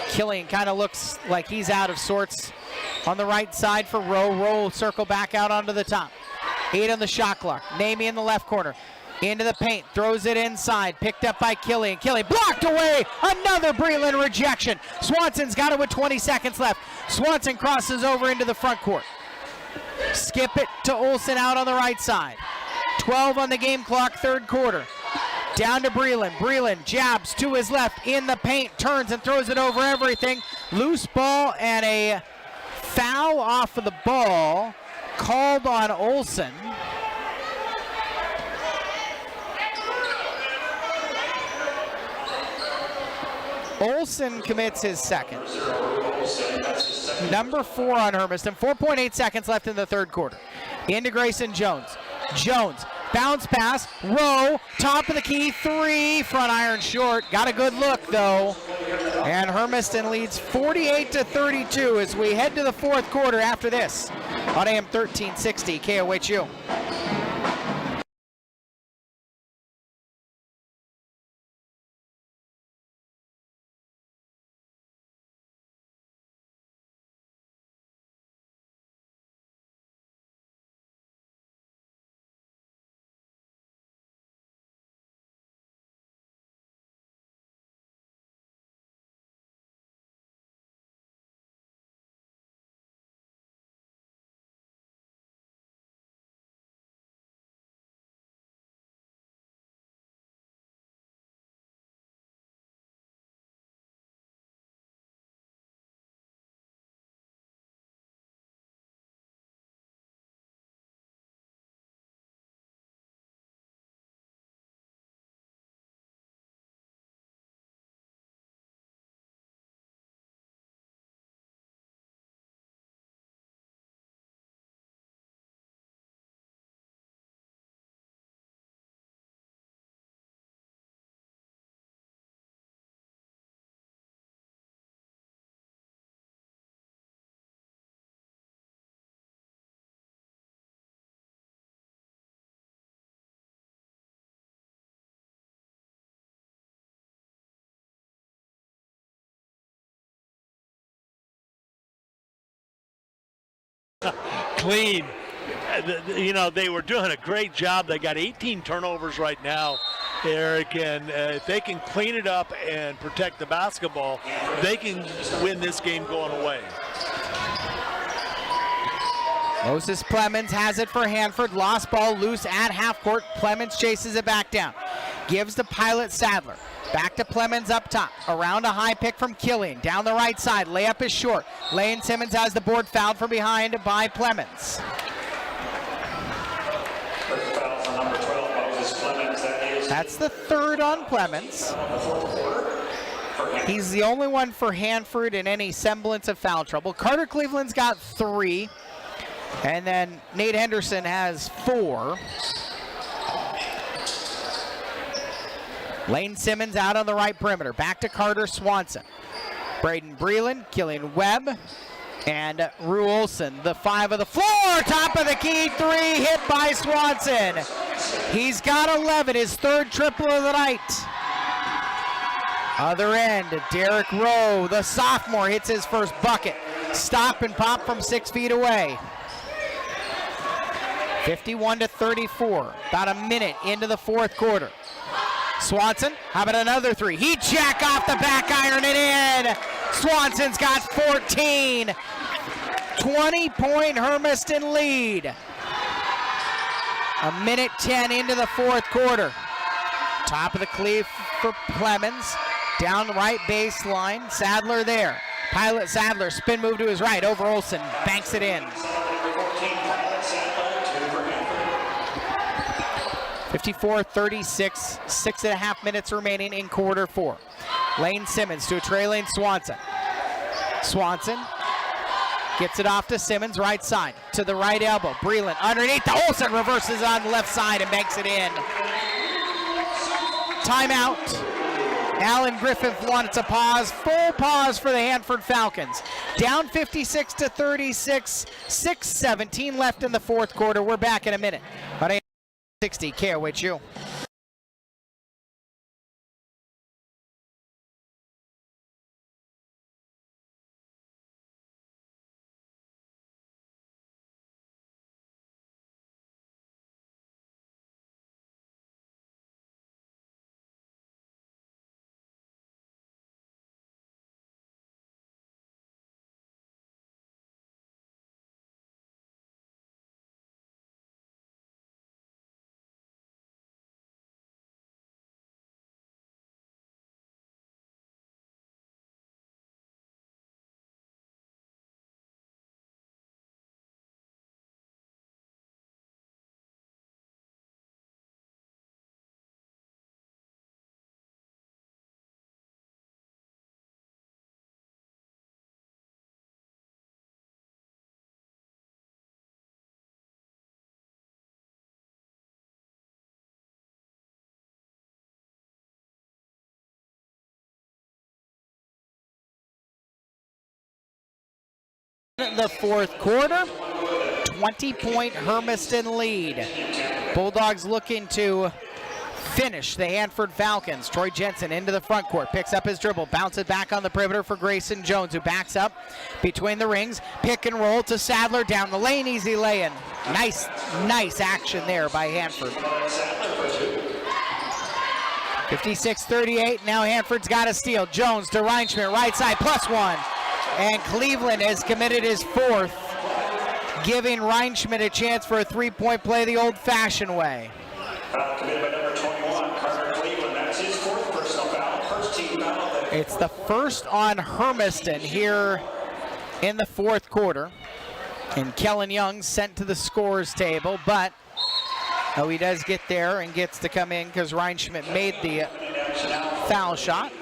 Killian kind of looks like he's out of sorts on the right side for Rowe. Rowe will circle back out onto the top. 8 on the shot clock. Namey in the left corner. Into the paint, throws it inside, picked up by Killian. Killian blocked away, another Breland rejection. Swanson's got it with 20 seconds left. Swanson crosses over into the front court. Skip it to Olsen out on the right side. 12 on the game clock, third quarter. Down to Breland. Breland jabs to his left in the paint, turns and throws it over everything. Loose ball and a foul off of the ball called on Olsen. Olsen commits his second. Number 4 on Hermiston. 4.8 seconds left in the third quarter. Into Grayson Jones. Jones, bounce pass, Rowe, top of the key, 3, front iron short. Got a good look though. And Hermiston leads 48-32 as we head to the fourth quarter after this on AM 1360 KOHU. clean. You know, they were doing a great job. They got 18 turnovers right now, Eric, and if they can clean it up and protect the basketball, they can win this game going away. Moses Clemens has it for Hanford. Lost ball loose at half court. Clemens chases it back down. Gives to Pilot Sadler. Back to Clemens up top. Around a high pick from Killian. Down the right side. Layup is short. Lane Simmons has the board, fouled from behind by Clemens. Foul for number 12, Moses Clemens. That's the third on Clemens. He's the only one for Hanford in any semblance of foul trouble. Carter Cleveland's got 3. And then Nate Henderson has 4. Lane Simmons out on the right perimeter. Back to Carter Swanson. Braden Breland, Killian Webb, and Rue Olson. The 5 of the floor. Top of the key 3 hit by Swanson. He's got 11, his 3rd triple of the night. Other end, Derek Rowe, the sophomore, hits his first bucket. Stop and pop from 6 feet away. 51-34, about a minute into the 4th quarter. Swanson, how about another 3? He jack off the back iron and in. Swanson's got 14. 20-point Hermiston lead. A minute 10 into the 4th quarter. Top of the cleave for Clemens. Down the right baseline. Sadler there. Pilot Sadler, spin move to his right over Olsen. Banks it in. 54-36, 6.5 minutes remaining in quarter 4. Lane Simmons to a trailing Swanson. Swanson gets it off to Simmons, right side, to the right elbow. Breland underneath, the Olsen reverses on the left side and banks it in. Timeout. Alan Griffith wants a pause, full pause for the Hanford Falcons. Down 56-36, 6:17 left in the 4th quarter. We're back in a minute. But 60 KOHU. The 4th quarter, 20-point Hermiston lead. Bulldogs looking to finish the Hanford Falcons. Troy Jensen into the front court, picks up his dribble, bounces back on the perimeter for Grayson Jones, who backs up between the rings. Pick and roll to Sadler, down the lane, easy lay-in. Nice action there by Hanford. 56-38, now Hanford's got a steal. Jones to Reinschmidt, right side, +1. And Cleveland has committed his 4th, giving Reinschmidt a chance for a 3-point play the old-fashioned way. Committed by number 21, Carter Cleveland. That's his 4th personal foul. First team foul. It's the first on Hermiston here in the 4th quarter. And Kellen Young sent to the scorers table, but he does get there and gets to come in because Reinschmidt made the foul shot.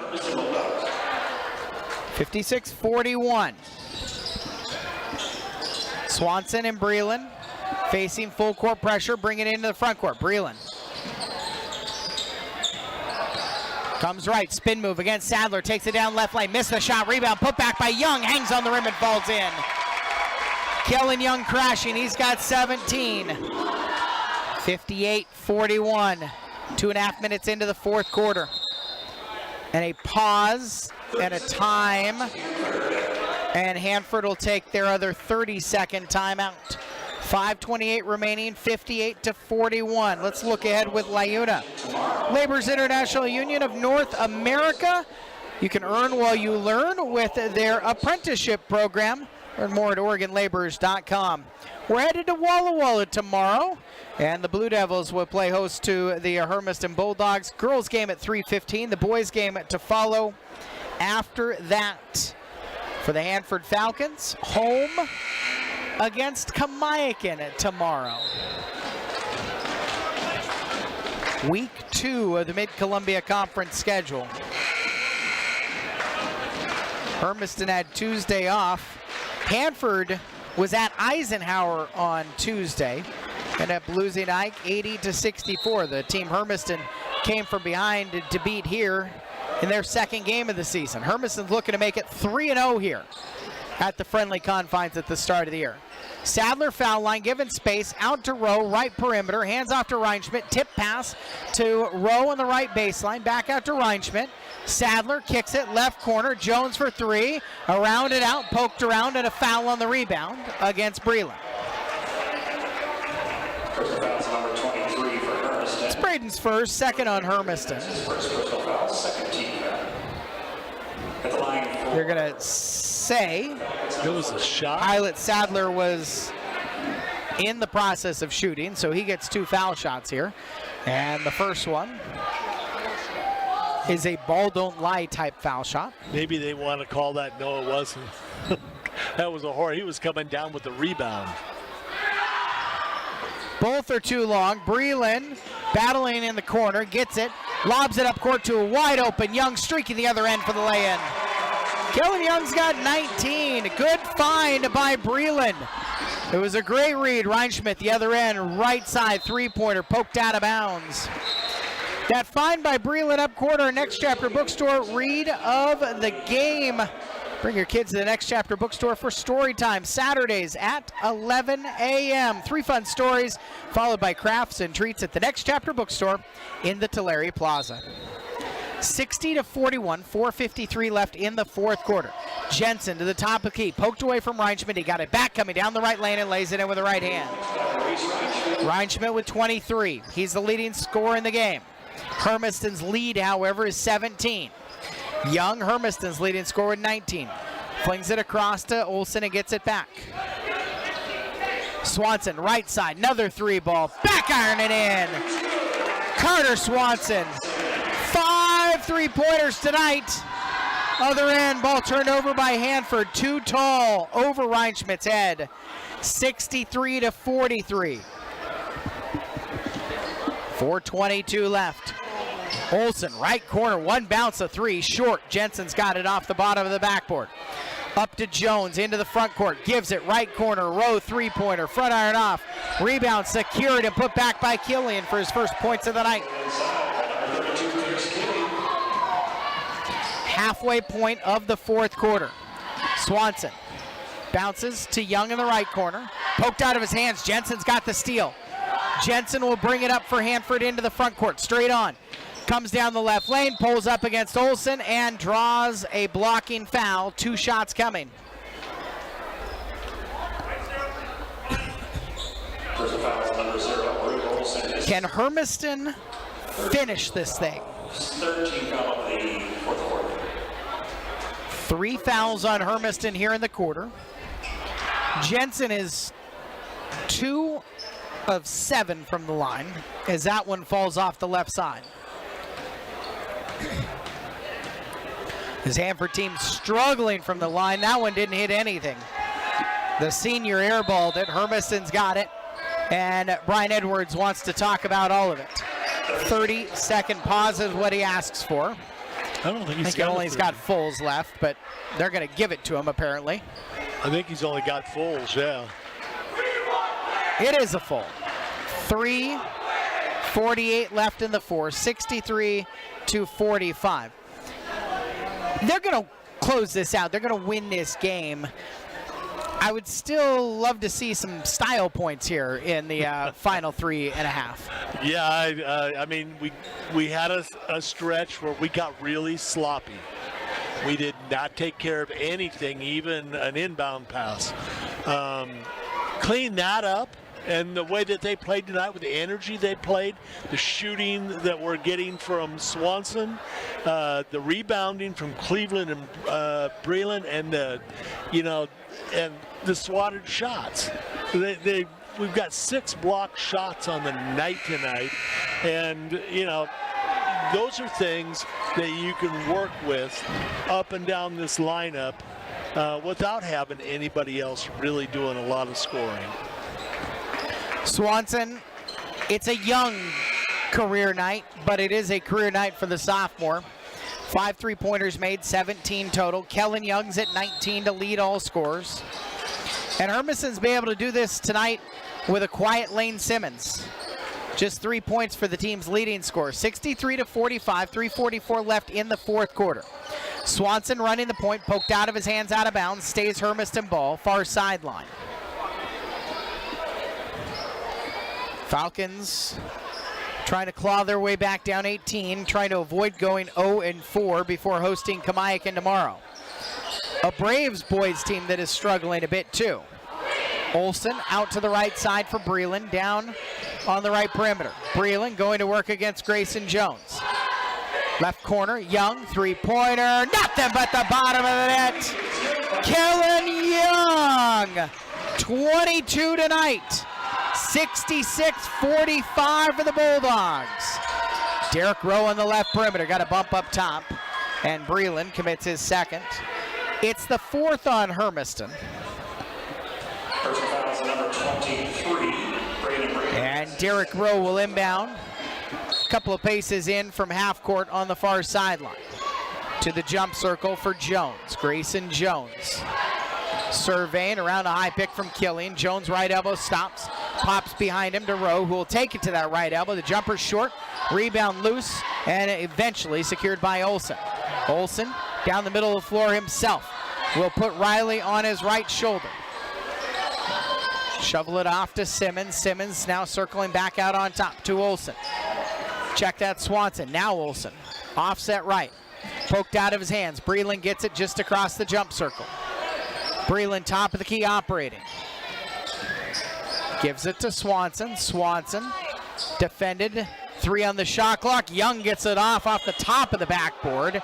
56-41. Swanson and Breland facing full court pressure, bring it into the front court. Breland comes right, spin move against Sadler, takes it down left lane, missed the shot, rebound, put back by Young, hangs on the rim and falls in. Kellen Young crashing, he's got 17. 58-41, 2.5 minutes into the 4th quarter. And a pause and a time, and Hanford will take their other 30-second timeout. 5:28 remaining, 58-41. Let's look ahead with LiUNA. Labor's International Union of North America. You can earn while you learn with their apprenticeship program. Learn more at OregonLaborers.com. We're headed to Walla Walla tomorrow, and the Blue Devils will play host to the Hermiston Bulldogs. Girls game at 3:15, the boys game to follow after that. For the Hanford Falcons, home against Kamiakin tomorrow. Week 2 of the Mid-Columbia Conference schedule. Hermiston had Tuesday off. Hanford was at Eisenhower on Tuesday, ended up losing Ike 80-64. The team Hermiston came from behind to beat here in their second game of the season. Hermiston's looking to make it 3-0 here at the friendly confines at the start of the year. Sadler foul line, given space, out to Rowe, right perimeter, hands off to Reinschmidt, tip pass to Rowe on the right baseline, back out to Reinschmidt. Sadler kicks it, left corner, Jones for 3, around and out, poked around, and a foul on the rebound against Breland. Personal foul number 23 for Hermiston. It's Braden's first, second on Hermiston. First personal foul, second team foul. At the line for... They're going to say It was a shot. Pilot Sadler was in the process of shooting, so he gets 2 foul shots here. And the first one is a ball don't lie type foul shot. Maybe they want to call that. No, it wasn't. That was a horror. He was coming down with the rebound. Both are too long. Breland battling in the corner, gets it, lobs it up court to a wide open Young, streaking the other end for the lay-in. Kellen Young's got 19. Good find by Breland. It was a great read. Reinschmidt, the other end, right side three-pointer, poked out of bounds. That find by Breland up court, our Next Chapter Bookstore read of the game. Bring your kids to the Next Chapter Bookstore for story time, Saturdays at 11 a.m. 3 fun stories, followed by crafts and treats at the Next Chapter Bookstore in the Tulare Plaza. 60-41, 4:53 left in the fourth quarter. Jensen to the top of the key, poked away from Reinschmidt. He got it back, coming down the right lane and lays it in with the right hand. Reinschmidt with 23. He's the leading scorer in the game. Hermiston's lead, however, is 17. Young, Hermiston's leading scorer with 19. Flings it across to Olsen and gets it back. Swanson, right side, another 3-ball, back iron it in. Carter Swanson, 5 3-pointers tonight. Other end, ball turned over by Hanford, too tall, over Reinschmidt's head. 63-43. 4:22 left. Olsen, right corner, one bounce, a 3, short. Jensen's got it off the bottom of the backboard. Up to Jones, into the front court, gives it, right corner, Rowe 3-pointer, front iron off. Rebound secured and put back by Killian for his first points of the night. Halfway point of the fourth quarter. Swanson bounces to Young in the right corner, poked out of his hands. Jensen's got the steal. Jensen will bring it up for Hanford into the front court, straight on. Comes down the left lane, pulls up against Olsen, and draws a blocking foul. 2 shots coming. Can Hermiston finish this thing? 3 fouls on Hermiston here in the quarter. Jensen is 2 of 7 from the line, as that one falls off the left side. His Hanford team struggling from the line. That one didn't hit anything. The senior airballed it. Hermiston's got it. And Brian Edwards wants to talk about all of it. 30-second pause is what he asks for. I don't think he's got fulls left, but they're going to give it to him apparently. I think he's only got fulls, yeah. It is a full. 3:48 left in the 4, 63-45. They're going to close this out. They're going to win this game. I would still love to see some style points here in the final 3.5. Yeah, I mean, we had a stretch where we got really sloppy. We did not take care of anything, even an inbound pass. clean that up, and the way that they played tonight with the energy they played, the shooting that we're getting from Swanson, the rebounding from Cleveland and Breland, and and the swatted shots. We've got 6 blocked shots on the night tonight, and those are things that you can work with up and down this lineup without having anybody else really doing a lot of scoring. Swanson, it's a young career night, but it is a career night for the sophomore. 5 3-pointers made, 17 total. Kellen Young's at 19 to lead all scorers. And Hermiston's been able to do this tonight with a quiet Lane Simmons. Just 3 points for the team's leading scorer. 63-45, 3:44 left in the fourth quarter. Swanson running the point, poked out of his hands, out of bounds, stays Hermiston ball, far sideline. Falcons trying to claw their way back down 18, trying to avoid going 0-4 before hosting Kamiakin tomorrow. A Braves boys team that is struggling a bit too. Olsen out to the right side for Breland, down on the right perimeter. Breland going to work against Grayson Jones. Left corner, Young, 3-pointer, nothing but the bottom of the net. Kellen Young, 22 tonight. 66-45 for the Bulldogs. Derek Rowe on the left perimeter, got a bump up top, and Breland commits his second. It's the 4th on Hermiston. First foul is number 23, Brandon. And Derek Rowe will inbound. A couple of paces in from half court on the far sideline. To the jump circle for Jones. Grayson Jones. Surveying around a high pick from Killian. Jones right elbow stops. Pops behind him to Rowe, who will take it to that right elbow. The jumper's short. Rebound loose. And eventually secured by Olsen. Olsen down the middle of the floor himself. Will put Riley on his right shoulder. Shovel it off to Simmons. Simmons now circling back out on top to Olsen. Check that Swanson. Now Olsen. Offset right. Poked out of his hands. Breland gets it just across the jump circle. Breland top of the key operating. Gives it to Swanson. Swanson defended. 3 on the shot clock. Young gets it off the top of the backboard.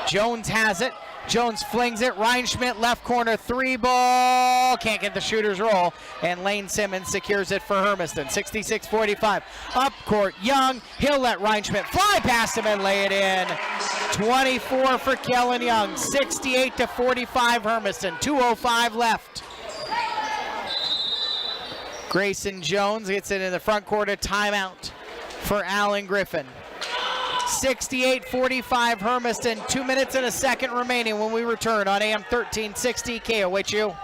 Jones has it. Jones flings it. Reinschmidt left corner 3 ball. Can't get the shooter's roll. And Lane Simmons secures it for Hermiston. 66-45. Up court. Young. He'll let Reinschmidt fly past him and lay it in. 24 for Kellen Young. 68-45 Hermiston. 2:05 left. Grayson Jones gets it in the front court. A timeout for Alan Griffin. 68-45 Hermiston. 2 minutes and a second remaining when we return on AM 1360 KOHU.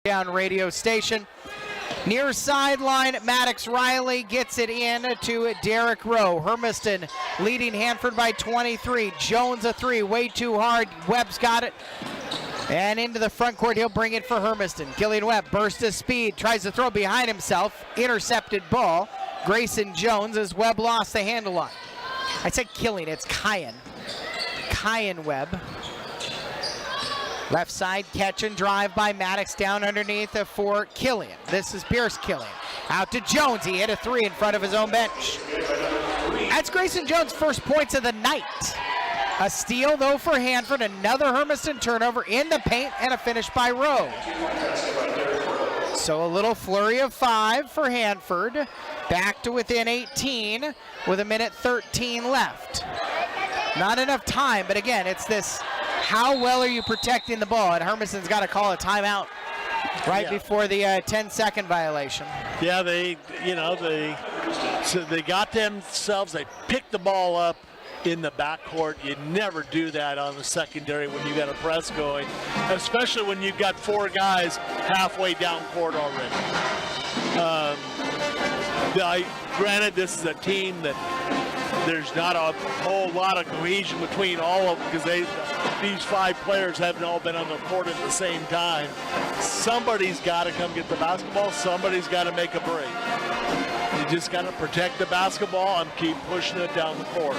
Down radio station. Near sideline, Maddox Riley gets it in to Derek Rowe. Hermiston leading Hanford by 23. Jones a 3, way too hard. Webb's got it. And into the front court, he'll bring it for Hermiston. Killian Webb, burst of speed, tries to throw behind himself. Intercepted ball. Grayson Jones as Webb lost the handle on. I said Killian, it's Kyan. Kyan Webb. Left side catch and drive by Maddox down underneath for Killian. This is Pierce Killian. Out to Jones. He hit a three in front of his own bench. That's Grayson Jones' first points of the night. A steal, though, for Hanford. Another Hermiston turnover in the paint and a finish by Rowe. So a little flurry of 5 for Hanford. Back to within 18 with 1:13 left. Not enough time, but again, it's this, how well are you protecting the ball? And Hermiston's got to call a timeout right before the 10-second violation. Yeah, they got themselves, they picked the ball up in the backcourt. You never do that on the secondary when you got a press going, especially when you've got 4 guys halfway down court already. Granted, this is a team that there's not a whole lot of cohesion between all of them because these 5 players haven't all been on the court at the same time. Somebody's got to come get the basketball. Somebody's got to make a break. You just got to protect the basketball and keep pushing it down the court.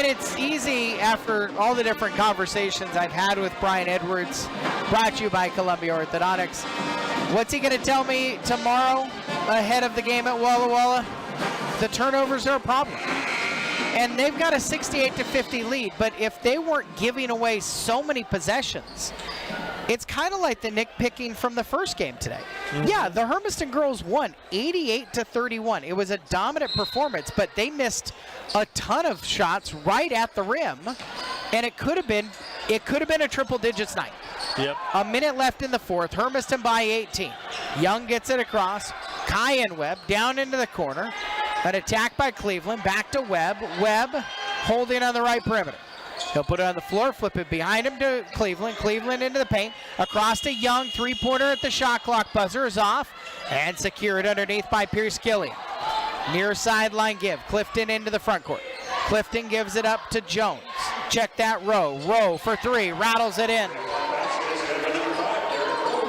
It's easy after all the different conversations I've had with Brian Edwards, brought to you by Columbia Orthodontics. What's he going to tell me tomorrow ahead of the game at Walla Walla? The turnovers are a problem. And they've got a 68-50 lead, but if they weren't giving away so many possessions, it's kind of like the nitpicking from the first game today. Yeah, the Hermiston girls won 88-31. It was a dominant performance, but they missed a ton of shots right at the rim, and it could have been a triple digits night. Yep. A minute left in the fourth. Hermiston by 18. Young gets it across. Kyan Webb down into the corner. An attack by Cleveland. Back to Webb. Webb holding on the right perimeter. He'll put it on the floor, flip it behind him to Cleveland. Cleveland into the paint. Across to Young. Three-pointer at the shot clock buzzer is off. And secured underneath by Pierce Killian. Near sideline give. Clifton into the front court. Clifton gives it up to Jones. Check that Rowe. Rowe for 3. Rattles it in.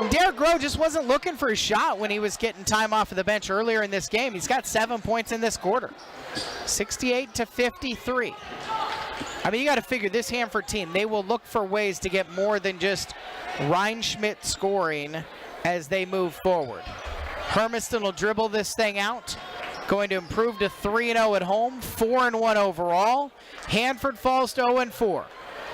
Derek Rowe just wasn't looking for his shot when he was getting time off of the bench earlier in this game. He's got 7 points in this quarter. 68-53. I mean, you got to figure this Hanford team, they will look for ways to get more than just Reinschmidt scoring as they move forward. Hermiston will dribble this thing out. Going to improve to 3-0 at home, 4-1 overall. Hanford falls to 0-4.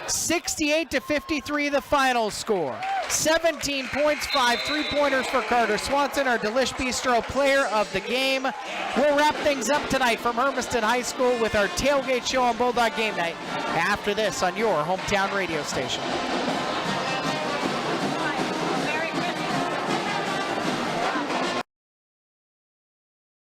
68-53 the final score. 17 points, 5 3-pointers for Carter Swanson, our Delish Bistro player of the game. We'll wrap things up tonight from Hermiston High School with our tailgate show on Bulldog Game Night after this on your hometown radio station.